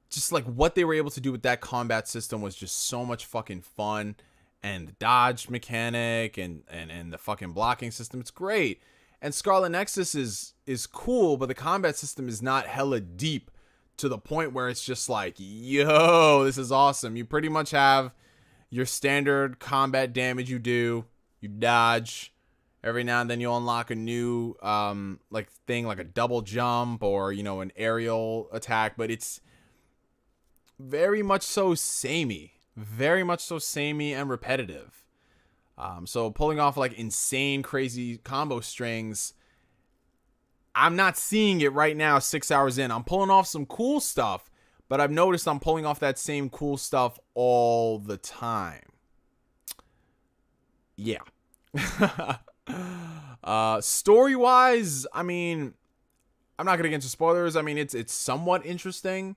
just, like, what they were able to do with that combat system was just so much fucking fun. And the dodge mechanic and the fucking blocking system, it's great. And Scarlet Nexus is cool, but the combat system is not hella deep to the point where it's just like, yo, this is awesome. You pretty much have your standard combat damage you do. You dodge. Every now and then you'll unlock a new thing like a double jump or, you know, an aerial attack, but it's very much so samey. Very much so samey and repetitive. So pulling off like insane, crazy combo strings, I'm not seeing it right now 6 hours in. I'm pulling off some cool stuff, but I've noticed I'm pulling off that same cool stuff all the time. Yeah. Story-wise, I mean, I'm not gonna get into spoilers. I mean, it's somewhat interesting,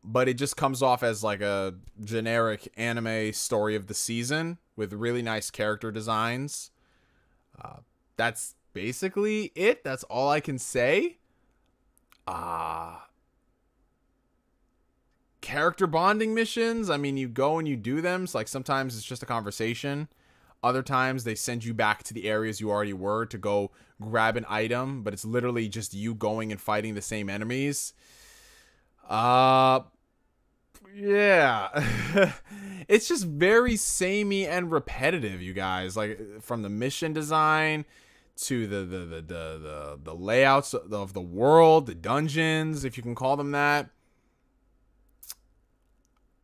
but it just comes off as like a generic anime story of the season with really nice character designs. That's basically it. That's all I can say. Character bonding missions, I mean, you go and you do them. So like sometimes it's just a conversation. Other times they send you back to the areas you already were to go grab an item, but it's literally just you going and fighting the same enemies. Yeah. It's just very samey and repetitive, you guys. Like from the mission design to the layouts of the world, the dungeons, if you can call them that.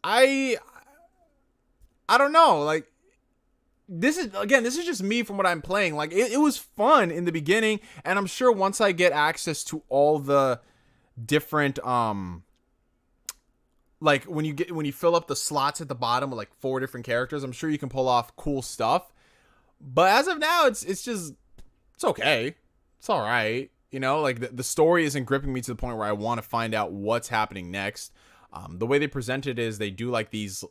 I don't know, like this is just me from what I'm playing. Like it was fun in the beginning, and I'm sure once I get access to all the different like when you fill up the slots at the bottom with like 4 different characters, I'm sure you can pull off cool stuff. But as of now, it's okay. It's all right. You know, like the story isn't gripping me to the point where I want to find out what's happening next. The way they present it is they do like these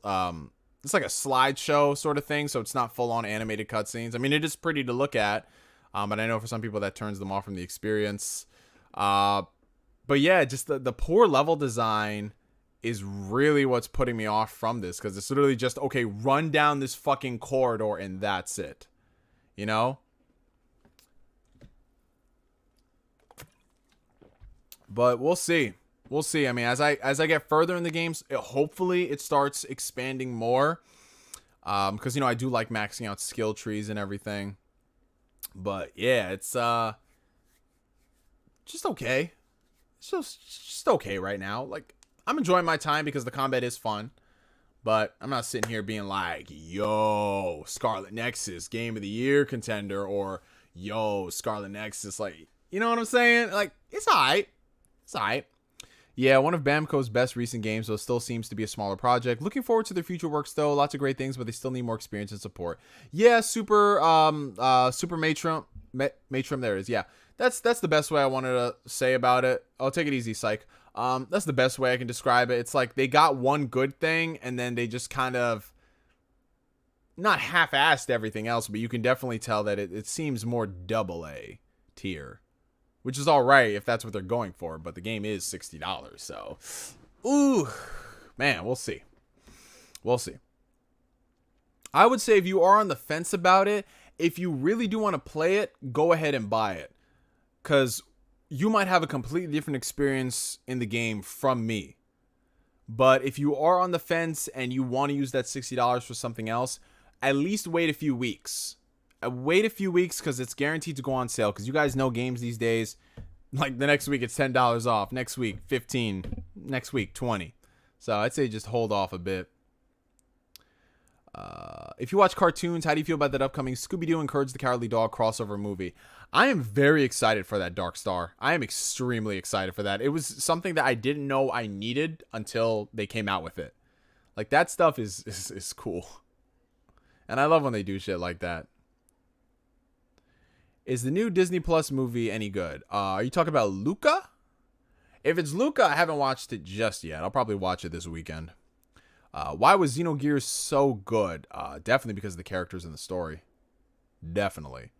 it's like a slideshow sort of thing, so it's not full-on animated cutscenes. I mean, it is pretty to look at, but I know for some people that turns them off from the experience. But yeah, just the poor level design is really what's putting me off from this, because it's literally just, okay, run down this fucking corridor and that's it, you know? But we'll see. We'll see. I mean, as I get further in the games, hopefully it starts expanding more. Because, you know, I do like maxing out skill trees and everything. But yeah, it's just okay. It's just okay right now. Like, I'm enjoying my time because the combat is fun. But I'm not sitting here being like, yo, Scarlet Nexus, Game of the Year contender. Or, yo, Scarlet Nexus, like, you know what I'm saying? Like, it's alright. It's alright. Yeah, one of Bamco's best recent games, though, still seems to be a smaller project. Looking forward to their future works, though. Lots of great things, but they still need more experience and support. Yeah, super Matrim, there it is. Yeah, that's the best way I wanted to say about it. Oh, take it easy, psych. That's the best way I can describe it. It's like they got one good thing, and then they just kind of not half-assed everything else, but you can definitely tell that it seems more AA tier. Which is all right if that's what they're going for, but the game is $60, so... Ooh, man, we'll see. We'll see. I would say if you are on the fence about it, if you really do want to play it, go ahead and buy it. Because you might have a completely different experience in the game from me. But if you are on the fence and you want to use that $60 for something else, at least wait a few weeks. Wait a few weeks because it's guaranteed to go on sale, because you guys know games these days, like the next week it's $10 off, next week 15, next week 20. So I'd say just hold off a bit. If you watch cartoons, how do you feel about that upcoming Scooby-Doo and Courage the Cowardly Dog crossover movie? I am very excited for that, Dark Star. I am extremely excited for that. It was something that I didn't know I needed until they came out with it. Like, that stuff is cool. And I love when they do shit like that. Is the new Disney Plus movie any good? Are you talking about Luca? If it's Luca, I haven't watched it just yet. I'll probably watch it this weekend. Why was Xenogears so good? Definitely because of the characters in the story. Definitely.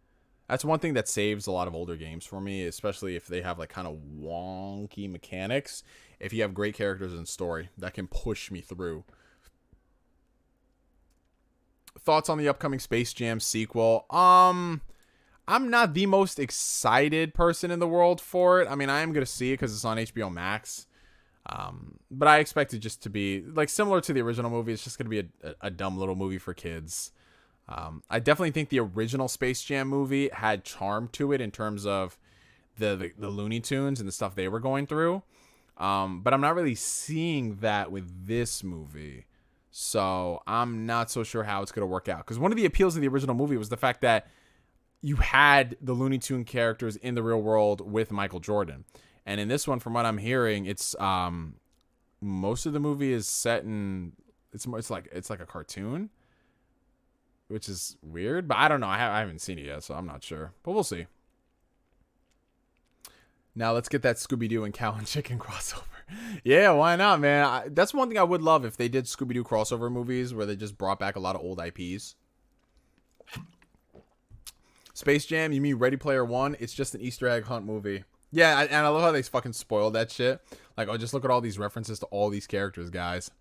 That's one thing that saves a lot of older games for me, especially if they have like kind of wonky mechanics. If you have great characters in story, that can push me through. Thoughts on the upcoming Space Jam sequel? I'm not the most excited person in the world for it. I mean, I am going to see it because it's on HBO Max. But I expect it just to be, like, similar to the original movie. It's just going to be a dumb little movie for kids. I definitely think the original Space Jam movie had charm to it in terms of the Looney Tunes and the stuff they were going through. But I'm not really seeing that with this movie. So I'm not so sure how it's going to work out. Because one of the appeals of the original movie was the fact that you had the Looney Tune characters in the real world with Michael Jordan. And in this one, from what I'm hearing, it's most of the movie is set in it's like a cartoon, which is weird, but I don't know. I haven't seen it yet, so I'm not sure. But we'll see. Now let's get that Scooby-Doo and Cow and Chicken crossover. Yeah, why not, man? That's one thing I would love if they did Scooby-Doo crossover movies where they just brought back a lot of old IPs. Space Jam, you mean Ready Player One? It's just an Easter egg hunt movie. Yeah, and I love how they fucking spoiled that shit. Like, oh, just look at all these references to all these characters, guys.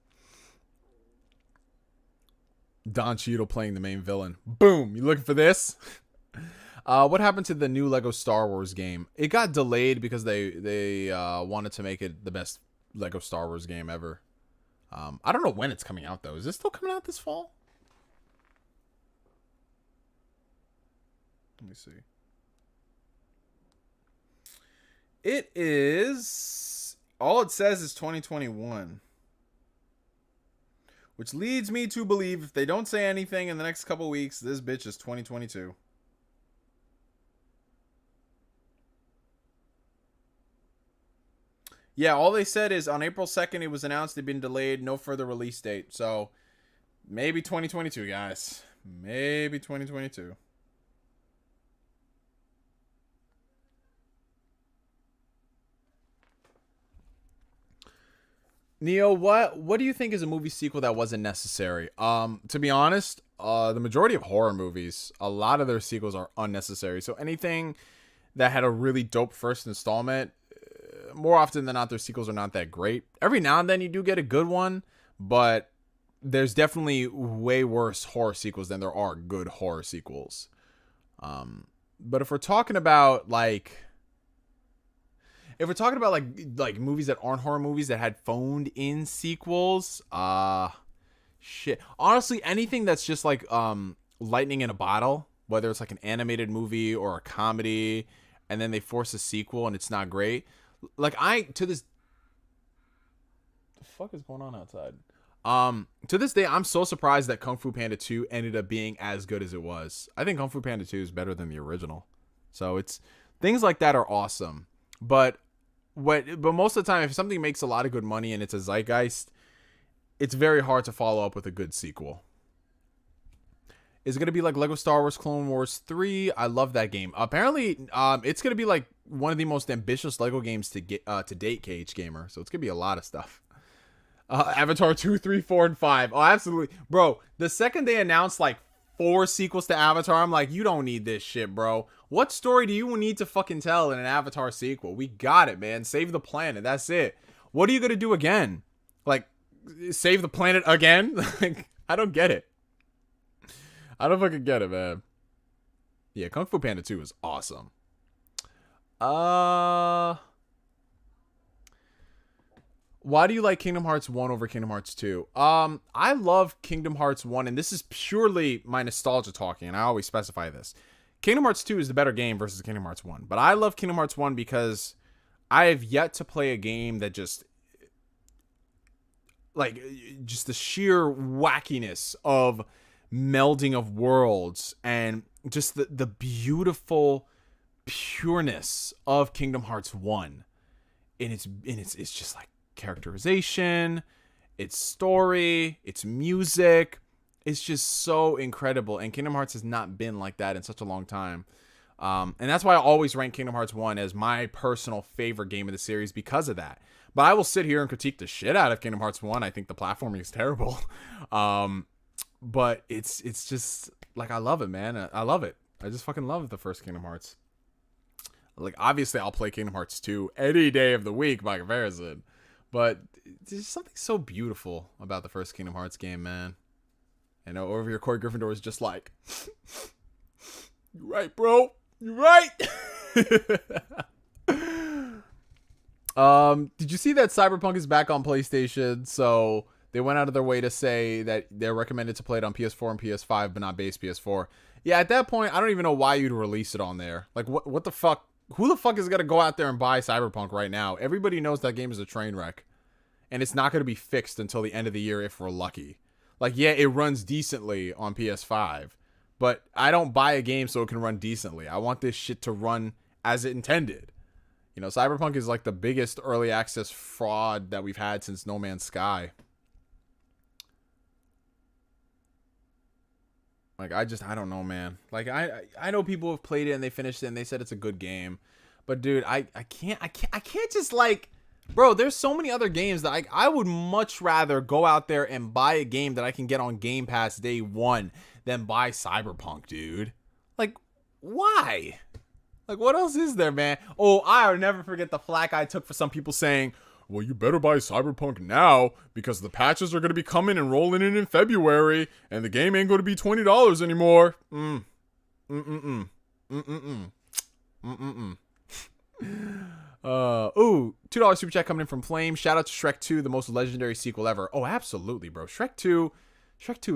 Don Cheadle playing the main villain. Boom! You looking for this? What happened to the new Lego Star Wars game? It got delayed because they wanted to make it the best Lego Star Wars game ever. I don't know when it's coming out, though. Is this still coming out this fall? Let me see. It is... all it says is 2021. Which leads me to believe if they don't say anything in the next couple weeks, this bitch is 2022. Yeah, all they said is on April 2nd it was announced it'd been delayed, no further release date. So, maybe 2022, guys. Maybe 2022. Neo, what do you think is a movie sequel that wasn't necessary? To be honest, the majority of horror movies, a lot of their sequels are unnecessary. So anything that had a really dope first installment more often than not, their sequels are not that great. Every now and then you do get a good one, but there's definitely way worse horror sequels than there are good horror sequels. But if we're talking about like movies that aren't horror movies that had phoned in sequels, shit. Honestly, anything that's just like lightning in a bottle, whether it's like an animated movie or a comedy, and then they force a sequel and it's not great. Like the fuck is going on outside? To this day, I'm so surprised that Kung Fu Panda 2 ended up being as good as it was. I think Kung Fu Panda 2 is better than the original. So it's things like that are awesome. But most of the time, if something makes a lot of good money and it's a zeitgeist, it's very hard to follow up with a good sequel. Is it going to be like Lego Star Wars Clone Wars 3? I love that game. Apparently, it's going to be like one of the most ambitious Lego games to date, KH Gamer. So it's going to be a lot of stuff. Avatar 2, 3, 4, and 5. Oh, absolutely. Bro, the second they announced like 4 sequels to Avatar, I'm like, you don't need this shit, bro. What story do you need to fucking tell in an Avatar sequel? We got it, man. Save the planet. That's it. What are you going to do again? Like, save the planet again? Like, I don't get it. I don't fucking get it, man. Yeah, Kung Fu Panda 2 is awesome. Why do you like Kingdom Hearts 1 over Kingdom Hearts 2? I love Kingdom Hearts 1, and this is purely my nostalgia talking, and I always specify this. Kingdom Hearts 2 is the better game versus Kingdom Hearts 1, but I love Kingdom Hearts 1 because I have yet to play a game that just the sheer wackiness of melding of worlds and just the beautiful pureness of Kingdom Hearts 1. And it's just like characterization, its story, its music. It's just so incredible. And Kingdom Hearts has not been like that in such a long time. And that's why I always rank Kingdom Hearts 1 as my personal favorite game of the series because of that. But I will sit here and critique the shit out of Kingdom Hearts 1. I think the platforming is terrible. But it's just like, I love it, man. I love it. I just fucking love the first Kingdom Hearts. Like, obviously I'll play Kingdom Hearts 2 any day of the week by comparison. But there's something so beautiful about the first Kingdom Hearts game, man. And over here, Corey Gryffindor is just like, you're right, bro. You're right. Did you see that Cyberpunk is back on PlayStation? So they went out of their way to say that they're recommended to play it on PS4 and PS5, but not base PS4. Yeah, at that point, I don't even know why you'd release it on there. Like, what the fuck? Who the fuck is going to go out there and buy Cyberpunk right now? Everybody knows that game is a train wreck. And it's not going to be fixed until the end of the year if we're lucky. Like, yeah, it runs decently on PS5. But I don't buy a game so it can run decently. I want this shit to run as it intended. You know, Cyberpunk is like the biggest early access fraud that we've had since No Man's Sky. Like, I don't know, man. Like, I know people have played it and they finished it and they said it's a good game. But dude, I can't just like, bro, there's so many other games that I would much rather go out there and buy a game that I can get on Game Pass day one than buy Cyberpunk, dude. Like, why? Like, what else is there, man? Oh, I'll never forget the flack I took for some people saying, well, you better buy Cyberpunk now because the patches are going to be coming and rolling in February and the game ain't going to be $20 anymore. Ooh, $2 super chat coming in from Flame. Shout out to Shrek 2, the most legendary sequel ever. Oh, absolutely, bro. Shrek 2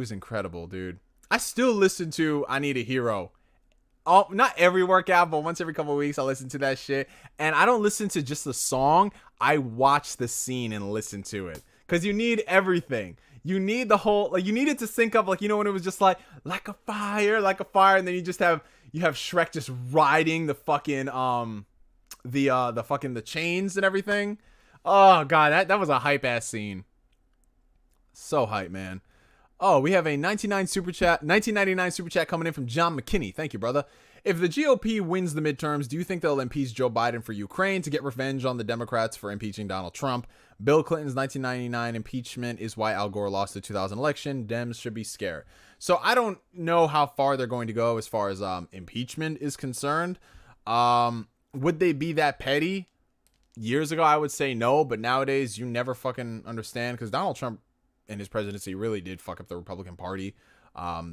is incredible, dude. I still listen to I Need a Hero. Oh, not every workout, but once every couple of weeks I listen to that shit. And I don't listen to just the song. I watch the scene and listen to it. Because you need everything. You need the whole, like, you need it to sync up, like, you know, when it was just like a fire, and then you have Shrek just riding the fucking the chains and everything. Oh god, that was a hype ass scene. So hype, man. Oh, we have a 1999 super chat coming in from John McKinney. Thank you, brother. If the GOP wins the midterms, do you think they'll impeach Joe Biden for Ukraine to get revenge on the Democrats for impeaching Donald Trump? Bill Clinton's 1999 impeachment is why Al Gore lost the 2000 election. Dems should be scared. So I don't know how far they're going to go as far as impeachment is concerned. Would they be that petty? Years ago, I would say no, but nowadays you never fucking understand, because Donald Trump and his presidency really did fuck up the Republican Party.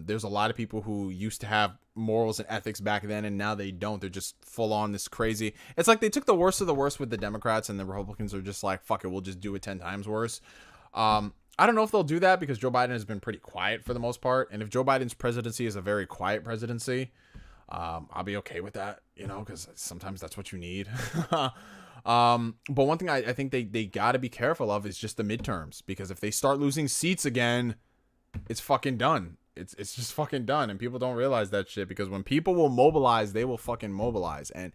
There's a lot of people who used to have morals and ethics back then, and now they don't. They're just full on this crazy. It's like they took the worst of the worst with the Democrats, and the Republicans are just like, fuck it, we'll just do it 10 times worse. I don't know if they'll do that, because Joe Biden has been pretty quiet for the most part. And if Joe Biden's presidency is a very quiet presidency, I'll be okay with that, you know, because sometimes that's what you need. But one thing I think they got to be careful of is just the midterms, because if they start losing seats again, it's fucking done. It's just fucking done. And people don't realize that shit, because when people will mobilize, they will fucking mobilize. And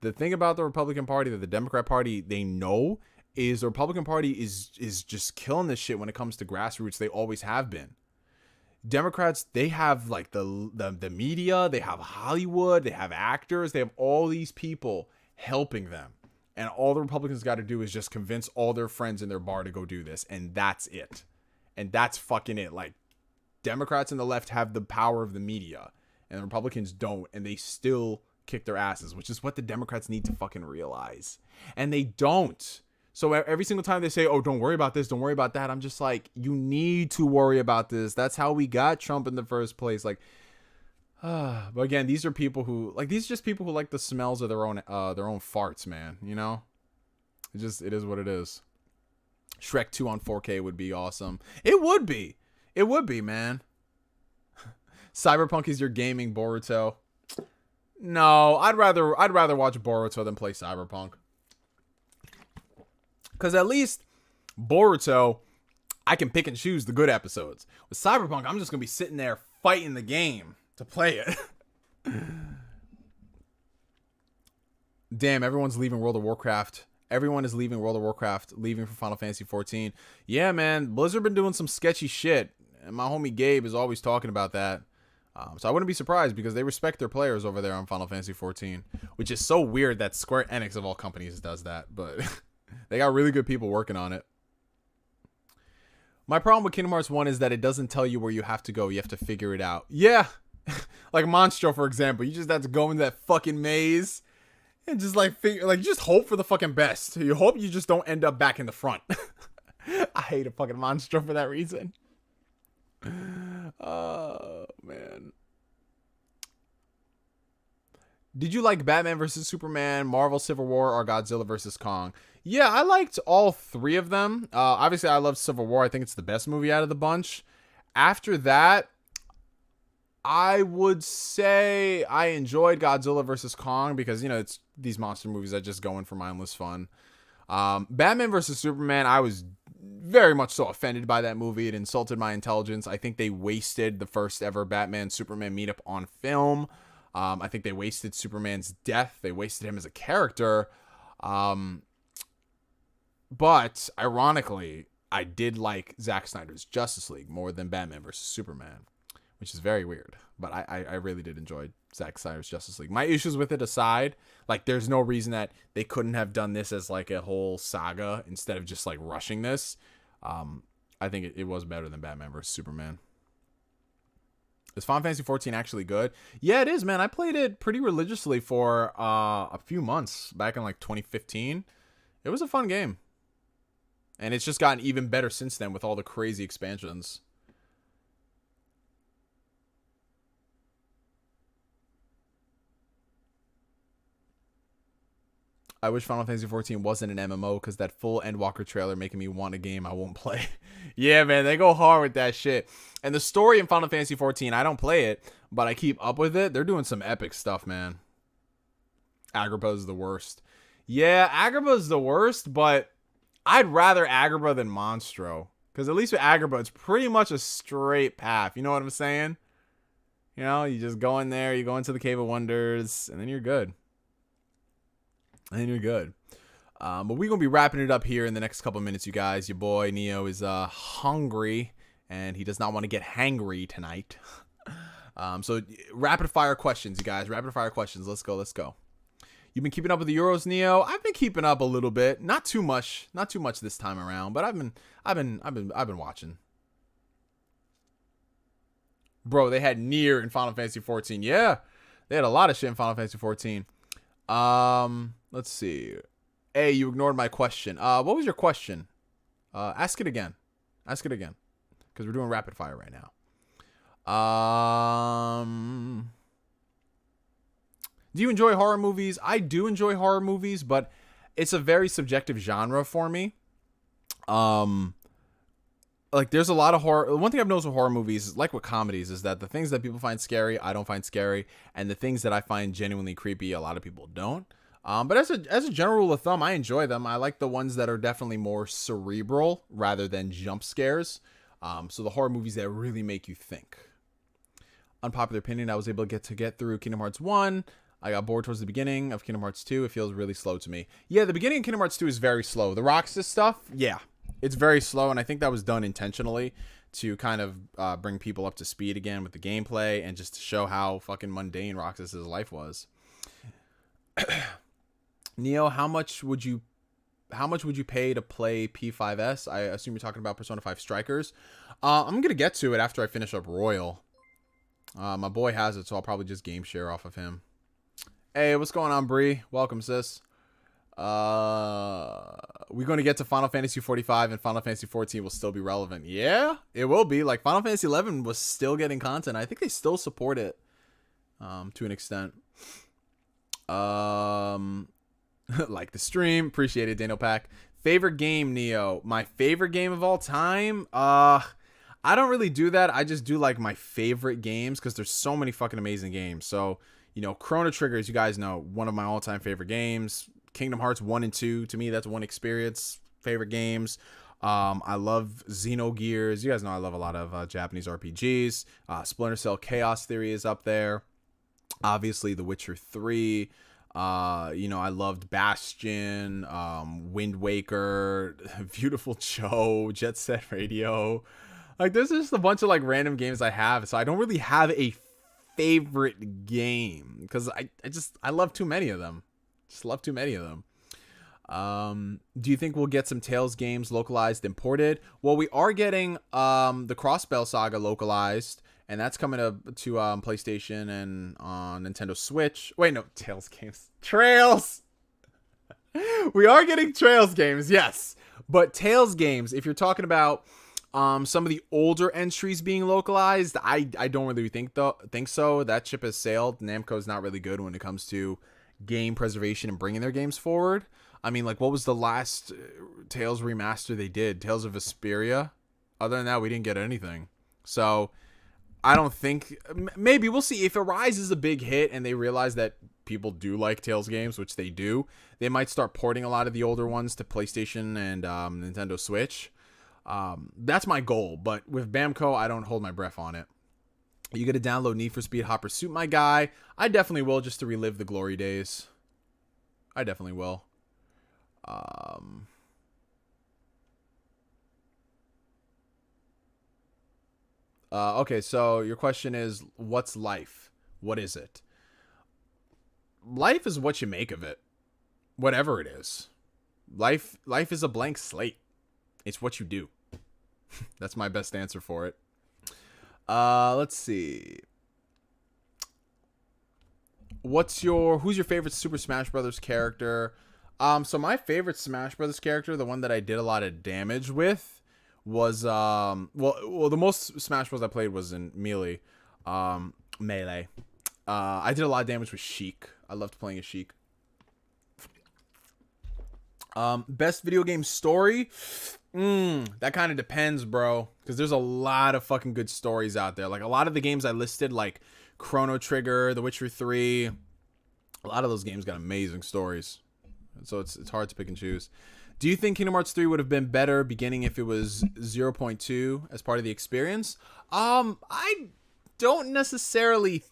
the thing about the Republican Party that the Democrat Party, they know, is the Republican Party is just killing this shit when it comes to grassroots. They always have been. Democrats, they have like the media, they have Hollywood, they have actors, they have all these people helping them. And all the Republicans got to do is just convince all their friends in their bar to go do this. And that's it. And that's fucking it. Like, Democrats and the left have the power of the media, and the Republicans don't, and they still kick their asses, which is what the Democrats need to fucking realize. And they don't. So every single time they say, oh, don't worry about this, don't worry about that, I'm just like, you need to worry about this. That's how we got Trump in the first place. Like, but again, these are people who, like, these are just people who like the smells of their own farts, man. You know? It is what it is. Shrek 2 on 4K would be awesome. It would be. It would be, man. Cyberpunk is your gaming, Boruto. No, I'd rather watch Boruto than play Cyberpunk. Because at least Boruto, I can pick and choose the good episodes. With Cyberpunk, I'm just going to be sitting there fighting the game to play it. Damn, everyone's leaving World of Warcraft. Everyone is leaving World of Warcraft, leaving for Final Fantasy 14. Yeah, man, Blizzard been doing some sketchy shit. And my homie Gabe is always talking about that. So I wouldn't be surprised, because they respect their players over there on Final Fantasy 14. Which is so weird that Square Enix of all companies does that. But they got really good people working on it. My problem with Kingdom Hearts 1 is that it doesn't tell you where you have to go. You have to figure it out. Yeah. Like Monstro, for example. You just have to go into that fucking maze. And just like just hope for the fucking best. You hope you just don't end up back in the front. I hate a fucking Monstro for that reason. Oh, man. Did you like Batman vs. Superman, Marvel Civil War, or Godzilla vs. Kong? Yeah, I liked all three of them. Obviously, I love Civil War. I think it's the best movie out of the bunch. After that, I would say I enjoyed Godzilla vs. Kong because, you know, it's these monster movies that just go in for mindless fun. Batman vs. Superman, I was very much so offended by that movie. It insulted my intelligence. I think they wasted the first ever Batman Superman meetup on film. I think they wasted Superman's death. They wasted him as a character. But ironically, I did like Zack Snyder's Justice League more than Batman vs. Superman, which is very weird. But I really did enjoy Zack Snyder's Justice League. My issues with it aside, like, there's no reason that they couldn't have done this as like a whole saga instead of just like rushing this. I think it was better than Batman vs. Superman. Is Final Fantasy 14 actually good? Yeah, it is, man. I played it pretty religiously for a few months back in like 2015. It was a fun game. And it's just gotten even better since then with all the crazy expansions. I wish Final Fantasy 14 wasn't an MMO because that full Endwalker trailer making me want a game I won't play. Yeah, man, they go hard with that shit. And the story in Final Fantasy 14, I don't play it, but I keep up with it. They're doing some epic stuff, man. Agrippa is the worst. Yeah, Agrippa is the worst, but I'd rather Agrippa than Monstro. Because at least with Agrippa, it's pretty much a straight path. You know what I'm saying? You know, you just go in there, you go into the Cave of Wonders, and then you're good. And you're good. But we're going to be wrapping it up here in the next couple of minutes, you guys. Your boy Neo is hungry, and he does not want to get hangry tonight. So rapid fire questions, you guys. Rapid fire questions. Let's go. You've been keeping up with the Euros, Neo? I've been keeping up a little bit. Not too much this time around, but I've been watching. Bro, they had Nier in Final Fantasy 14. Yeah. They had a lot of shit in Final Fantasy 14. Let's see. Hey, you ignored my question. What was your question? Ask it again. Ask it again. Because we're doing rapid fire right now. Do you enjoy horror movies? I do enjoy horror movies, but it's a very subjective genre for me. Like there's a lot of horror. One thing I've noticed with horror movies, like with comedies, is that the things that people find scary, I don't find scary, and the things that I find genuinely creepy, a lot of people don't. But as a general rule of thumb, I enjoy them. I like the ones that are definitely more cerebral rather than jump scares. So the horror movies that really make you think. Unpopular opinion, I was able to get through Kingdom Hearts 1. I got bored towards the beginning of Kingdom Hearts 2. It feels really slow to me. Yeah, the beginning of Kingdom Hearts 2 is very slow. The Roxas stuff, yeah, it's very slow, and I think that was done intentionally to kind of bring people up to speed again with the gameplay and just to show how fucking mundane Roxas's life was. Neo, how much would you pay to play P5S? I assume you're talking about Persona 5 Strikers. I'm gonna get to it after I finish up Royal. My boy has it, so I'll probably just game share off of him. Hey, what's going on, Bree? Welcome, sis. We're going to get to Final Fantasy 45 and Final Fantasy 14 will still be relevant. Yeah, it will be. Like, Final Fantasy 11 was still getting content. I think they still support it to an extent. Like the stream. Appreciate it, Daniel Pack. Favorite game, Neo. My favorite game of all time? I don't really do that. I just do, like, my favorite games because there's so many fucking amazing games. So, you know, Chrono Trigger, as you guys know, one of my all-time favorite games. Kingdom Hearts 1 and 2, to me, that's one experience. Favorite games. I love Xenogears. You guys know I love a lot of Japanese RPGs. Splinter Cell Chaos Theory is up there. Obviously, The Witcher 3. You know, I loved Bastion, Wind Waker, Beautiful Joe, Jet Set Radio. Like, there's just a bunch of, like, random games I have. So I don't really have a favorite game because I love too many of them. Just love too many of them. Do you think we'll get some Tales games localized, imported? Well, we are getting the Crossbell Saga localized, and that's coming to PlayStation and on Nintendo Switch. Wait, no, Tales games. Trails! We are getting Trails games, yes. But Tales games, if you're talking about some of the older entries being localized, I don't really think so. That ship has sailed. Namco's not really good when it comes to game preservation and bringing their games forward. I mean, like, what was the last Tales remaster they did? Tales of Vesperia? Other than that, we didn't get anything. So, I don't think... Maybe, we'll see. If Arise is a big hit and they realize that people do like Tales games, which they do, they might start porting a lot of the older ones to PlayStation and Nintendo Switch. That's my goal, but with Bamco, I don't hold my breath on it. You get to download Need for Speed Hot Pursuit, my guy. I definitely will, just to relive the glory days. I definitely will. Okay, so your question is, what's life? What is it? Life is what you make of it. Whatever it is. Life is a blank slate. It's what you do. That's my best answer for it. Let's see. Who's your favorite Super Smash Brothers character? So my favorite Smash Brothers character, the one that I did a lot of damage with, was the most Smash Bros I played was in Melee. I did a lot of damage with Sheik. I loved playing as Sheik. Best video game story? That kind of depends, bro. Because there's a lot of fucking good stories out there. Like, a lot of the games I listed, like Chrono Trigger, The Witcher 3, a lot of those games got amazing stories. So it's hard to pick and choose. Do you think Kingdom Hearts 3 would have been better beginning if it was 0.2 as part of the experience? I don't necessarily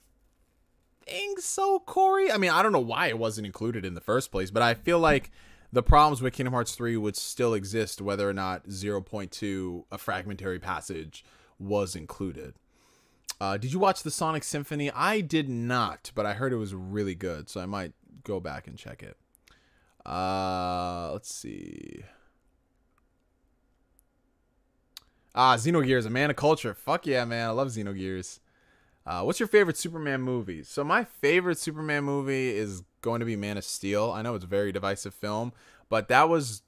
think so, Corey. I mean, I don't know why it wasn't included in the first place, but I feel like the problems with Kingdom Hearts 3 would still exist whether or not 0.2, a fragmentary passage, was included. Did you watch the Sonic Symphony? I did not, but I heard it was really good, so I might go back and check it. Let's see. Xenogears, a man of culture. Fuck yeah, man. I love Xenogears. What's your favorite Superman movie? So my favorite Superman movie is going to be Man of Steel. I know it's a very divisive film, But that was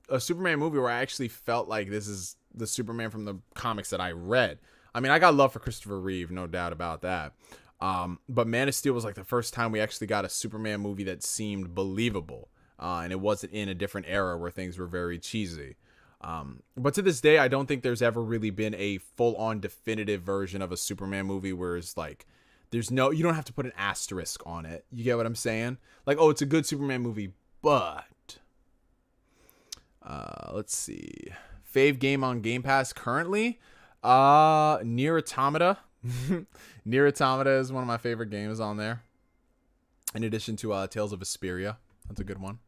a Superman movie where I actually felt like this is the Superman from the comics that I read. I mean, I got love for Christopher Reeve, no doubt about that. But Man of Steel was like the first time we actually got a Superman movie that seemed believable. And it wasn't in a different era where things were very cheesy. But to this day, I don't think there's ever really been a full-on definitive version of a Superman movie where it's like, you don't have to put an asterisk on it. You get what I'm saying? Like, oh, it's a good Superman movie, but let's see. Fave game on Game Pass currently? Nier Automata. Nier Automata is one of my favorite games on there. In addition to Tales of Vesperia. That's a good one.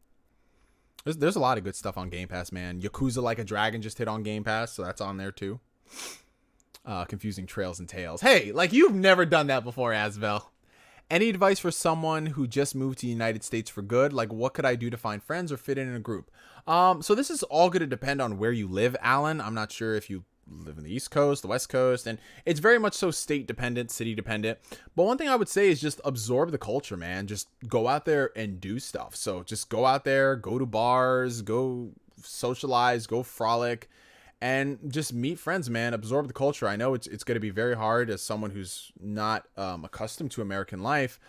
There's a lot of good stuff on Game Pass, man. Yakuza Like a Dragon just hit on Game Pass, so that's on there too. Confusing Trails and Tales. Hey, like you've never done that before, Asvel. Any advice for someone who just moved to the United States for good? Like, what could I do to find friends or fit in a group? So this is all going to depend on where you live, Alan. I'm not sure if you live in the East Coast, the West Coast, and it's very much so state dependent, city dependent. But one thing I would say is just absorb the culture, man. Just go out there and do stuff. So just go out there, go to bars, go socialize, go frolic, and just meet friends, man. Absorb the culture. I know it's going to be very hard as someone who's not accustomed to American life.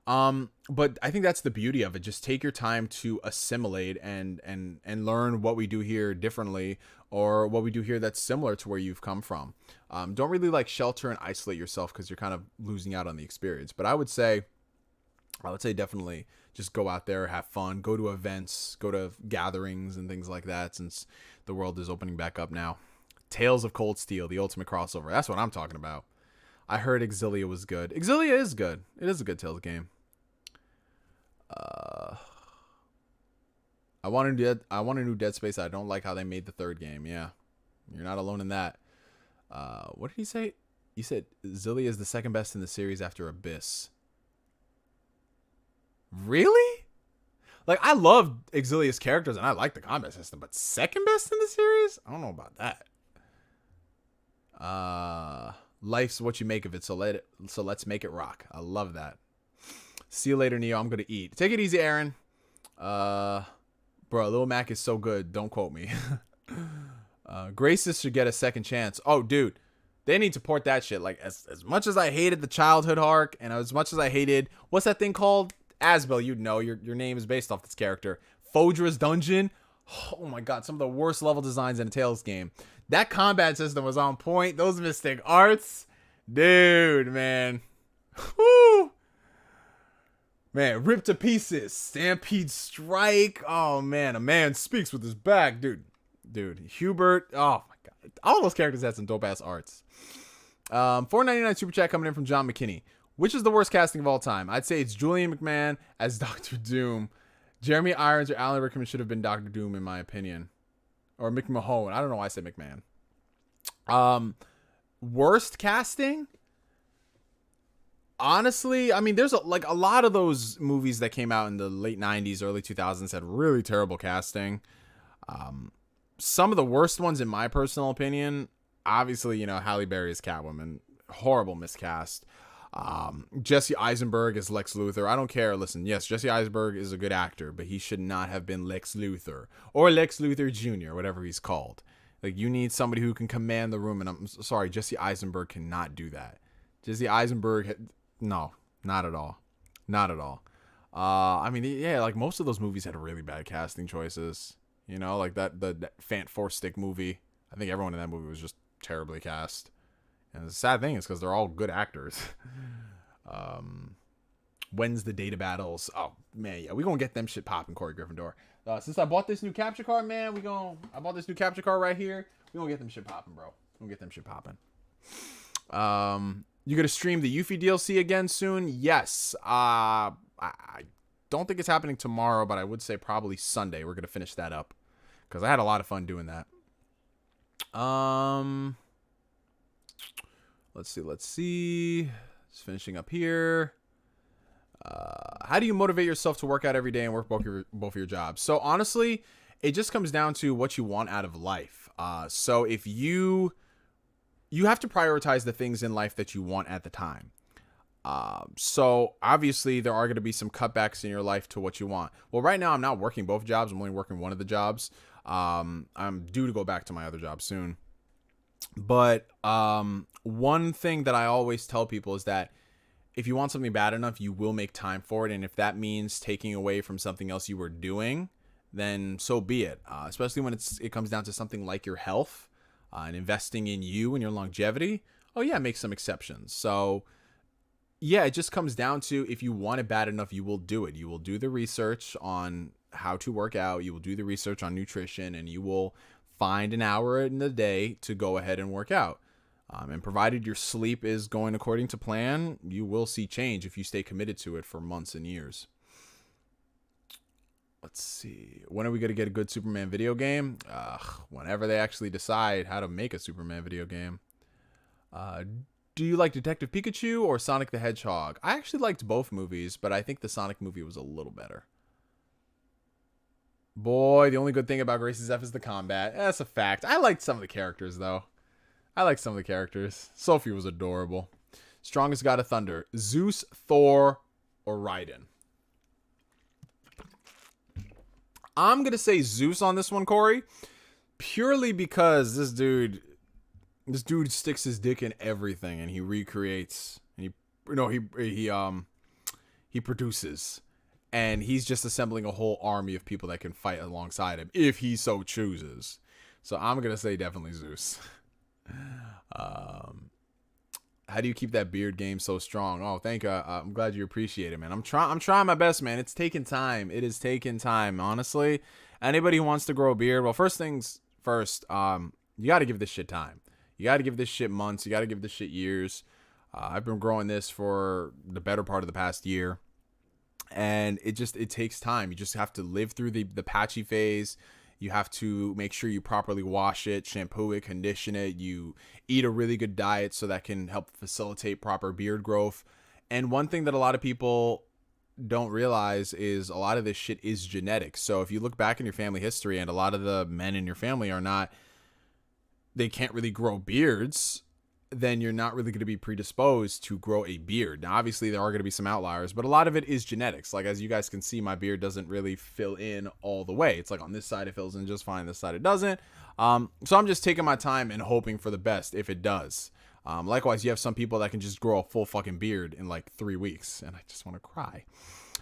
But I think that's the beauty of it. Just take your time to assimilate and learn what we do here differently, or what we do here that's similar to where you've come from. Don't really like shelter and isolate yourself because you're kind of losing out on the experience. But I would say definitely just go out there, have fun, go to events, go to gatherings and things like that, since the world is opening back up now. Tales of Cold Steel, the ultimate crossover. That's what I'm talking about. I heard Exilia was good. Exilia is good. It is a good Tales game. I want a new Dead Space. I don't like how they made the third game. Yeah, you're not alone in that. What did he say? He said Exilia is the second best in the series after Abyss. Really? Like, I love Exilia's characters and I like the combat system, but second best in the series? I don't know about that. Life's what you make of it, so let's make it rock. I love that. See you later, Neo. I'm gonna eat. Take it easy, Aaron. Bro, Lil Mac is so good. Don't quote me. Graces should get a second chance. Oh, dude, they need to port that shit. Like, as much as I hated the childhood arc, and as much as I hated, what's that thing called? Asbel, you'd know. Your name is based off this character. Fodra's Dungeon. Oh my god, some of the worst level designs in a Tales game. That combat system was on point. Those Mystic Arts, dude, man. Woo! Man, ripped to pieces. Stampede Strike. Oh man, a man speaks with his back, dude. Hubert. Oh my god, all those characters had some dope ass arts. $4.99 super chat coming in from John McKinney. Which is the worst casting of all time? I'd say it's Julian McMahon as Doctor Doom. Jeremy Irons or Alan Rickman should have been Doctor Doom, in my opinion. Or McMahon. I don't know why I said McMahon. Worst casting? Honestly, I mean, there's a lot of those movies that came out in the late 90s, early 2000s had really terrible casting. Some of the worst ones, in my personal opinion, obviously, Halle Berry as Catwoman. Horrible miscast. Jesse Eisenberg as Lex Luthor. I don't care. Listen, yes, Jesse Eisenberg is a good actor, but he should not have been Lex Luthor or Lex Luthor Jr., whatever he's called. Like, you need somebody who can command the room, and I'm sorry, Jesse Eisenberg cannot do that. Jesse Eisenberg, no, not at all. Not at all. I mean, yeah, like most of those movies had really bad casting choices. Like the Fant Four Stick movie. I think everyone in that movie was just terribly cast. And the sad thing is because they're all good actors. When's the data battles? Oh, man, yeah. We're going to get them shit popping, Corey Gryffindor. Since I bought this new capture card, man, I bought this new capture card right here. We're going to get them shit popping, bro. We're going to get them shit popping. You going to stream the Yuffie DLC again soon? Yes. I don't think it's happening tomorrow, but I would say probably Sunday. We're going to finish that up. Because I had a lot of fun doing that. Let's see. Just finishing up here. How do you motivate yourself to work out every day and work both of your jobs? So honestly, it just comes down to what you want out of life. So if you have to prioritize the things in life that you want at the time. So obviously there are going to be some cutbacks in your life to what you want. Well, right now I'm not working both jobs. I'm only working one of the jobs. I'm due to go back to my other job soon. But one thing that I always tell people is that if you want something bad enough, you will make time for it. And if that means taking away from something else you were doing, then so be it. Especially when it comes down to something like your health and investing in you and your longevity. Oh yeah, make some exceptions. So yeah, it just comes down to if you want it bad enough, you will do it. You will do the research on how to work out. You will do the research on nutrition, and you will find an hour in the day to go ahead and work out. And provided your sleep is going according to plan, you will see change if you stay committed to it for months and years. Let's see. When are we going to get a good Superman video game? Whenever they actually decide how to make a Superman video game. Do you like Detective Pikachu or Sonic the Hedgehog? I actually liked both movies, but I think the Sonic movie was a little better. Boy, the only good thing about Gracie's F is the combat. That's a fact. I liked some of the characters, though. Sophie was adorable. Strongest God of Thunder. Zeus, Thor, or Raiden? I'm going to say Zeus on this one, Corey. Purely because this dude sticks his dick in everything, and he recreates, and he produces, and he's just assembling a whole army of people that can fight alongside him if he so chooses. So I'm gonna say definitely Zeus. How do you keep that beard game so strong? Oh, thank you. I'm glad you appreciate it, man. I'm trying my best, man. It's taking time. It is taking time, honestly. Anybody who wants to grow a beard, well, first things first, you got to give this shit time. You got to give this shit months. You got to give this shit years. I've been growing this for the better part of the past year. And it takes time. You just have to live through the patchy phase. You have to make sure you properly wash it, shampoo it, condition it. You eat a really good diet so that can help facilitate proper beard growth. And one thing that a lot of people don't realize is a lot of this shit is genetic. So if you look back in your family history, and a lot of the men in your family they can't really grow beards, then you're not really going to be predisposed to grow a beard. Now, obviously, there are going to be some outliers, but a lot of it is genetics. Like, as you guys can see, my beard doesn't really fill in all the way. It's like on this side, it fills in just fine. This side, it doesn't. So I'm just taking my time and hoping for the best if it does. Likewise, you have some people that can just grow a full fucking beard in like 3 weeks, and I just want to cry.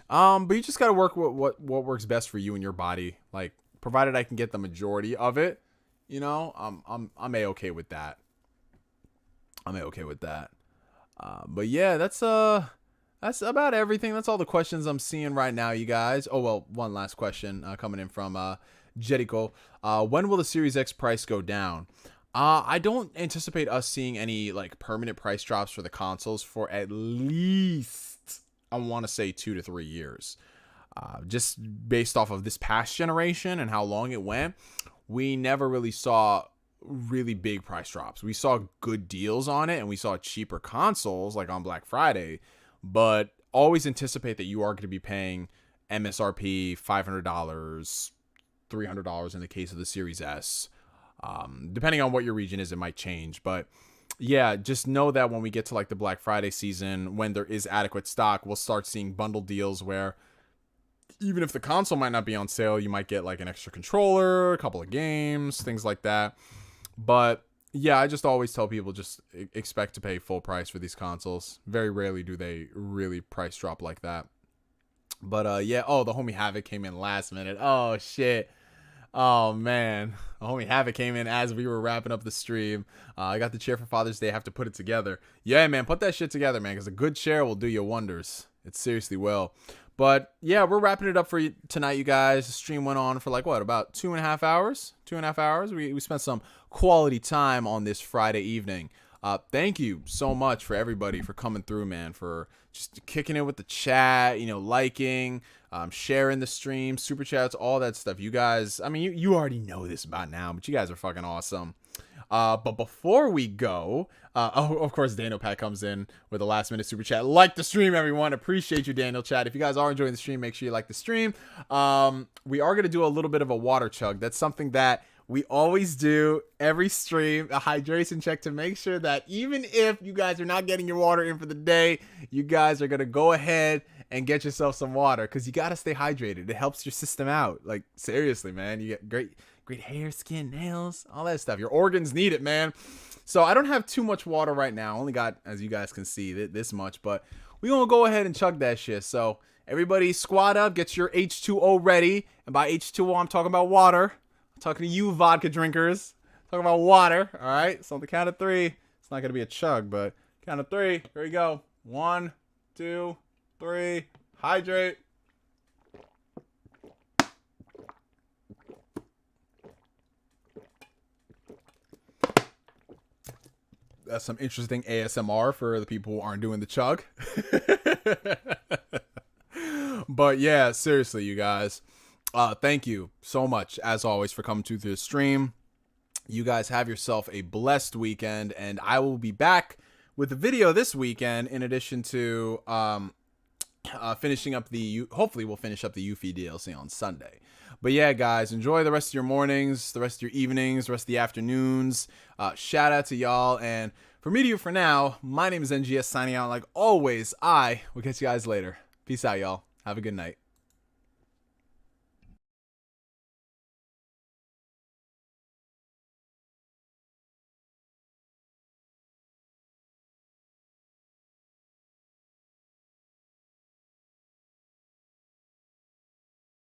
But you just got to work with what works best for you and your body. Like, provided I can get the majority of it, you know, I'm A-okay with that. But yeah, that's about everything. That's all the questions I'm seeing right now, you guys. Oh, well, one last question coming in from Jericho. When will the Series X price go down? I don't anticipate us seeing any like permanent price drops for the consoles for at least, I want to say 2 to 3 years. Just based off of this past generation and how long it went, we never really saw really big price drops. We saw good deals on it, and we saw cheaper consoles like on Black Friday, but always anticipate that you are going to be paying MSRP $500, $300 in the case of the Series S. Depending on what your region is, it might change, but yeah, just know that when we get to like the Black Friday season, when there is adequate stock, we'll start seeing bundle deals where even if the console might not be on sale, you might get like an extra controller, a couple of games, things like that. But yeah, I just always tell people just expect to pay full price for these consoles. Very rarely do they really price drop like that. But yeah, oh, the homie Havoc came in last minute. Oh shit. Oh man, the homie Havoc came in as we were wrapping up the stream. I got the chair for Father's Day. I have to put it together. Yeah, man, put that shit together, man, because a good chair will do you wonders. It seriously will. But yeah, we're wrapping it up for you tonight, you guys. The stream went on for like what, about 2.5 hours? 2.5 hours. We spent some quality time on this Friday evening. Thank you so much for everybody for coming through, man, for just kicking it with the chat, you know, liking, sharing the stream, super chats, all that stuff. You guys, I mean, you already know this by now, but you guys are fucking awesome. But before we go, of course, Daniel Pat comes in with a last minute super chat. Like the stream, everyone. Appreciate you, Daniel Chat. If you guys are enjoying the stream, make sure you like the stream. We are going to do a little bit of a water chug. That's something that we always do every stream a hydration check to make sure that even if you guys are not getting your water in for the day, you guys are going to go ahead and get yourself some water, because you got to stay hydrated. It helps your system out. Like, seriously, man. You get great hair, skin, nails, all that stuff. Your organs need it, man. So I don't have too much water right now. I only got, as you guys can see, this much. But we're going to go ahead and chug that shit. So everybody squat up, get your H2O ready. And by H2O, I'm talking about water. I'm talking to you vodka drinkers. I'm talking about water, all right? So on the count of 3, it's not going to be a chug, but count of 3. Here we go. 1, 2, 3. Hydrate. That's some interesting ASMR for the people who aren't doing the chug. But yeah, seriously, you guys, thank you so much, as always, for coming to the stream. You guys have yourself a blessed weekend, and I will be back with a video this weekend, in addition to finishing up hopefully we'll finish up the Yuffie DLC on Sunday. But yeah, guys, enjoy the rest of your mornings, the rest of your evenings, the rest of the afternoons. Shout out to y'all. And for me to you for now, my name is NGS signing out. Like always, I will catch you guys later. Peace out, y'all. Have a good night.